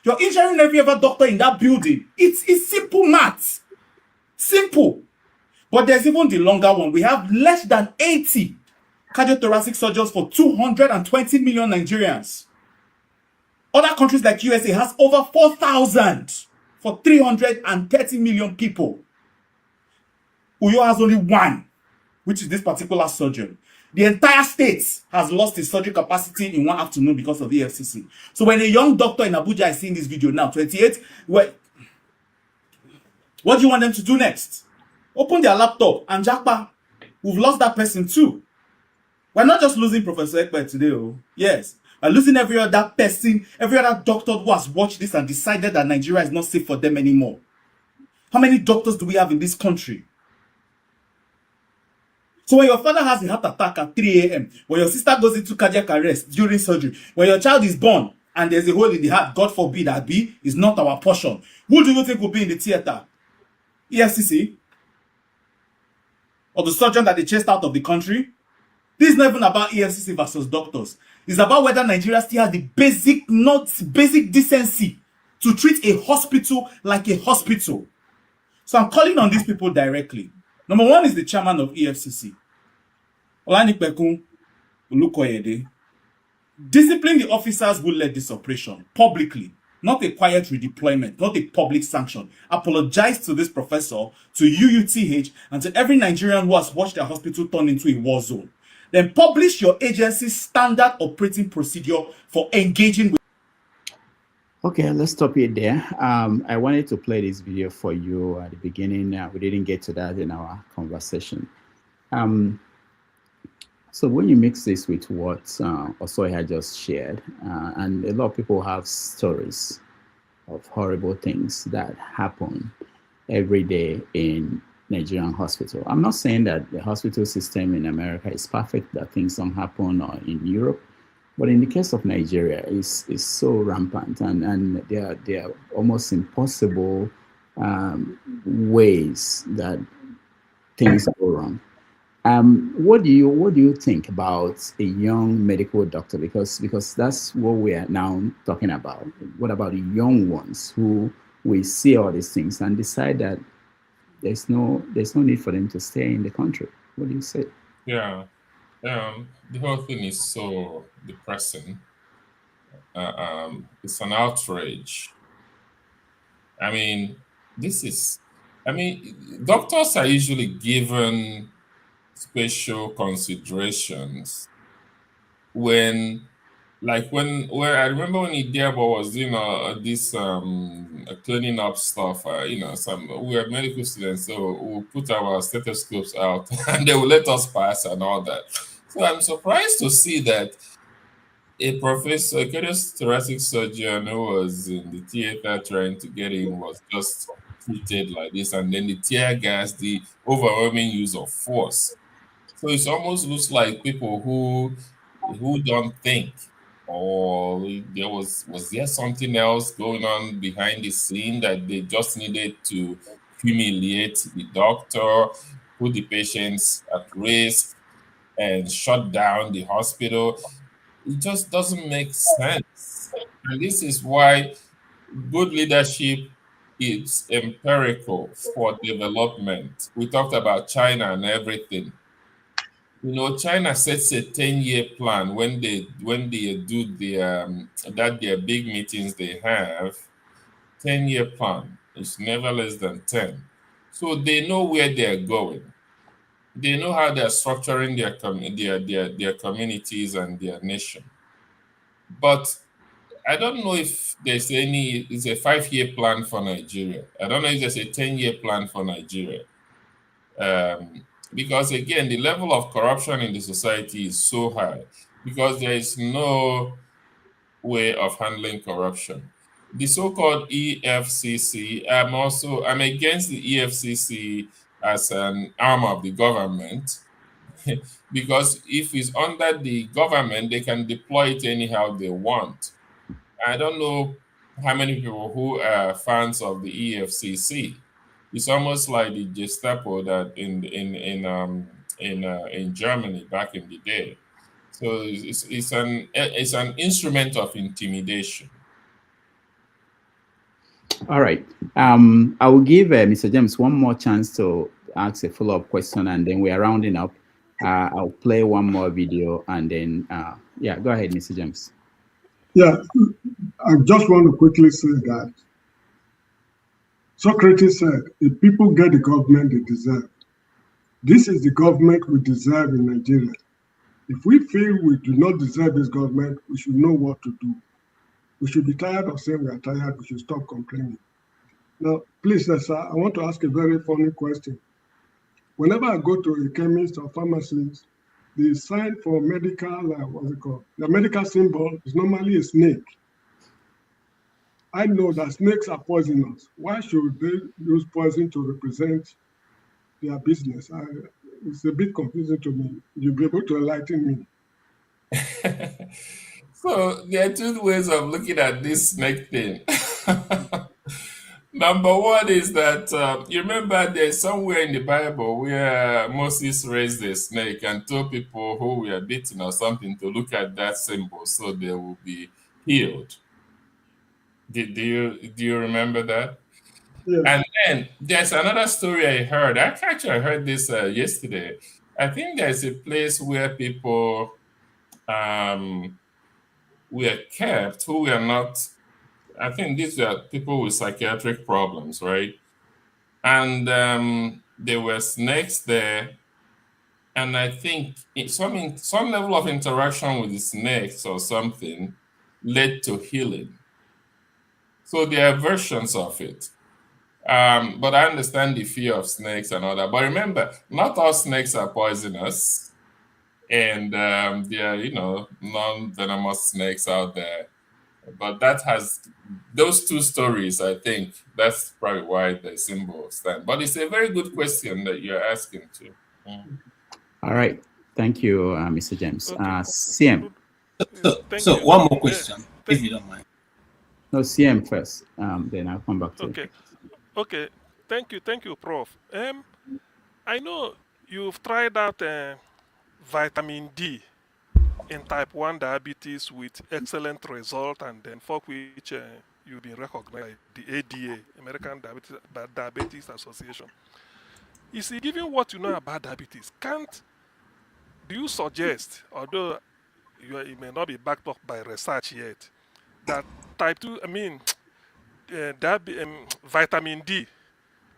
You're injuring every other doctor in that building. It's simple maths. Simple. But there's even the longer one. We have less than 80 cardiothoracic surgeons for 220 million Nigerians. Other countries like USA has over 4,000 for 330 million people. Uyo has only 1, which is this particular surgeon. The entire state has lost its surgery capacity in 1 afternoon because of the EFCC. So when a young doctor in Abuja is seeing this video now, 28, what do you want them to do next? Open their laptop and jackpot. We've lost that person too. We're not just losing Professor Ekpe today, oh. Yes. We're losing every other person, every other doctor who has watched this and decided that Nigeria is not safe for them anymore. How many doctors do we have in this country? So when your father has a heart attack at 3 a.m., when your sister goes into cardiac arrest during surgery, when your child is born and there's a hole in the heart, God forbid that be, is not our portion. Who do you think will be in the theater? EFCC? Or the surgeon that they chased out of the country? This is not even about EFCC versus doctors. It's about whether Nigeria still has the basic decency to treat a hospital like a hospital. So I'm calling on these people directly. Number 1 is the chairman of EFCC. Olanipekun Olukoyede. Discipline the officers who led this operation publicly, not a quiet redeployment, not a public sanction. Apologize to this professor, to UUTH, and to every Nigerian who has watched their hospital turn into a war zone. Then publish your agency's standard operating procedure for engaging with. Okay, let's stop it there. I wanted to play this video for you at the beginning. We didn't get to that in our conversation. So when you mix this with what Osoy had just shared, and a lot of people have stories of horrible things that happen every day in Nigerian hospital. I'm not saying that the hospital system in America is perfect, that things don't happen, or in Europe. But in the case of Nigeria, it's so rampant, and there are almost impossible ways that things go wrong. What do you think about a young medical doctor? Because that's what we are now talking about. What about the young ones who we see all these things and decide that there's no need for them to stay in the country? What do you say? Yeah. The whole thing is so depressing. It's an outrage. I mean, doctors are usually given special considerations when I remember when Idiabo was doing this cleaning up stuff. We are medical students, so we'll put our stethoscopes out and they will let us pass and all that. So I'm surprised to see that a professor, a cardiothoracic surgeon who was in the theater trying to get in, was just treated like this, and then the tear gas, the overwhelming use of force. So it almost looks like people who don't think, or there was there something else going on behind the scene that they just needed to humiliate the doctor, put the patients at risk, and shut down the hospital. It just doesn't make sense. And this is why good leadership is empirical for development. We talked about China and everything. You know, China sets a 10-year plan when they do their big meetings they have. 10-year plan. It's never less than 10. So they know where they're going. They know how they're structuring their communities and their nation. But I don't know if there's it's a 5-year plan for Nigeria. I don't know if there's a 10-year plan for Nigeria. Because again, the level of corruption in the society is so high because there is no way of handling corruption. The so-called EFCC, I'm against the EFCC as an arm of the government because if it's under the government, they can deploy it anyhow they want. I don't know how many people who are fans of the EFCC. It's almost like the Gestapo that in Germany back in the day. So it's an instrument of intimidation. All right. I will give Mr. James one more chance to ask a follow-up question, and then we are rounding up. I'll play one more video, and then yeah, go ahead, Mr. James. Yeah, I just want to quickly say that Socrates said, if people get the government they deserve, this is the government we deserve in Nigeria. If we feel we do not deserve this government, we should know what to do. We should be tired of saying we are tired. We should stop complaining. Now, please, sir, I want to ask a very funny question. Whenever I go to a chemist or pharmacist, the sign for medical, what's it called? The medical symbol is normally a snake. I know that snakes are poisonous. Why should they use poison to represent their business? It's a bit confusing to me. You'll be able to enlighten me. So there are two ways of looking at this snake thing. Number one is that you remember there's somewhere in the Bible where Moses raised a snake and told people who were beaten or something to look at that symbol so they will be healed. Do you remember that? Yeah. And then there's another story I heard. I heard this yesterday. I think there's a place where people were kept who were not. I think these are people with psychiatric problems, right? And there were snakes there, and I think some level of interaction with the snakes or something led to healing. So there are versions of it. But I understand the fear of snakes and all that. But remember, not all snakes are poisonous, and there are non-venomous snakes out there. But those two stories, I think that's probably why the symbol stands. But it's a very good question that you're asking too. All right. Thank you, Mr. James. CM. So one more question, if you don't mind. No, CM first. Then I'll come back to you. Okay. Thank you, Prof. I know you've tried out vitamin D in type 1 diabetes with excellent result, and then for which you've been recognized by the ADA, American Diabetes Association. You see, given what you know about diabetes, do you suggest, although it may not be backed up by research yet, that type 2, vitamin D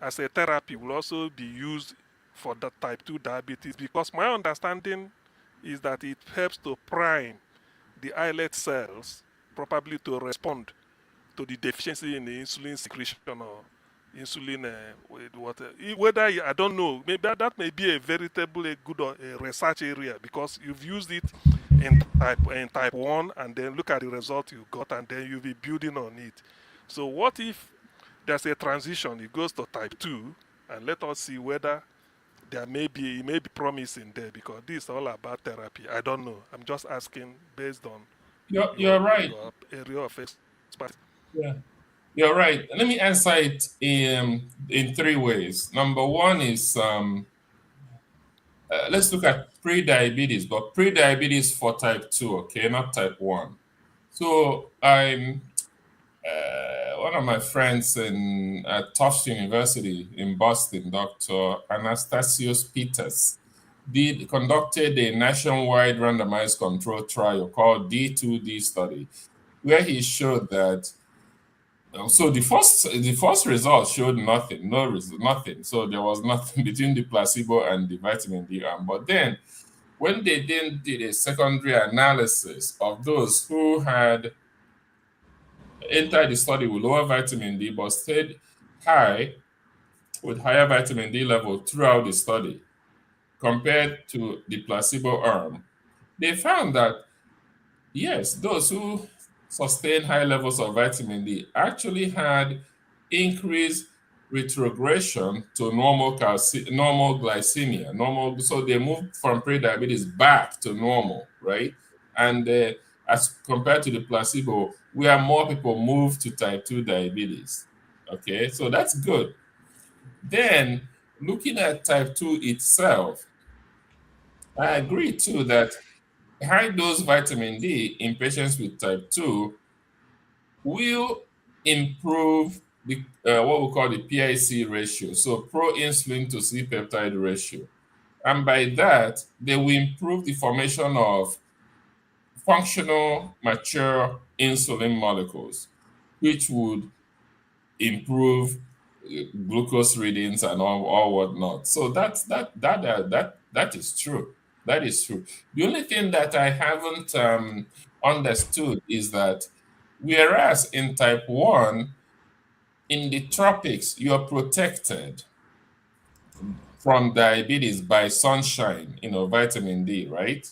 as a therapy will also be used for the type 2 diabetes? Because my understanding is that it helps to prime the islet cells probably to respond to the deficiency in the insulin secretion or insulin whether I don't know, maybe that may be a good research area, because you've used it in type 1 and then look at the result you got and then you'll be building on it. So what if there's a transition, it goes to type 2, and let us see whether it may be promising there, because this is all about therapy. I don't know. I'm just asking based on you're right. Your area of expertise. Yeah, you're right. Let me answer it in 3 ways. Number one is let's look at pre-diabetes, but pre-diabetes for type 2, okay, not type 1. So I'm one of my friends at Tufts University in Boston, Dr. Anastasios Peters, conducted a nationwide randomized control trial called D2D study, where he showed that. So the first result showed nothing, nothing. So there was nothing between the placebo and the vitamin D arm. But then, when they then did a secondary analysis of those who had entered the study with lower vitamin D but stayed high with higher vitamin D level throughout the study, compared to the placebo arm, they found that yes, those who sustained high levels of vitamin D actually had increased retrogression to normal glycemia, so they moved from pre-diabetes back to normal, right? And as compared to the placebo, where more people move to type 2 diabetes. Okay, so that's good. Then, looking at type 2 itself, I agree too that high dose vitamin D in patients with type 2 will improve the what we call the PIC ratio, so pro-insulin to C-peptide ratio. And by that, they will improve the formation of functional mature insulin molecules, which would improve glucose readings and all whatnot. So that is true. That is true. The only thing that I haven't understood is that whereas in type 1, in the tropics, you are protected from diabetes by sunshine, vitamin D, right?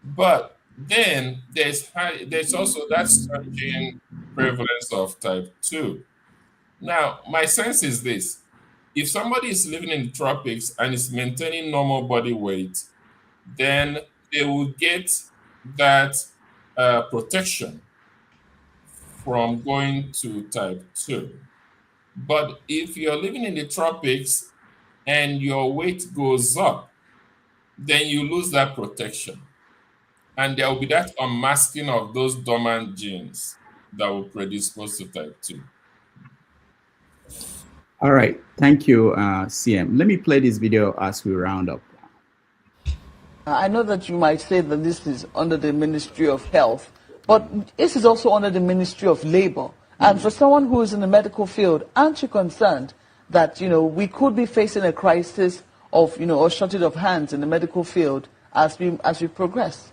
But then there's also that surging prevalence of type 2. Now, my sense is this. If somebody is living in the tropics and is maintaining normal body weight, then they will get that protection from going to type 2. But if you're living in the tropics and your weight goes up, then you lose that protection. And there will be that unmasking of those dormant genes that will predispose to type 2. All right. Thank you, CM. Let me play this video as we round up. I know that you might say that this is under the Ministry of Health, but this is also under the Ministry of Labor. And for someone who is in the medical field, aren't you concerned that, we could be facing a crisis of, a shortage of hands in the medical field as we progress?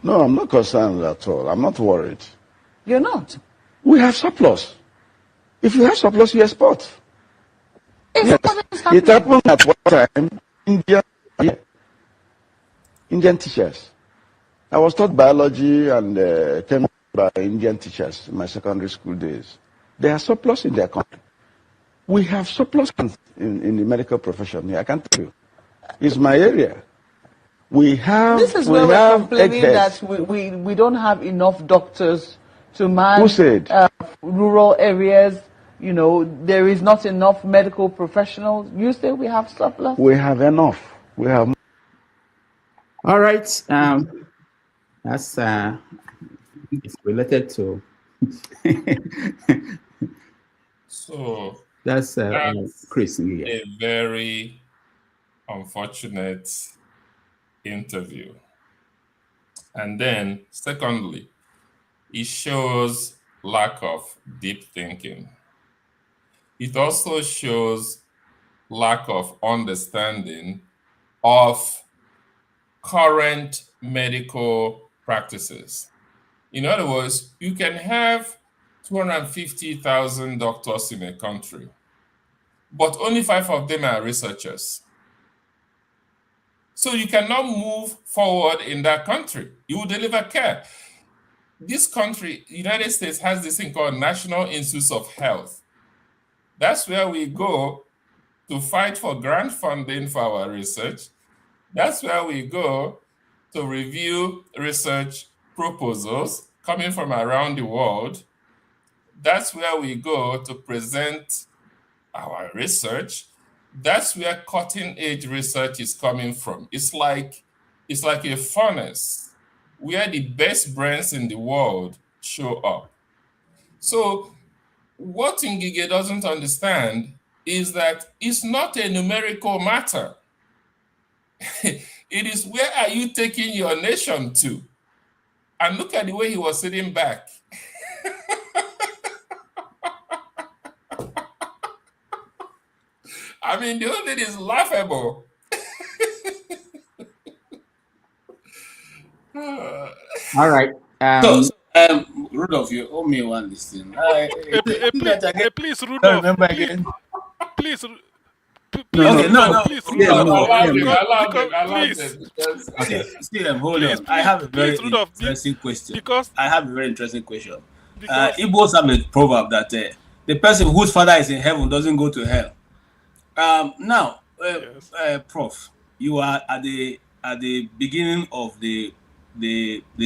No, I'm not concerned at all. I'm not worried. You're not? We have surplus. If you have surplus, you export. Yes. It happened at one time, Indian teachers. I was taught biology and chemistry by Indian teachers in my secondary school days. They are surplus in their country. We have surplus in the medical profession here. I can tell you. It's my area. This is where we're complaining that we don't have enough doctors to man Who said? Rural areas. There is not enough medical professionals. You say we have surplus? We have enough. We have. All right. That's it's related to. So that's Chris. Yeah. A very unfortunate interview. And then, secondly, it shows lack of deep thinking. It also shows lack of understanding of current medical practices. In other words, you can have 250,000 doctors in a country, but only 5 of them are researchers. So you cannot move forward in that country. You will deliver care. This country, United States, has this thing called National Institutes of Health. That's where we go to fight for grant funding for our research. That's where we go to review research proposals coming from around the world. That's where we go to present our research. That's where cutting-edge research is coming from. It's like a furnace where the best brands in the world show up. So what Ngige doesn't understand is that it's not a numerical matter. It is where are you taking your nation to? And look at the way he was sitting back. I mean, the whole thing is laughable. All right. Rudolph, you owe me one listen. Please, Don't Rudolph. remember Please, again. please, No. please, Yeah, Rudolph. Please. See, hold please, on. I have a very please, Rudolph, interesting question. because Igbos have a proverb that the person whose father is in heaven doesn't go to hell. Now, Prof, you are at the beginning of the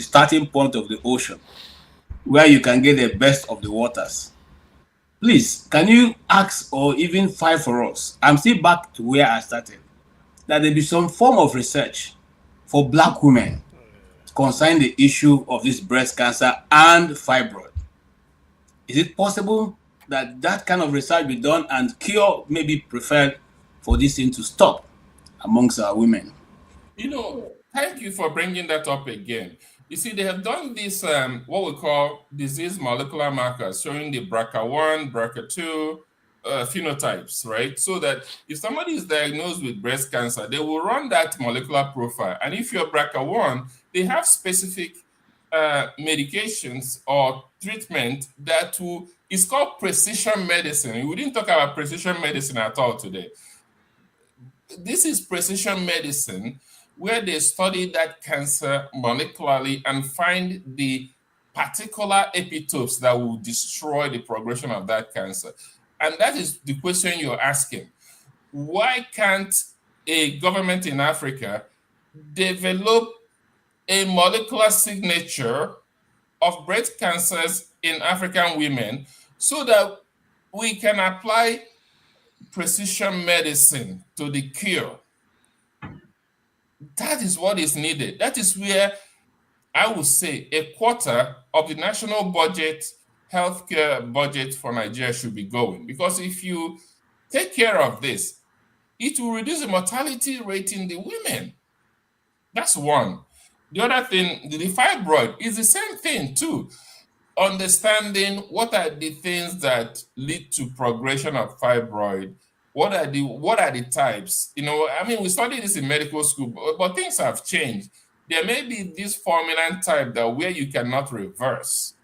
starting point of the ocean, where you can get the best of the waters. Please, can you ask or even fight for us? I'm still back to where I started. That there be some form of research for Black women concerning the issue of this breast cancer and fibroid. Is it possible that that kind of research be done and cure may be preferred for this thing to stop amongst our women? Thank you for bringing that up again. You see, they have done this, what we call disease molecular markers, showing the BRCA1, BRCA2 phenotypes, right? So that if somebody is diagnosed with breast cancer, they will run that molecular profile. And if you're BRCA1, they have specific medications or treatment that is called precision medicine. We didn't talk about precision medicine at all today. This is precision medicine, where they study that cancer molecularly and find the particular epitopes that will destroy the progression of that cancer. And that is the question you're asking. Why can't a government in Africa develop a molecular signature of breast cancers in African women so that we can apply precision medicine to the cure? That is what is needed. That is where I would say a quarter of the national budget, healthcare budget for Nigeria should be going. Because if you take care of this, it will reduce the mortality rate in the women. That's one. The other thing, the fibroid is the same thing too. Understanding what are the things that lead to progression of fibroid. What are the types? I mean, we studied this in medical school, but things have changed. There may be this forminan type that where you cannot reverse.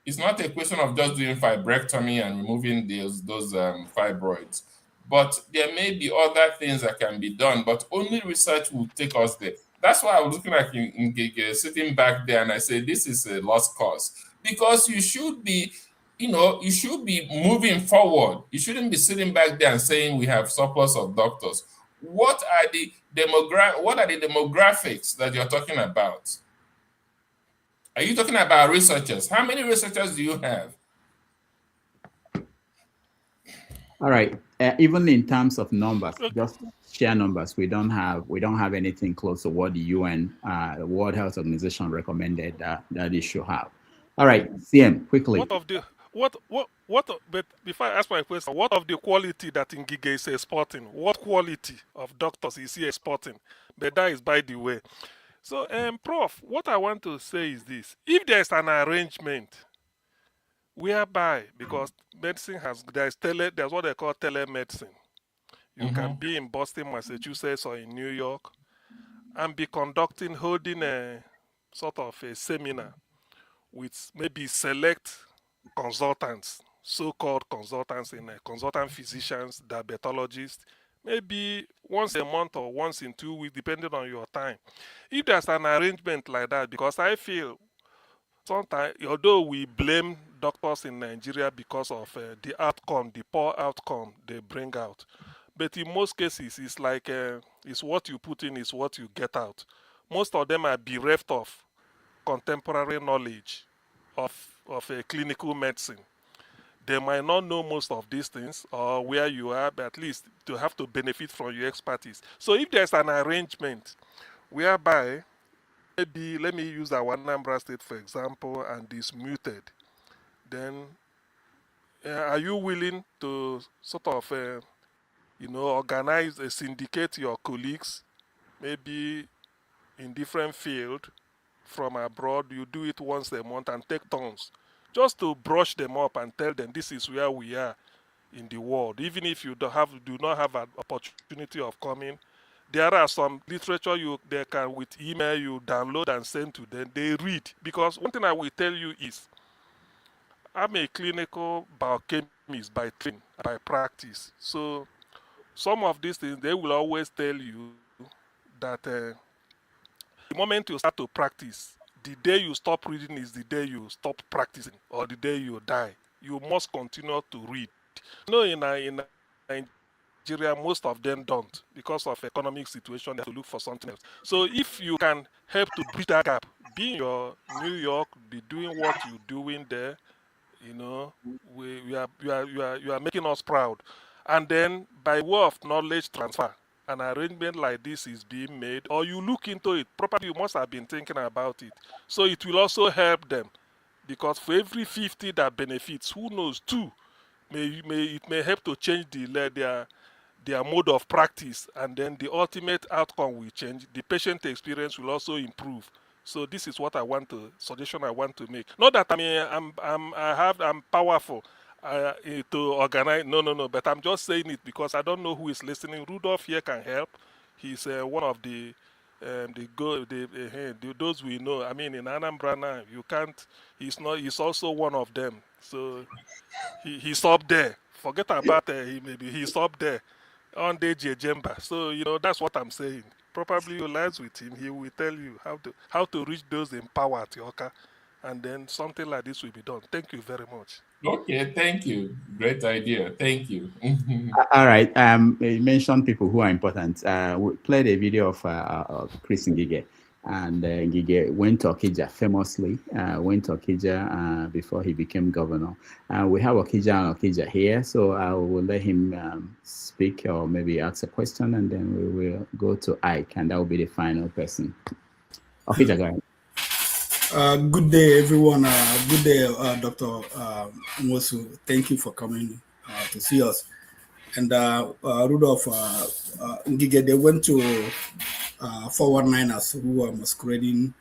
It's not a question of just doing fibrectomy and removing those fibroids, but there may be other things that can be done, but only research will take us there. That's why I was looking at Ngige sitting back there, and I said, this is a lost cause, because you should be moving forward. You shouldn't be sitting back there and saying we have surplus of doctors. What are the demographics that you're talking about? Are you talking about researchers? How many researchers do you have? All right. Even in terms of numbers, just sheer numbers, we don't have anything close to what the UN, World Health Organization, recommended that it should have. All right, CM, quickly. But before I ask my question, what of the quality that Ngige is exporting? What quality of doctors is he exporting? But that is by the way. So, Prof, what I want to say is this. If there's an arrangement whereby, because medicine there's what they call telemedicine. You can be in Boston, Massachusetts, or in New York, and be holding a sort of a seminar with maybe select consultants, so-called consultants, consultant physicians, diabetologists, maybe once a month or once in 2 weeks, depending on your time. If there's an arrangement like that, because I feel sometimes, although we blame doctors in Nigeria because of the poor outcome they bring out, but in most cases, it's like it's what you put in is what you get out. Most of them are bereft of contemporary knowledge of clinical medicine. They might not know most of these things or where you are, but at least to have to benefit from your expertise. So if there's an arrangement whereby maybe let me use our Anambra State for example, and is muted, then are you willing to sort of, organize, syndicate your colleagues, maybe in different field from abroad? You do it once a month and take turns, just to brush them up and tell them this is where we are in the world. Even if you do not have an opportunity of coming, there are some literature they can, with email, you download and send to them. They read, because one thing I will tell you is, I'm a clinical biochemist by training, by practice. So some of these things, they will always tell you that the moment you start to practice, the day you stop reading is the day you stop practicing, or the day you die. You must continue to read. In Nigeria, most of them don't, because of economic situation. They have to look for something else. So if you can help to bridge that gap, be in your New York, be doing what you're doing there, you are making us proud. And then by way of knowledge transfer, an arrangement like this is being made, or you look into it properly. You must have been thinking about it. So it will also help them, because for every 50 that benefits, who knows, 2 it may help to change their mode of practice, and then the ultimate outcome will change. The patient experience will also improve. So this is what suggestion I want to make. Not that I'm powerful to organize. No. But I'm just saying it because I don't know who is listening. Rudolph here can help. He's one of those we know. I mean, in Anambra now, you can't. He's also one of them. So he's up there. Forget about maybe he's up there on the Jemba. So that's what I'm saying. Probably you lies with him, he will tell you how to reach those in power at Yoka, and then something like this will be done. Thank you very much. Okay, thank you. Great idea. Thank you. All right. You mentioned people who are important. We played a video of Chris Ngige, and Ngige went to Okija famously. Went to Okija before he became governor. We have Okija here, so I will let him speak or maybe ask a question, and then we will go to Ike, and that will be the final person. Okija, go ahead. Good day, everyone. Good day, Dr. Nwosu. Thank you for coming to see us. And Rudolph Ngige, they went to 419ers who are masquerading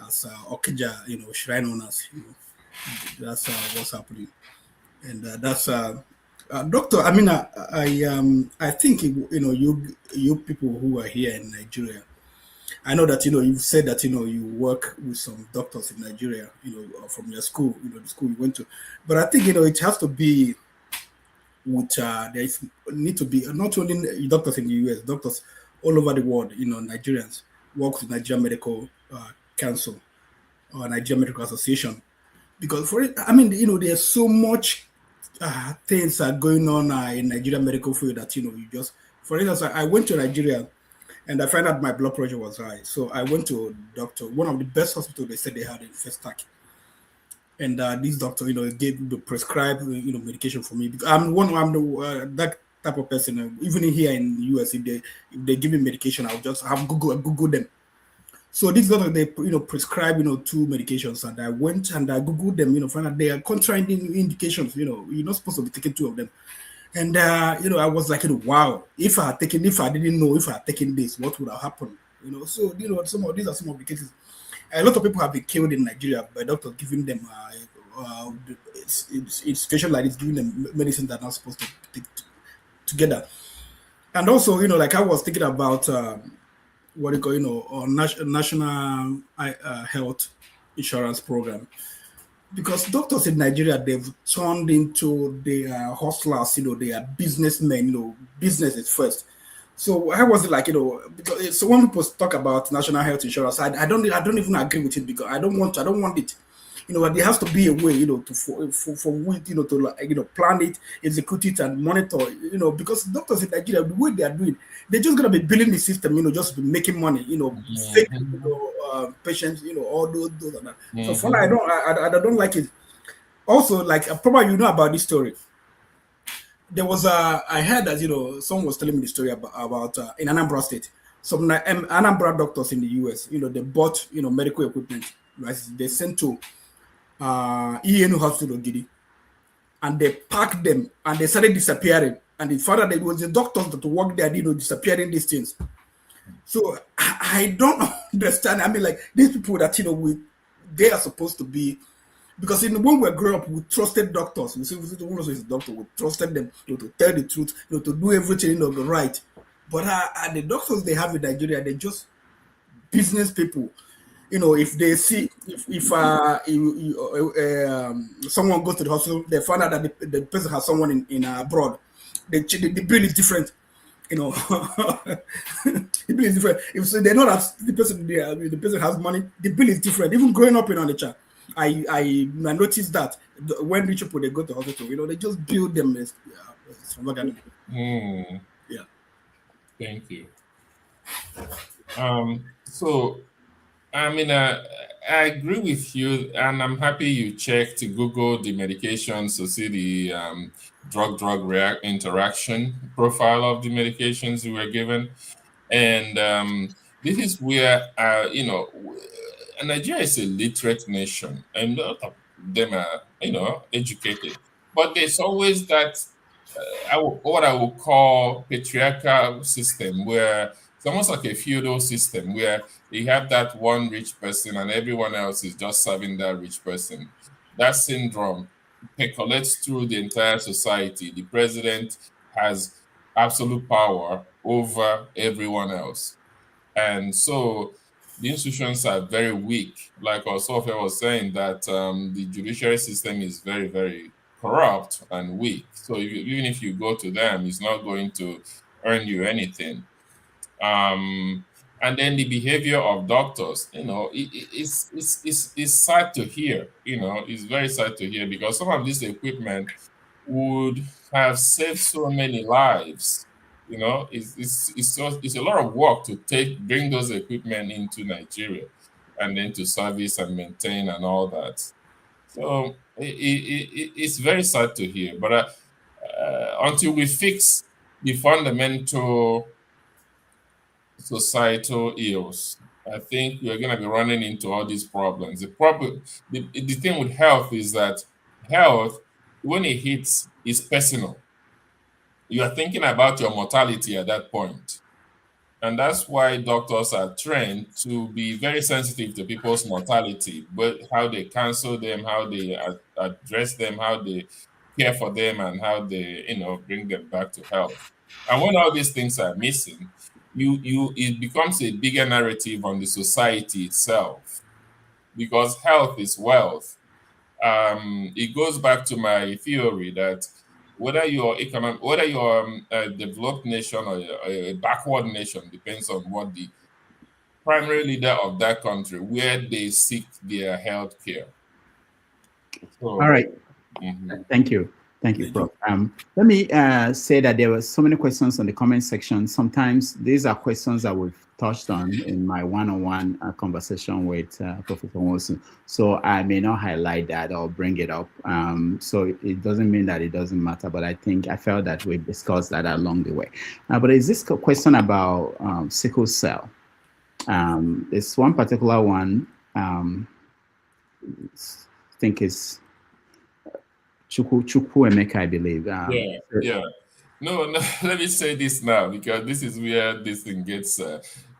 as Okija, shrine owners. That's what's happening. And that's Doctor. I mean, I think you people who are here in Nigeria. I know that you've said that you work with some doctors in Nigeria, from your school, the school you went to. But I think it has to be with there need to be not only doctors in the US, doctors all over the world. Nigerians work with Nigerian Medical Council or Nigerian Medical Association, because there's so much things are going on in Nigerian medical field that you just. For instance, I went to Nigeria. And I found out my blood pressure was high. So I went to a doctor, one of the best hospitals they said they had in Festac. And this doctor, prescribed, medication for me. Because I'm that type of person. Even here in the US, if they give me medication, I'll just have Google them. So this doctor, they prescribe 2 medications, and I went and I Googled them, found out they are contraindications. You're not supposed to be taking 2 of them. And I was like, wow, if I didn't know if I had taken this, what would have happened? So these are some of the cases. A lot of people have been killed in Nigeria by doctors giving them it's situation like this, giving them medicine that are not supposed to take together. And also, like I was thinking about national health insurance program. Because doctors in Nigeria, they've turned into their hustlers, they are businessmen, business is first. So how was it like, because so when people talk about national health insurance, I don't even agree with it, because I don't want it. There has to be a way, to plan it, execute it, and monitor, because doctors in Nigeria, the way they are doing, they're just gonna be billing the system, just be making money, fake, patients, all those and that. So for now, I don't like it. Also, like probably about this story. There was I heard that someone was telling me the story about in Anambra State, some Anambra doctors in the US, they bought, medical equipment, right? They sent to ENU Hospital, Gidi, and they packed them and they started disappearing. And they found out it was the doctors that worked there, disappearing these things. So I don't understand. I mean, like these people that, they are supposed to be, because when we were growing up, we trusted doctors. We see one of is a doctor, we trusted them to tell the truth, to do everything right. But the doctors they have in Nigeria, they're just business people. If they see if someone goes to the hospital, they find out that the person has someone in abroad. The bill is different. The bill is different. If they know that the person has money, the bill is different. Even growing up in Onitsha, I noticed that when rich people they go to hospital, they just build them Yeah. Thank you. So, I mean, I agree with you, and I'm happy you checked to Google the medications to see the drug-drug interaction profile of the medications we were given. And this is where, Nigeria is a literate nation, and a lot of them are, educated. But there's always that, what I would call patriarchal system, where it's almost like a feudal system, where you have that one rich person and everyone else is just serving that rich person. That syndrome percolates through the entire society. The president has absolute power over everyone else. And so the institutions are very weak. Like Osofia was saying, that the judiciary system is very, very corrupt and weak. So even if you go to them, it's not going to earn you anything. And then the behavior of doctors, it's sad to hear. It's very sad to hear, because some of this equipment would have saved so many lives. It's a lot of work to bring those equipment into Nigeria and then to service and maintain and all that. So it's very sad to hear. But until we fix the fundamental societal ills, I think we're going to be running into all these problems. The thing with health is that health, when it hits, is personal. You are thinking about your mortality at that point. And that's why doctors are trained to be very sensitive to people's mortality, but how they counsel them, how they address them, how they care for them, and how they, bring them back to health. And when all these things are missing, it becomes a bigger narrative on the society itself, because health is wealth. It goes back to my theory that whether you're a developed nation or a backward nation depends on what the primary leader of that country, where they seek their health care. So, all right. Thank you. Thank you, Prof. Let me say that there were so many questions on the comment section. Sometimes these are questions that we've touched on in my one-on-one conversation with Professor Nwosu. So I may not highlight that or bring it up. So it doesn't mean that it doesn't matter, but I felt that we've discussed that along the way. But is this question about sickle cell? It's one particular one, I think it's Chukwu Emeka, I believe. Yeah. No, let me say this now, because this is where this thing gets,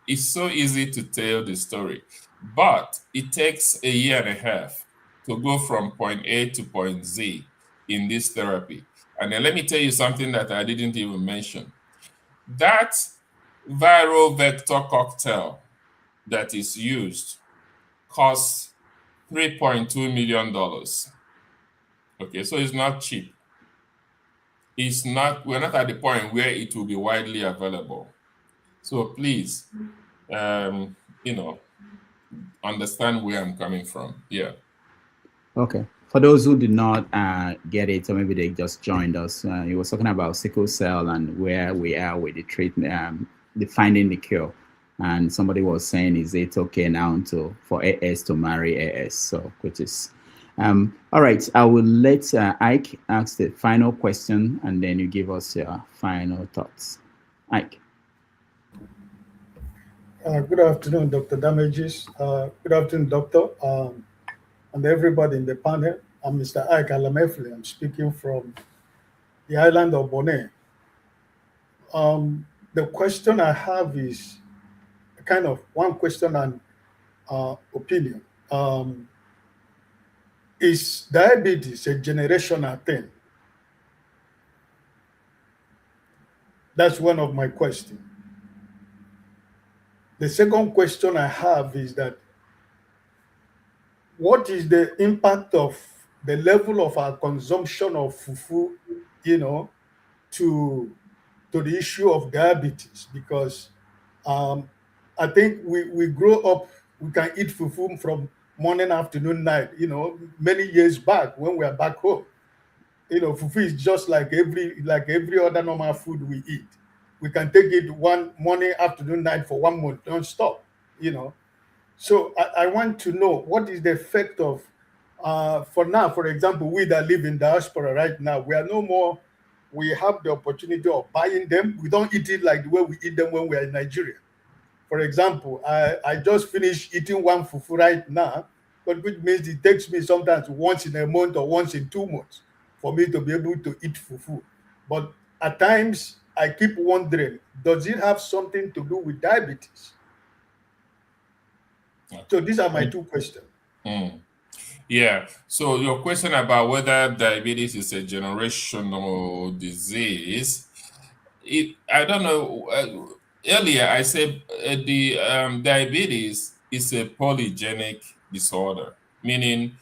it's so easy to tell the story, but it takes a year and a half to go from point A to point Z in this therapy. And then let me tell you something that I didn't even mention. That viral vector cocktail that is used costs $3.2 million. Okay, so it's not cheap. We're not at the point where it will be widely available. So please, understand where I'm coming from. Yeah. Okay. For those who did not get it, or maybe they just joined us, he was talking about sickle cell and where we are with the treatment, the finding the cure. And somebody was saying, is it okay now for AS to marry AS? So, which is, all right, I will let Ike ask the final question, and then you give us your final thoughts. Ike. Good afternoon, Dr. Damages. Good afternoon, Doctor, and everybody in the panel. I'm Mr. Ike Alamefle. I'm speaking from the island of Bonaire. The question I have is kind of one question and opinion. Is diabetes a generational thing? That's one of my questions. The second question I have is that what is the impact of the level of our consumption of fufu, to the issue of diabetes? Because I think we grow up, we can eat fufu from morning, afternoon, night. Many years back when we are back home, fufu is just like every other normal food we eat. We can take it one morning, afternoon, night for 1 month, non-stop. So I want to know what is the effect of, for now, for example, we that live in diaspora right now, we are no more, we have the opportunity of buying them. We don't eat it like the way we eat them when we are in Nigeria. For example, I just finished eating one fufu right now, but which means it takes me sometimes once in a month or once in 2 months for me to be able to eat fufu. But at times, I keep wondering, does it have something to do with diabetes? So these are my two questions. Yeah. So your question about whether diabetes is a generational disease, I don't know. Earlier, I said the diabetes is a polygenic disorder, meaning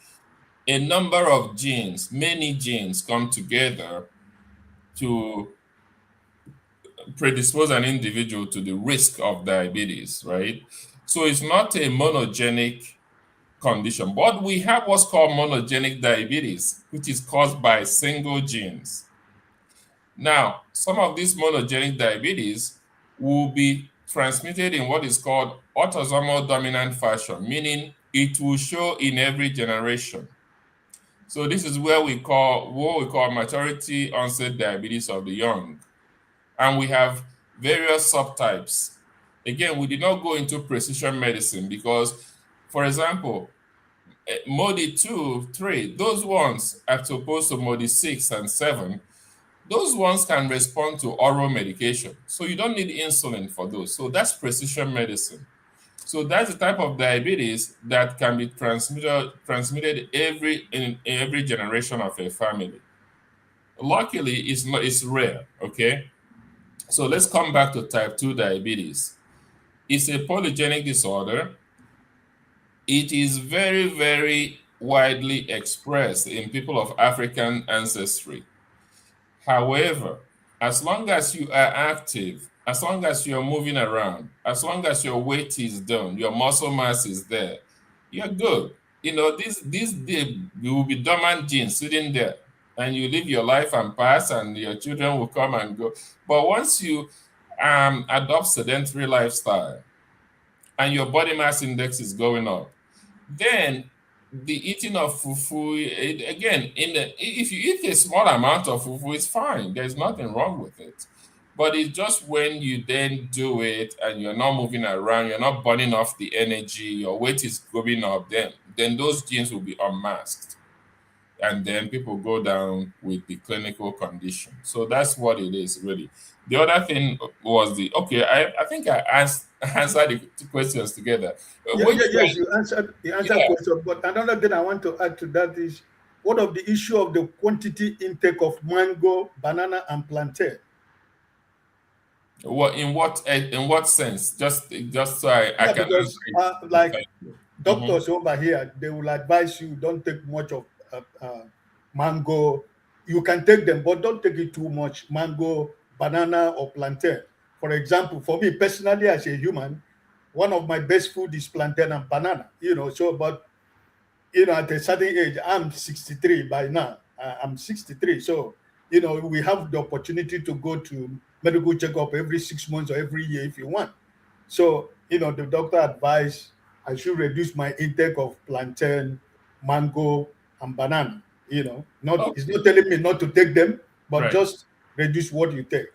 a number of genes, many genes come together to predispose an individual to the risk of diabetes, right? So it's not a monogenic condition, but we have what's called monogenic diabetes, which is caused by single genes. Now, some of these monogenic diabetes will be transmitted in what is called autosomal dominant fashion, meaning it will show in every generation. So this is where what we call maturity onset diabetes of the young. And we have various subtypes. Again, we did not go into precision medicine because, for example, MODY 2, 3, those ones as opposed to MODY 6 and 7, those ones can respond to oral medication. So you don't need insulin for those. So that's precision medicine. So that's the type of diabetes that can be transmitted in every generation of a family. Luckily, it's rare, okay? So let's come back to type 2 diabetes. It's a polygenic disorder. It is very, very widely expressed in people of African ancestry. However, as long as you are active, as long as you're moving around, as long as your weight is down, your muscle mass is there, you're good. These will be dormant genes sitting there, and you live your life and pass, and your children will come and go. But once you adopt sedentary lifestyle and your body mass index is going up, then the eating of fufu, if you eat a small amount of fufu, it's fine. There's nothing wrong with it. But it's just when you then do it and you're not moving around, you're not burning off the energy, your weight is going up, then those genes will be unmasked. And then people go down with the clinical condition. So that's what it is, really. The other thing was I think I answered the two questions together. Yes, you answered question. But another thing I want to add to that is, what of the issue of the quantity intake of mango, banana, and plantain? In what sense? Just so I can because answer doctors over here, they will advise you don't take much of mango. You can take them, but don't take it too much. Mango, banana, or plantain. For example, for me personally, as a human, one of my best food is plantain and banana. But at a certain age, I'm 63 by now. I'm 63, so we have the opportunity to go to medical checkup every 6 months or every year if you want. So the doctor advised I should reduce my intake of plantain, mango, and banana. It's not telling me not to take them, but just reduce what you take.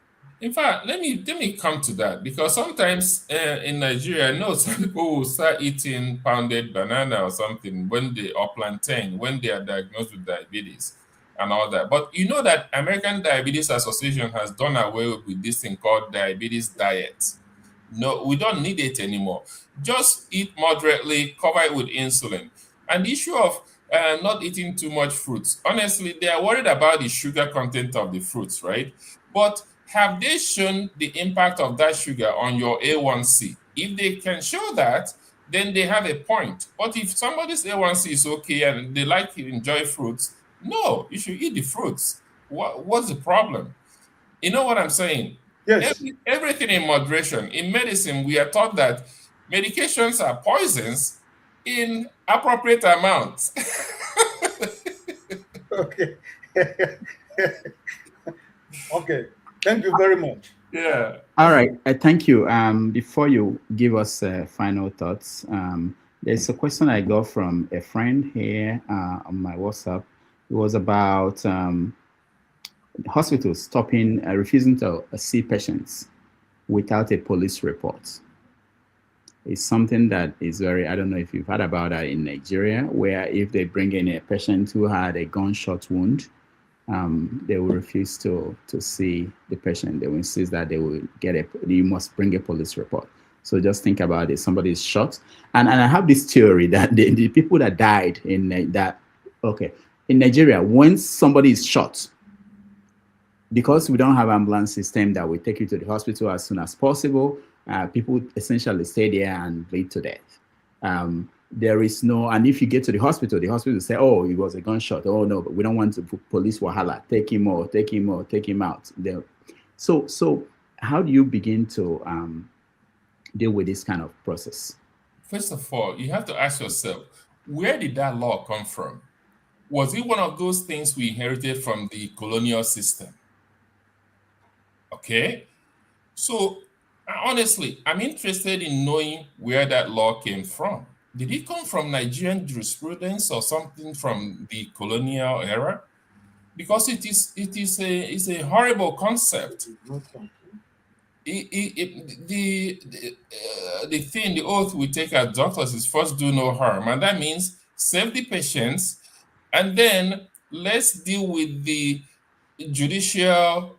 In fact, let me come to that, because sometimes in Nigeria, I know some people will start eating pounded banana or something or plantain when they are diagnosed with diabetes and all that. But you know that American Diabetes Association has done away with this thing called diabetes diet. No, we don't need it anymore. Just eat moderately, cover it with insulin. And the issue of not eating too much fruits, honestly, they are worried about the sugar content of the fruits, right? But have they shown the impact of that sugar on your A1C? If they can show that, then they have a point. But if somebody's A1C is okay and they like to enjoy fruits, no, you should eat the fruits. What's the problem? You know what I'm saying? Yes. Everything in moderation. In medicine, we are taught that medications are poisons in appropriate amounts. Okay. Okay. Thank you very much. Yeah. All right. Thank you. Before you give us final thoughts, there's a question I got from a friend here on my WhatsApp. It was about hospitals stopping, refusing to see patients without a police report. It's something that is very, I don't know if you've heard about that in Nigeria, where if they bring in a patient who had a gunshot wound, they will refuse to see the patient. They will insist that they will you must bring a police report. So just think about it. Somebody is shot. And I have this theory that the people that died in Nigeria, when somebody is shot, because we don't have ambulance system that will take you to the hospital as soon as possible, people essentially stay there and bleed to death. There is no, and if you get to the hospital say, oh, it was a gunshot. Oh no, but we don't want to put police wahala. Take him out. So how do you begin to deal with this kind of process? First of all, you have to ask yourself, where did that law come from? Was it one of those things we inherited from the colonial system? Okay. So honestly, I'm interested in knowing where that law came from. Did it come from Nigerian jurisprudence or something from the colonial era? Because it's a horrible concept. The oath we take as doctors is first do no harm, and that means save the patients, and then let's deal with the judicial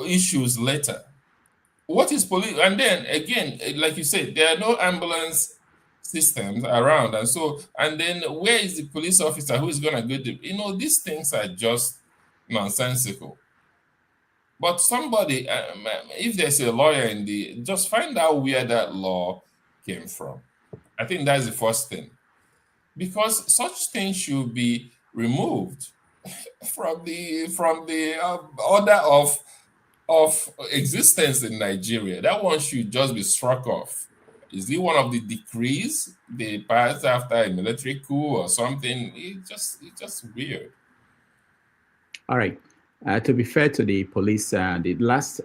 issues later. What is police? And then again, like you said, there are no ambulance systems around, and then where is the police officer who is going to go to? These things are just nonsensical. But somebody, if there's a lawyer just find out where that law came from. I think that's the first thing, because such things should be removed from the order of existence in Nigeria. That one should just be struck off. Is it one of the decrees they passed after a military coup or something? It's just weird. All right. To be fair to the police, the last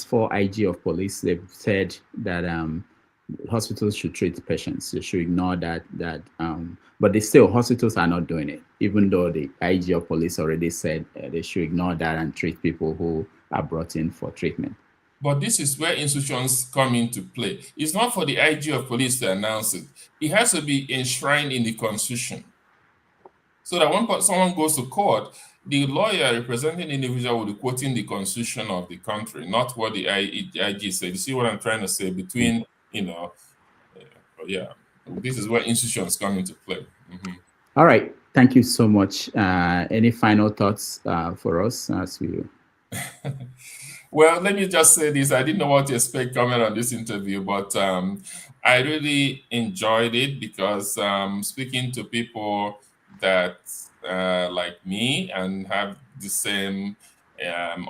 4 IG of police, they've said that hospitals should treat patients. They should ignore that. But hospitals are not doing it, even though the IG of police already said they should ignore that and treat people who are brought in for treatment. But this is where institutions come into play. It's not for the IG of police to announce it. It has to be enshrined in the Constitution. So that when someone goes to court, the lawyer representing the individual will be quoting the Constitution of the country, not what the IG said. You see what I'm trying to say? Between, this is where institutions come into play. Mm-hmm. All right. Thank you so much. Any final thoughts for us as we... Well, let me just say this. I didn't know what to expect coming on this interview, but I really enjoyed it because speaking to people that like me and have the same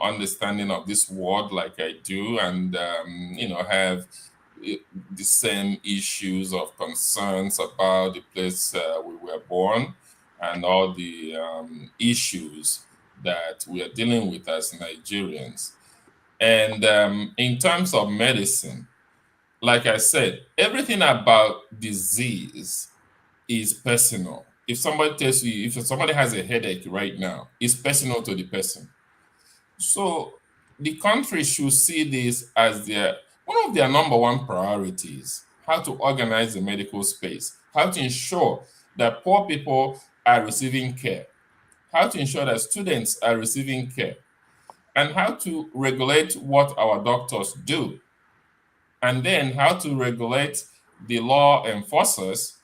understanding of this world like I do, and have the same issues of concerns about the place we were born and all the issues that we are dealing with as Nigerians. And in terms of medicine, like I said, everything about disease is personal. If somebody tells you, if somebody has a headache right now, it's personal to the person. So the country should see this as one of their number one priorities, how to organize the medical space, how to ensure that poor people are receiving care, how to ensure that students are receiving care, and how to regulate what our doctors do, and then how to regulate the law enforcers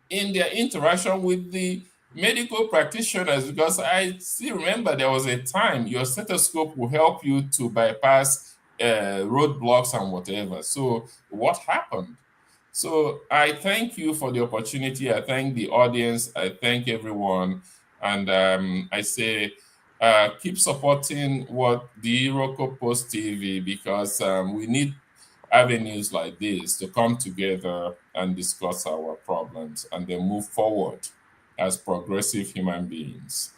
in their interaction with the medical practitioners, because I still remember there was a time your stethoscope will help you to bypass roadblocks and whatever. So what happened? So I thank you for the opportunity. I thank the audience. I thank everyone. And I say, keep supporting what the Iroko Post TV, because we need avenues like this to come together and discuss our problems and then move forward as progressive human beings.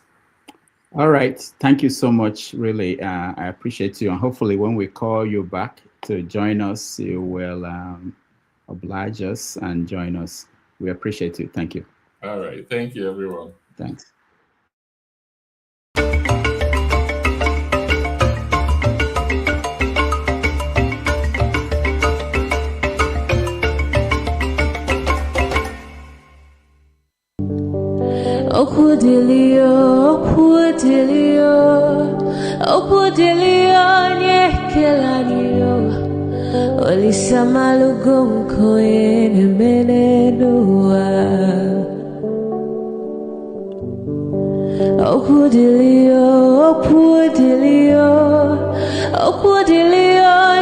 All right. Thank you so much. Really, I appreciate you. And hopefully when we call you back to join us, you will oblige us and join us. We appreciate you. Thank you. All right. Thank you, everyone. Thanks. Olisamalugo Cohen menenua Okudilio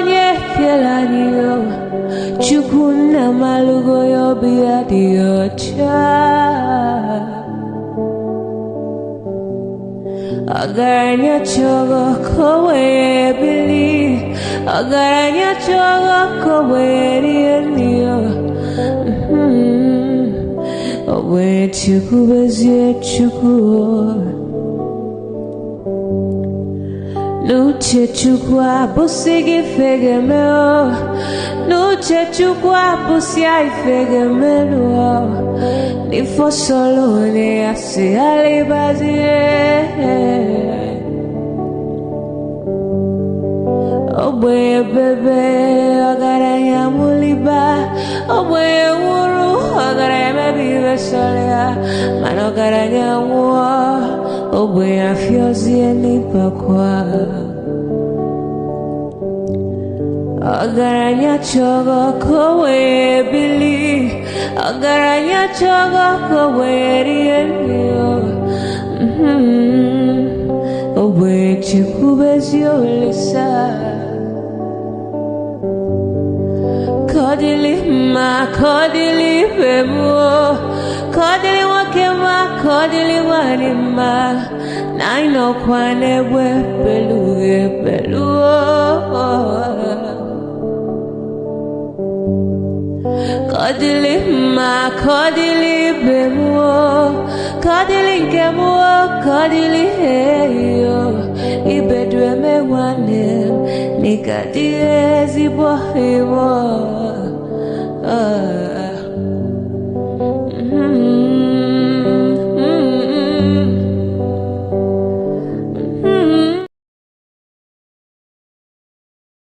nyekelanio Chukuna malugo yobiadio cha Agaranya chogo kowe bili Agaranya chogo kowe rienio Owe chuku bezie chuku Nuche chukwa busigi fegemeo Nuche chukwa busia ifegemeo Nifo solo ne asi alibazie Oboye bebe agaranya muliba Oboye wuru agaranya mebibe solea Mano agaranya uwa Oboye afyozie nipakwa Agaranya chogo kowe bili Agaranya chogo kowe rienio Oboye chikubezio lisa Kodili ma kodili bemo Kodili wakema kodili wanima Naino kwane we peluge peluo Kodili ma kodili bemo Kodili kemo kodili heyo Ibedwe me wane Nikadie zibo heyo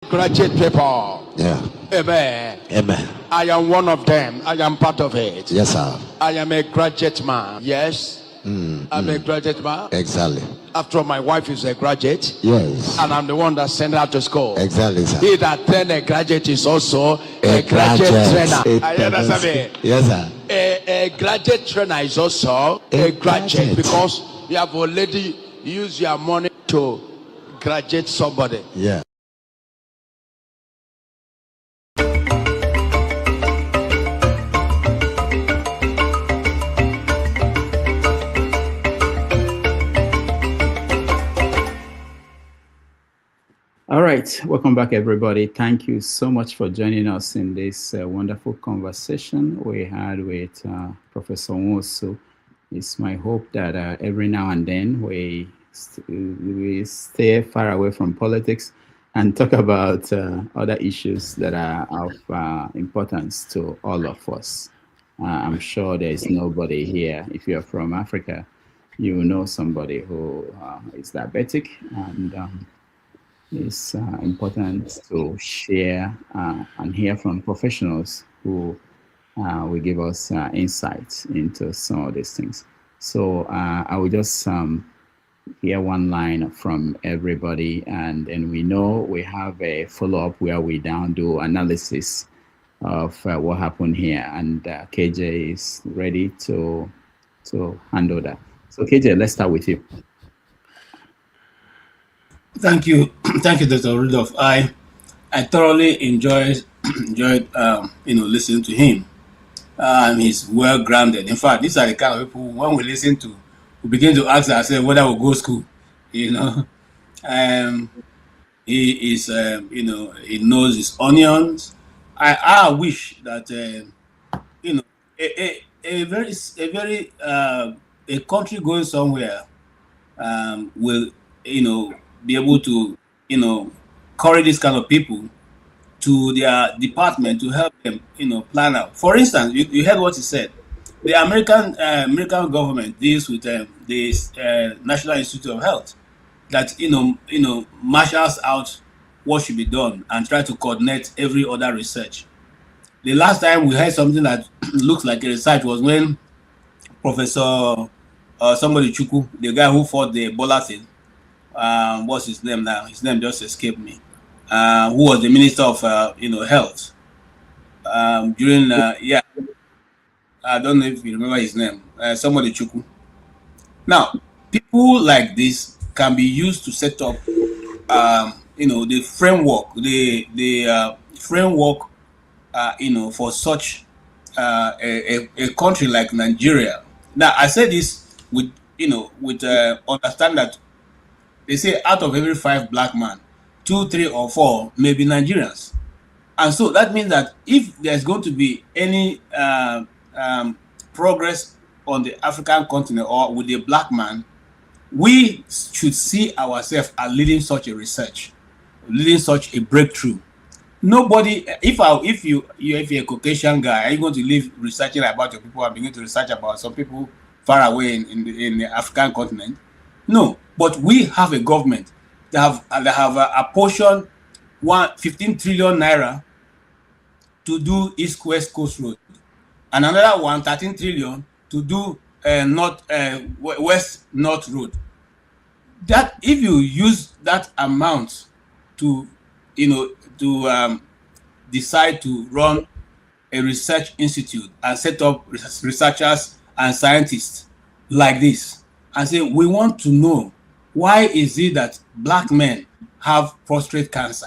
Graduate people. Yeah. Amen. Amen. I am one of them. I am part of it. Yes, sir. I am a graduate man. Yes. I'm a graduate man. Exactly. After all, my wife is a graduate. Yes. And I'm the one that sent her to school. Exactly, sir. He that trained a graduate is also a graduate trainer. Are you understand me? Yes, sir. A graduate trainer is also a graduate because you have already used your money to graduate somebody. Yeah. All right, welcome back, everybody. Thank you so much for joining us in this wonderful conversation we had with Professor Nwosu. It's my hope that every now and then we stay far away from politics and talk about other issues that are of importance to all of us. I'm sure there is nobody here. If you're from Africa, you know somebody who is diabetic, and it's important to share and hear from professionals who will give us insights into some of these things. So I will just hear one line from everybody, and then we know we have a follow-up where we down do analysis of what happened here, and KJ is ready to handle that. So KJ, let's start with you. Thank you, thank you, Dr. Rudolph. I thoroughly enjoyed listening to him. He's well grounded. In fact, these are the kind of people when we listen to, we begin to ask ourselves whether we'll go school. You know, he is he knows his onions. I wish that a country going somewhere will be able to carry this kind of people to their department to help them plan out. For instance, you heard what he said. The American government deals with the National Institute of Health that marshals out what should be done and try to coordinate every other research. The last time we heard something that looks like a research was when Professor somebody Chuku, the guy who fought the Ebola thing, what's his name now? His name just escaped me. Who was the Minister of Health during I don't know if you remember his name. Somebody Chuku. Now, people like this can be used to set up the framework, the framework for such a country like Nigeria. Now, I say this with understand that they say out of every 5 black men, 2, 3, or 4 may be Nigerians. And so that means that if there's going to be any progress on the African continent or with a black man, we should see ourselves as leading such a research, leading such a breakthrough. Nobody, if you're a Caucasian guy, are you going to live researching about your people and begin to research about some people far away in the African continent? No, but we have a government that have apportioned 15 trillion naira to do East-West Coast Road, and another 13 trillion to do West-North Road. That if you use that amount to decide to run a research institute and set up researchers and scientists like this and say, we want to know why is it that black men have prostate cancer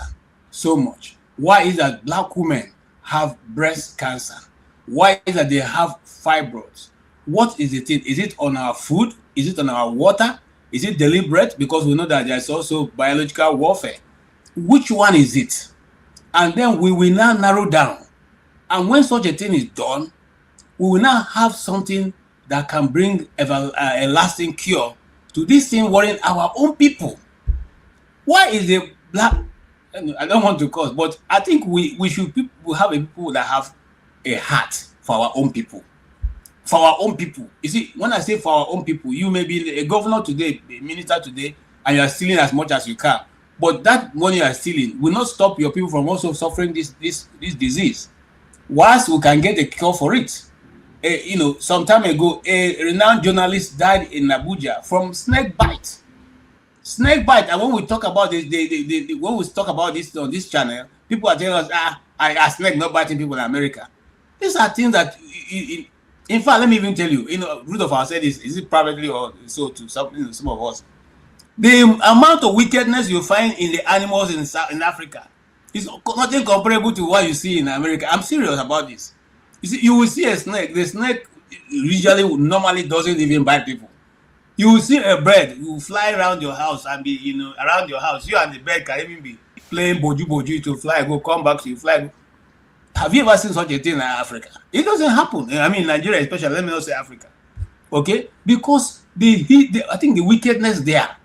so much? Why is it that black women have breast cancer? Why is it that they have fibroids? What is the thing? Is it on our food? Is it on our water? Is it deliberate? Because we know that there's also biological warfare. Which one is it? And then we will now narrow down. And when such a thing is done, we will now have something that can bring a lasting cure to this thing worrying our own people. Why is the black, I don't want to cause, but I think we should have a people that have a heart for our own people. For our own people. You see, when I say for our own people, you may be a governor today, a minister today, and you are stealing as much as you can. But that money you are stealing will not stop your people from also suffering this disease. Whilst we can get a cure for it. Some time ago, a renowned journalist died in Abuja from snake bite. Snake bite. And when we talk about this, when we talk about this on this channel, people are telling us, I snake not biting people in America. These are things that, in fact, let me even tell you, Rudolph has said this, is it privately or so to some of us? The amount of wickedness you find in the animals in Africa is nothing comparable to what you see in America. I'm serious about this. You see, you will see a snake. The snake usually normally doesn't even bite people. You will see a bird. You will fly around your house and be, around your house. You and the bird can even be playing boju to fly, go come back, so you fly. Have you ever seen such a thing in Africa? It doesn't happen. I mean, Nigeria especially. Let me not say Africa. Okay, because I think the wickedness there,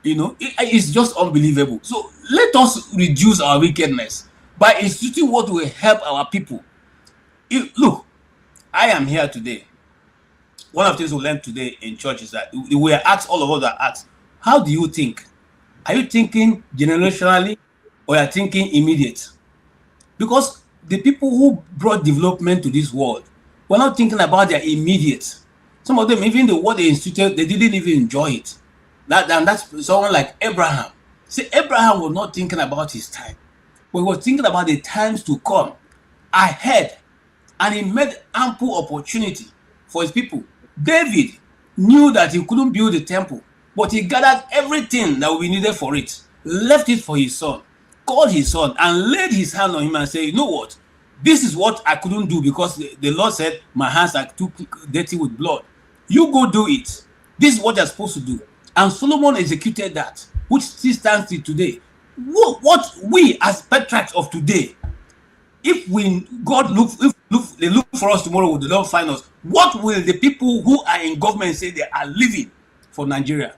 it's just unbelievable. So let us reduce our wickedness by instituting what will help our people. Look, I am here today. One of the things we learned today in church is that we are asked, all of us are asked, how do you think? Are you thinking generationally or are you thinking immediate? Because the people who brought development to this world were not thinking about their immediate. Some of them, even the what they instituted, they didn't even enjoy it. And that's someone like Abraham. See, Abraham was not thinking about his time, but he was thinking about the times to come ahead, and he made ample opportunity for his people. David knew that he couldn't build the temple, but he gathered everything that would be needed for it, left it for his son, called his son, and laid his hand on him and said, you know what? This is what I couldn't do because the Lord said, my hands are too dirty with blood. You go do it. This is what you're supposed to do. And Solomon executed that, which still stands till today. What we as patriarchs of today, if they look for us tomorrow, they don't find us. What will the people who are in government say they are living for Nigeria?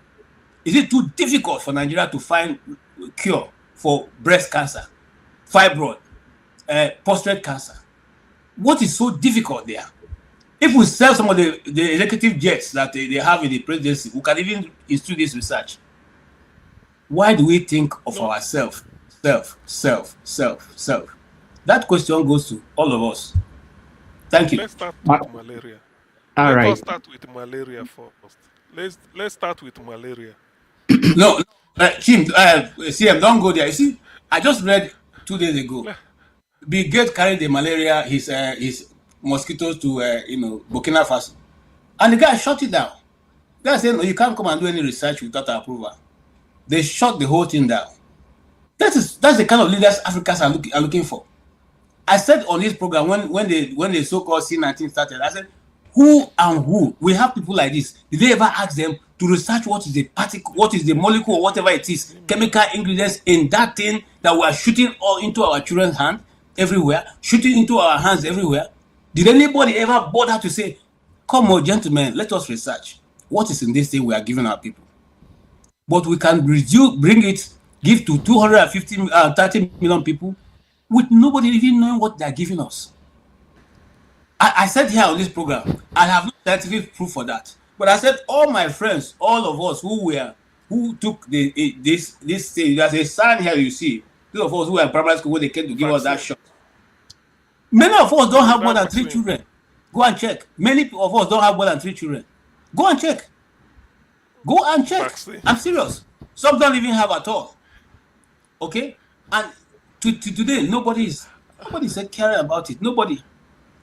Is it too difficult for Nigeria to find a cure for breast cancer, fibroid, prostate cancer? What is so difficult there? If we sell some of the executive jets that they have in the presidency, we can even institute this research. Why do we think of ourselves? Self. That question goes to all of us. Thank you. Let's start with malaria. Let us start with malaria first. Let's start with malaria. No, Chim, CM, don't go there. You see, I just read 2 days ago. Bill Gates carried the malaria, his mosquitoes to Burkina Faso, and the guy shut it down. The guy said, no, you can't come and do any research without approval. They shut the whole thing down. That's the kind of leaders Africans are looking for. I said on this program when the so-called C19 started, I said, who we have people like this. Did they ever ask them to research what is the particle, what is the molecule, or whatever it is, chemical ingredients in that thing that we are shooting all into our children's hands everywhere, shooting into our hands everywhere? Did anybody ever bother to say, come on, gentlemen, let us research what is in this thing we are giving our people? But we can bring it, give to 30 million people with nobody even knowing what they're giving us. I said here on this program, I have no scientific proof for that. But I said all my friends, all of us who took this thing, there's a sign here you see, those of us who were in primary school when they came to give us that shot. Many of us don't have more than 3 children. Go and check. Many of us don't have more than 3 children. Go and check. Go and check. I'm serious. Some don't even have at all. Okay? And today, nobody's caring about it. Nobody.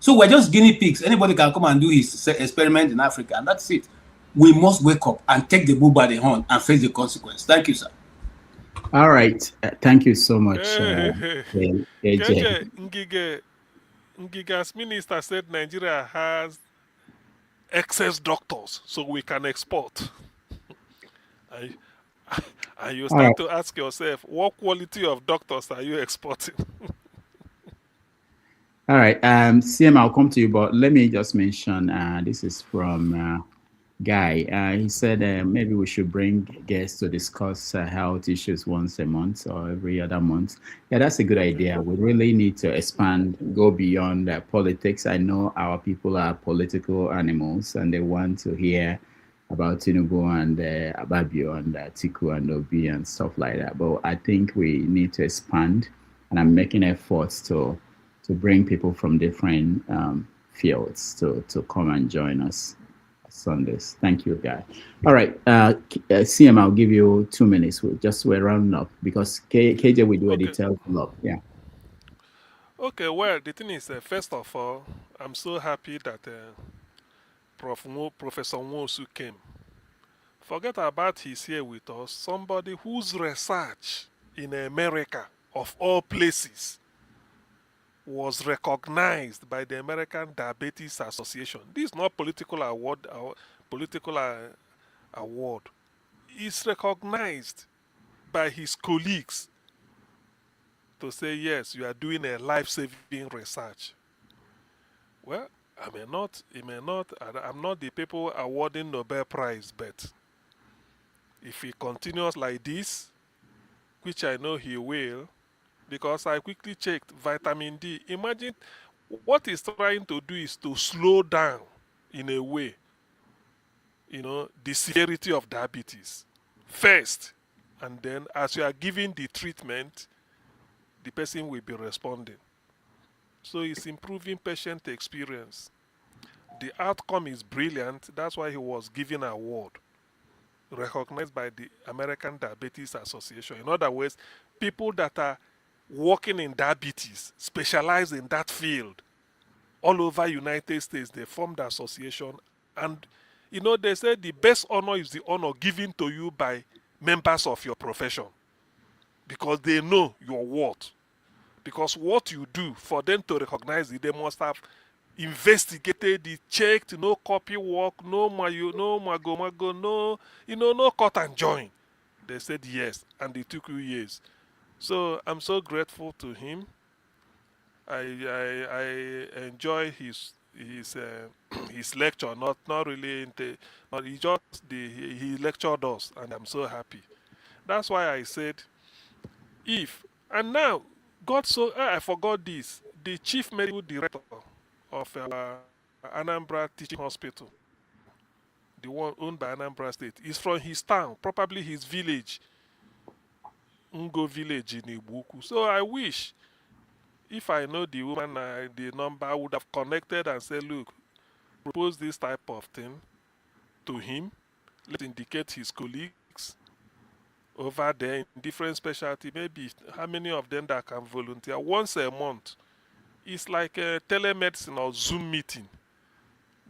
So we're just guinea pigs. Anybody can come and do his experiment in Africa, and that's it. We must wake up and take the bull by the horn and face the consequence. Thank you, sir. All right. Thank you so much, AJ. Ngiga's minister said Nigeria has excess doctors, so we can export. And you start to ask yourself, what quality of doctors are you exporting? All right. CM, I'll come to you, but let me just mention, this is from Guy. He said maybe we should bring guests to discuss health issues once a month or every other month. Yeah, that's a good idea. We really need to expand, go beyond politics. I know our people are political animals and they want to hear about Tinubu and Ababio and Tiku and Obi and stuff like that. But I think we need to expand, and I'm making efforts to bring people from different fields to come and join us Sundays. Thank you, guy. All right, CM, I'll give you 2 minutes. We're rounding up because KJ will do a detailed follow-up. Yeah. Okay, well, the thing is, first of all, I'm so happy that Professor Nwosu came. Forget about he's here with us. Somebody whose research in America, of all places, was recognized by the American Diabetes Association. This is not political award. It's recognized by his colleagues to say, yes, you are doing a life-saving research. Well, I'm not the people awarding Nobel Prize, but if he continues like this, which I know he will, because I quickly checked vitamin D. Imagine what he's trying to do is to slow down, in a way, the severity of diabetes first, And then as you are giving the treatment, the person will be responding. So it's improving patient experience. The outcome is brilliant. That's why he was given an award, recognized by the American Diabetes Association. In other words, people that are working in diabetes, specialize in that field, all over United States, they formed the association. And, you know, they say the best honor is the honor given to you by members of your profession, because they know your worth. Because what you do, for them to recognize it, they must have investigated it, checked, no copy work, no mago, no, no cut and join. They said yes, and it took you years. So I'm so grateful to him. I enjoy his his lecture, not really into, but he lectured us, and I'm so happy. That's why I said, and now, I forgot this. The chief medical director of Anambra Teaching Hospital, the one owned by Anambra State, is from his town, probably his village, Ngo village in Ibuku. So I wish, if I know the woman, the number, I would have connected and said, look, propose this type of thing to him. Let's indicate his colleagues over there in different specialty, maybe how many of them that can volunteer once a month. It's like a telemedicine or Zoom meeting.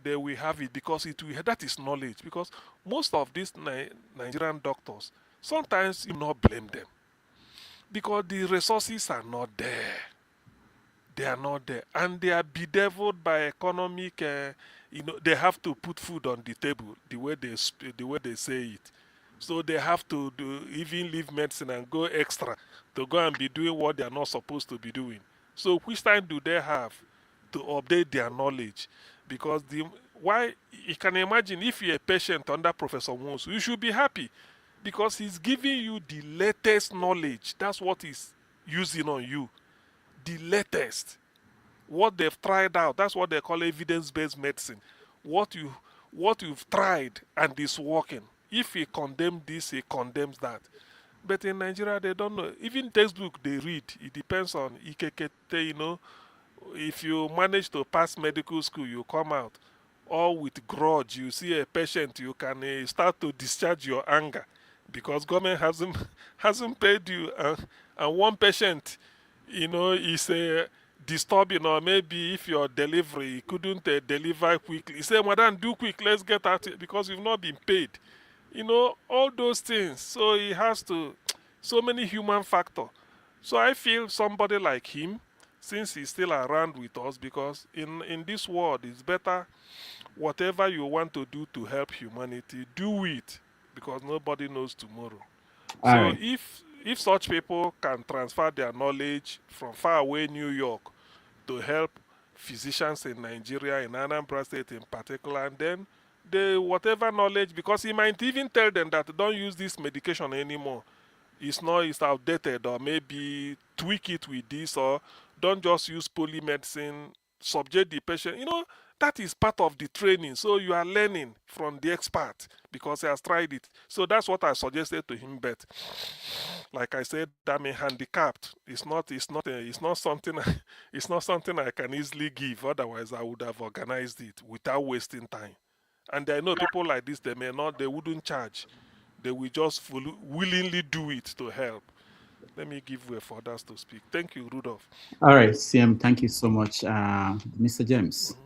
They will have it, because that is knowledge. Because most of these Nigerian doctors, sometimes you not blame them, because the resources are not there. They are not there, and they are bedeviled by economic. They have to put food on the table the way they say it. So they have to even leave medicine and go extra to go and be doing what they are not supposed to be doing. So which time do they have to update their knowledge? Because you can imagine, if you're a patient under Professor Nwosu, you should be happy, because he's giving you the latest knowledge. That's what he's using on you. The latest. What they've tried out. That's what they call evidence-based medicine. What you've tried and is working. If he condemns this, he condemns that. But in Nigeria, they don't know. Even textbook they read, it depends on Ikekete, If you manage to pass medical school, you come out. Or with grudge, you see a patient, you can start to discharge your anger, because government hasn't paid you. And one patient, is disturbing, or maybe if your delivery couldn't deliver quickly. He said, madam, do quick, let's get at it, because you've not been paid. All those things. So he has to, so many human factors. So I feel somebody like him, since he's still around with us, because in this world, it's better, whatever you want to do to help humanity, do it, because nobody knows tomorrow. So right. if such people can transfer their knowledge from far away New York to help physicians in Nigeria, in Anambra State in particular, and then whatever knowledge, because he might even tell them that don't use this medication anymore. It's outdated, or maybe tweak it with this, or don't just use polymedicine, subject the patient. That is part of the training. So you are learning from the expert, because he has tried it. So that's what I suggested to him. But like I said, I'm handicapped. It's not something I can easily give. Otherwise, I would have organized it without wasting time. And I know people like this, they wouldn't charge. They will just willingly do it to help. Let me give way for others to speak. Thank you, Rudolph. All right, CM, thank you so much. Mr. James.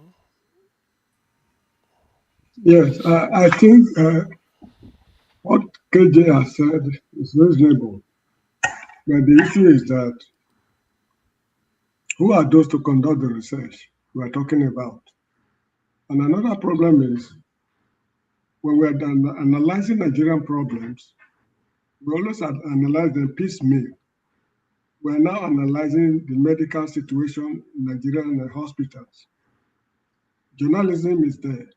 Yes, I think what KJ has said is reasonable. But the issue is that, who are those to conduct the research we are talking about? And another problem is, when we are analyzing Nigerian problems, we always analyze them piecemeal. We are now analyzing the medical situation in Nigerian hospitals. Journalism is there.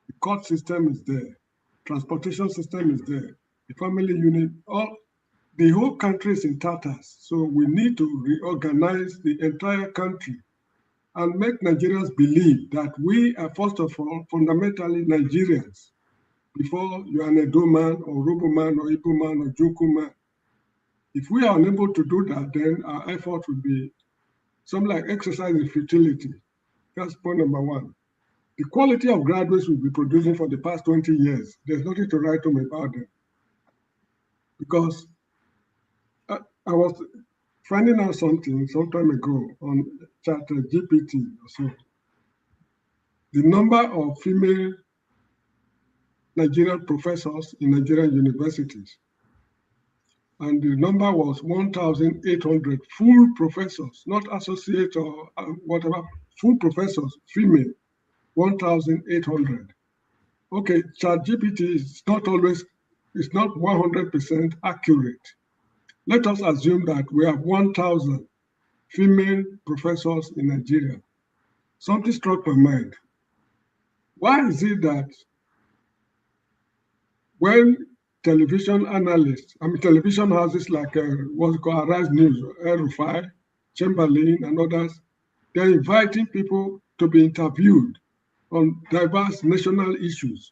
The court system is there. Transportation system is there. The family unit, the whole country is in tatters. So we need to reorganize the entire country and make Nigerians believe that we are, first of all, fundamentally Nigerians. before you are an Edo man or Robo man or Igbo man or Juku man. If we are unable to do that, then our effort will be something like exercise in futility. That's point number one. The quality of graduates we've been producing for the past 20 years, there's nothing to write home about them. Because I was finding out something some time ago on ChatGPT or so. The number of female Nigerian professors in Nigerian universities, and the number was 1,800 full professors, not associate or whatever, full professors, female, 1,800. Okay, ChatGPT is not always, it's not 100% accurate. Let us assume that we have 1,000 female professors in Nigeria. Something struck my mind. Why is it that when television analysts, television houses like what's called Arise News, El-Rufai, Chamberlain, and others, they're inviting people to be interviewed on diverse national issues.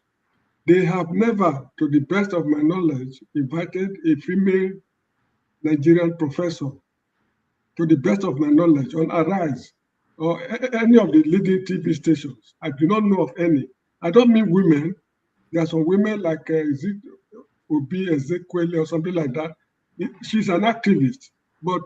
They have never, to the best of my knowledge, invited a female Nigerian professor, to the best of my knowledge, on Arise or any of the leading TV stations. I do not know of any. I don't mean women. There are some women like Obi Ezekweli or something like that. She's an activist, but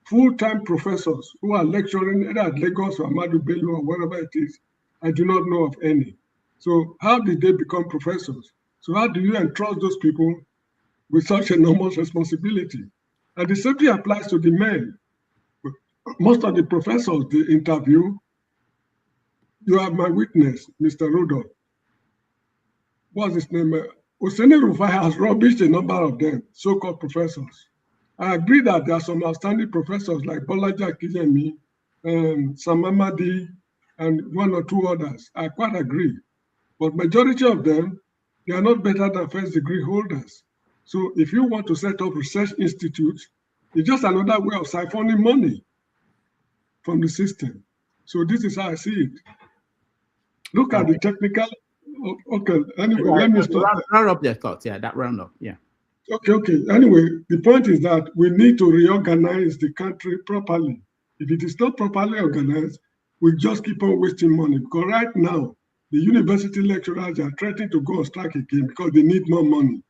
full-time professors who are lecturing either at Lagos or Ahmadu Bello or wherever it is, I do not know of any. So how did they become professors? So how do you entrust those people with such enormous responsibility? And the same thing applies to the men. Most of the professors they interview, you are my witness, Mr. Rudolph. What's his name? Oseni Rufai has rubbished a number of them, so-called professors. I agree that there are some outstanding professors like Bolaji Akijemi, Sam Amadi, and one or two others. I quite agree. But majority of them, they are not better than first degree holders. So if you want to set up research institutes, it's just another way of siphoning money from the system. So this is how I see it. Look at the technical. Okay, anyway, let me stop. Round up their thoughts. Yeah, that round up. Yeah. Okay. Anyway, the point is that we need to reorganize the country properly. If it is not properly organized, we just keep on wasting money. Because right now, the university lecturers are threatening to go on strike again because they need more money.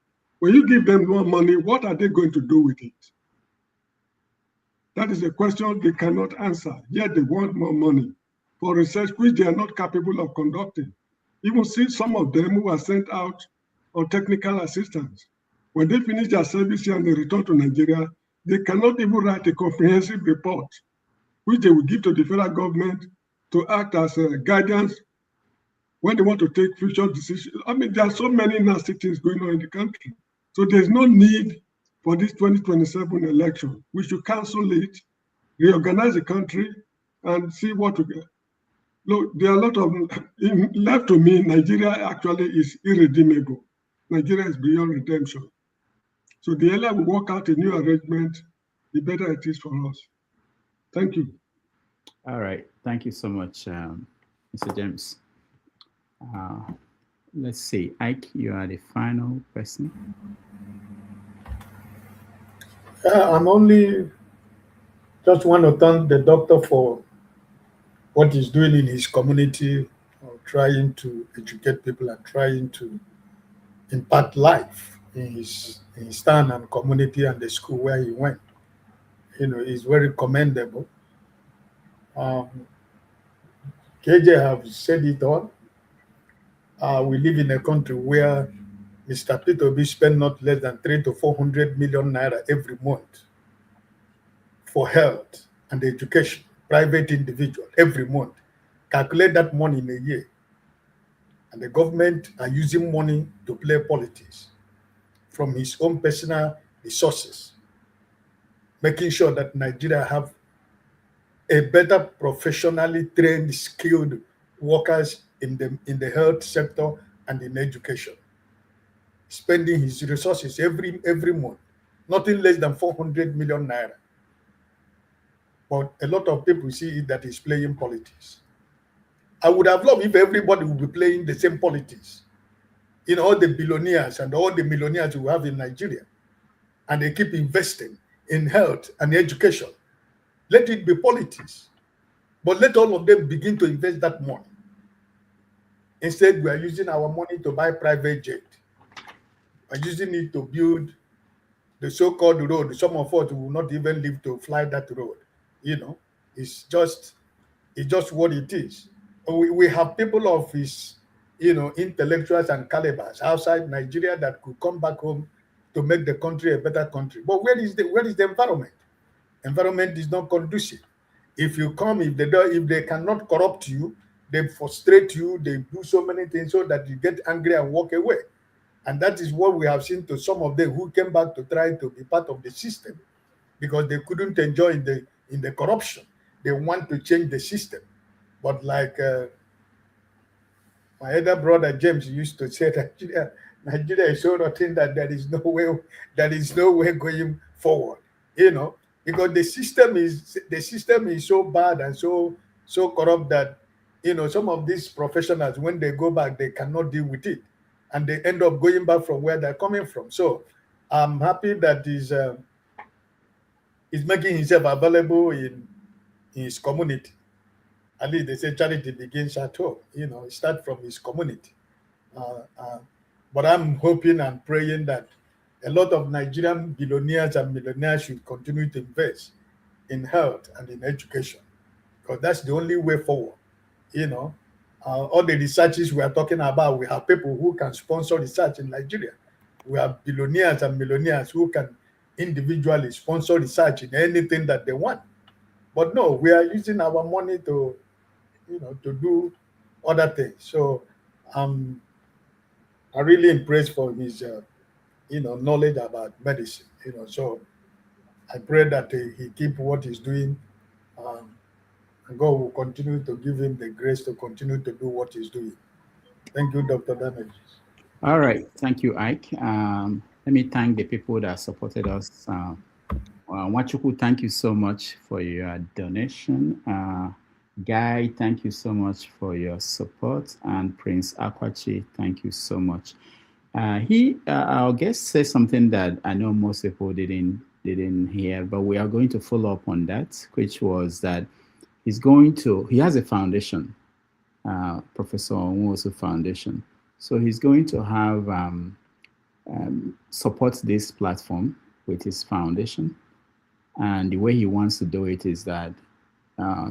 When you give them more money, what are they going to do with it? That is a question they cannot answer, yet they want more money for research which they are not capable of conducting. Even see some of them who are sent out on technical assistance. When they finish their service here and they return to Nigeria, they cannot even write a comprehensive report, which they will give to the federal government to act as guidance when they want to take future decisions. There are so many nasty things going on in the country. So there's no need for this 2027 election. We should cancel it, reorganize the country, and see what to get. Look, there are a lot of, left to me, Nigeria actually is irredeemable. Nigeria is beyond redemption. So the earlier we work out a new arrangement, the better it is for us. Thank you. All right. Thank you so much, Mr. James. Let's see. Ike, you are the final person. I'm only just want to thank the doctor for what he's doing in his community, trying to educate people and trying to impact life in his town and community and the school where he went. It's very commendable. KJ have said it all. We live in a country where Mr. Peter Obi spend not less than 300 to 400 million naira every month for health and education, private individual, every month. Calculate that money in a year. And the government are using money to play politics from his own personal resources, making sure that Nigeria have a better professionally trained, skilled workers in the health sector and in education. Spending his resources every month, nothing less than 400 million naira. But a lot of people see it that he's playing politics. I would have loved if everybody would be playing the same politics. all the billionaires and all the millionaires we have in Nigeria, and they keep investing in health and education. Let it be politics, but let all of them begin to invest that money. Instead, we are using our money to buy private jet. We're using it to build the so-called road. Some of us will not even live to fly that road. It's just what it is. We have people of his, intellectuals and calibers outside Nigeria that could come back home to make the country a better country. But where is the environment? Environment is not conducive. If you come, if they cannot corrupt you, they frustrate you, they do so many things so that you get angry and walk away. And that is what we have seen to some of them who came back to try to be part of the system because they couldn't enjoy in the corruption. They want to change the system. But like my elder brother James used to say, Nigeria is so rotten that there is no way going forward. Because the system is so bad and so corrupt that some of these professionals, when they go back, they cannot deal with it, and they end up going back from where they're coming from. So I'm happy that he's making himself available in his community. At least they say charity begins at home. It starts from his community. But I'm hoping and praying that a lot of Nigerian billionaires and millionaires should continue to invest in health and in education, because that's the only way forward. All the researches we are talking about, we have people who can sponsor research in Nigeria. We have billionaires and millionaires who can individually sponsor research in anything that they want. But no, we are using our money to do other things. So I'm really impressed for his knowledge about medicine. So I pray that he keep what he's doing, and God will continue to give him the grace to continue to do what he's doing. Thank you, Dr. Damages. All right. Thank you, Ike. Let me thank the people that supported us. Wachuku, thank you so much for your donation. Guy, thank you so much for your support. And Prince Akwachi, thank you so much. Our guest said something that I know most people didn't hear, but we are going to follow up on that, which was that he has a foundation, Professor Nwosu Foundation. So he's going to have support this platform with his foundation. And the way he wants to do it is that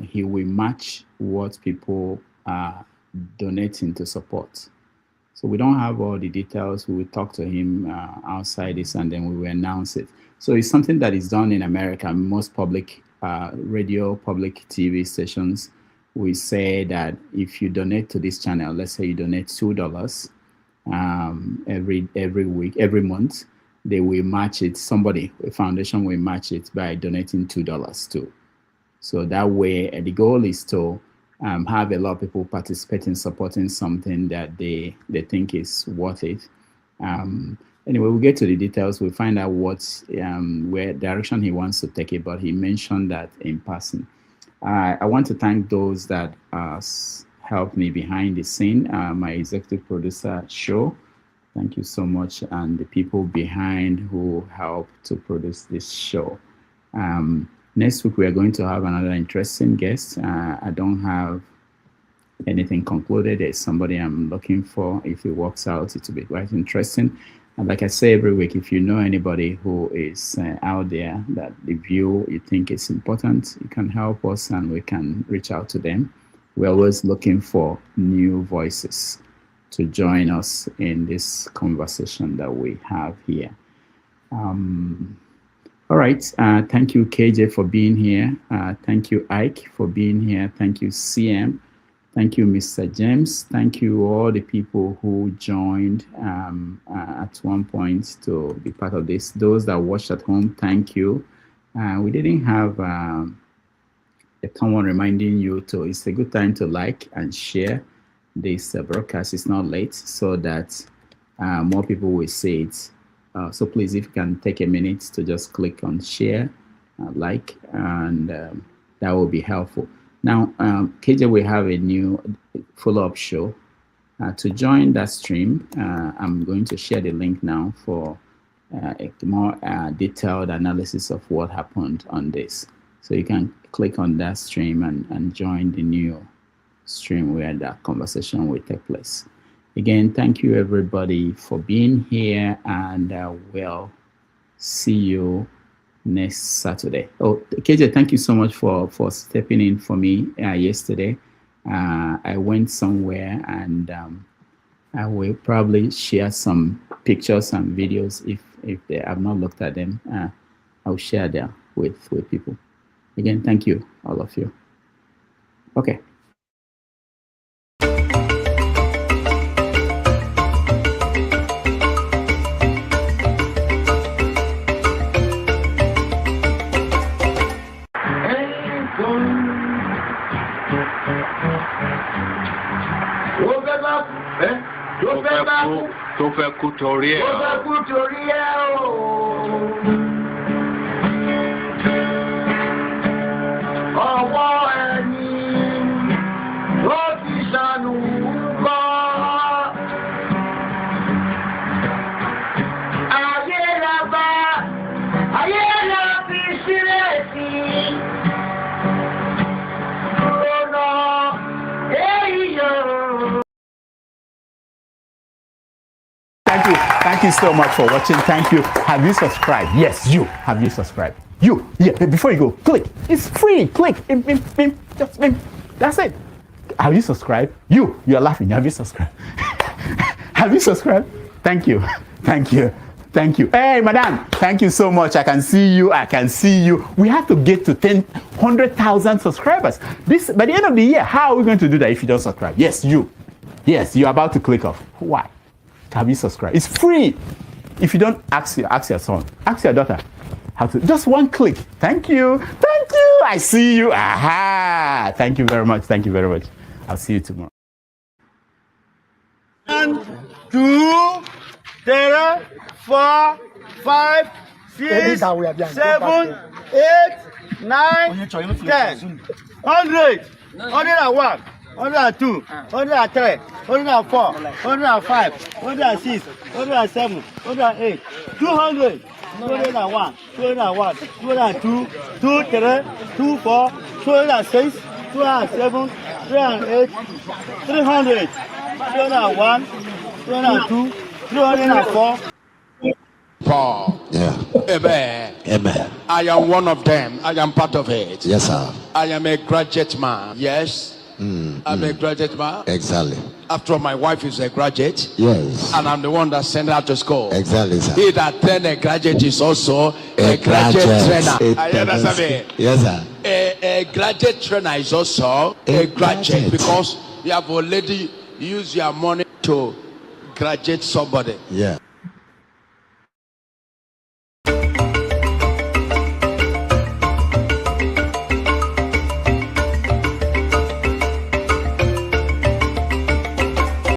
he will match what people are donating to support. So we don't have all the details. We will talk to him outside this, and then we will announce it. So it's something that is done in America. Most public radio, public TV stations, we say that if you donate to this channel, let's say you donate $2 every week, every month, they will match it. A foundation will match it by donating $2 too. So that way, the goal is to have a lot of people participating, supporting something that they think is worth it. Anyway, we'll get to the details. We'll find out where direction he wants to take it, but he mentioned that in passing. I want to thank those that helped me behind the scene, my executive producer, Show. Thank you so much. And the people behind who helped to produce this show. Next week, we are going to have another interesting guest. I don't have anything concluded. There's somebody I'm looking for. If it works out, it will be quite interesting. And like I say every week, if you know anybody who is out there that the view you think is important, you can help us and we can reach out to them. We're always looking for new voices to join us in this conversation that we have here. All right. Thank you, KJ, for being here. Thank you, Ike, for being here. Thank you, CM. Thank you, Mr. James. Thank you, all the people who joined at one point to be part of this. Those that watched at home, thank you. We didn't have someone reminding you to, it's a good time to like and share this broadcast. It's not late, so that more people will see it. So please, if you can take a minute to just click on share, like, and that will be helpful. Now, KJ, we have a new follow-up show. To join that stream, I'm going to share the link now for a more detailed analysis of what happened on this. So you can click on that stream and join the new stream where that conversation will take place. Again, thank you everybody for being here, and we'll see you next Saturday. Oh, KJ, thank you so much for stepping in for me yesterday. I went somewhere, and I will probably share some pictures and videos if they have not looked at them. I'll share them with people. Again, thank you, all of you. Okay. tó fẹ́ kú torí ẹ̀ o. Ọwọ́ ẹni ló ti ṣàánú kọ́. Ayé la bá, ayé la fi sílẹ̀ sí. Ọ̀nà èyí yóò. Thank you so much for watching. Thank you. Have you subscribed? Yes, you. Have you subscribed? You. Yeah, before you go, click. It's free. Click. Just that's it. Have you subscribed? You are laughing. Have you subscribed? Have you subscribed? Thank you. Thank you. Thank you. Hey, madam. Thank you so much. I can see you. I can see you. We have to get to 100,000 subscribers. By the end of the year, how are we going to do that if you don't subscribe? Yes, you. Yes, you're about to click off. Why? Have you subscribed? It's free. If you don't, ask your son, ask your daughter how to. Just one click. Thank you. Thank you. I see you. Aha. Thank you very much. Thank you very much. I'll see you tomorrow. 1, 2, 3, 4, 5, 6, 7, 8, 9, 10, 100, 101. 102, 103, 104, 105, 106, 107, 108, 200, 201, 201, 202, 23, 24, 206, 207, 308, 300, 301, 302, 304. Paul. Yeah. Amen. Amen. I am one of them. I am part of it. Yes, sir. I am a graduate man. Yes. I'm a graduate man. Exactly. After all, my wife is a graduate. Yes. And I'm the one that sent her to school. Exactly, sir. He that trained a graduate is also a graduate trainer. I understand me. Yes, sir. A graduate trainer is also a graduate because you have already used your money to graduate somebody. Yeah.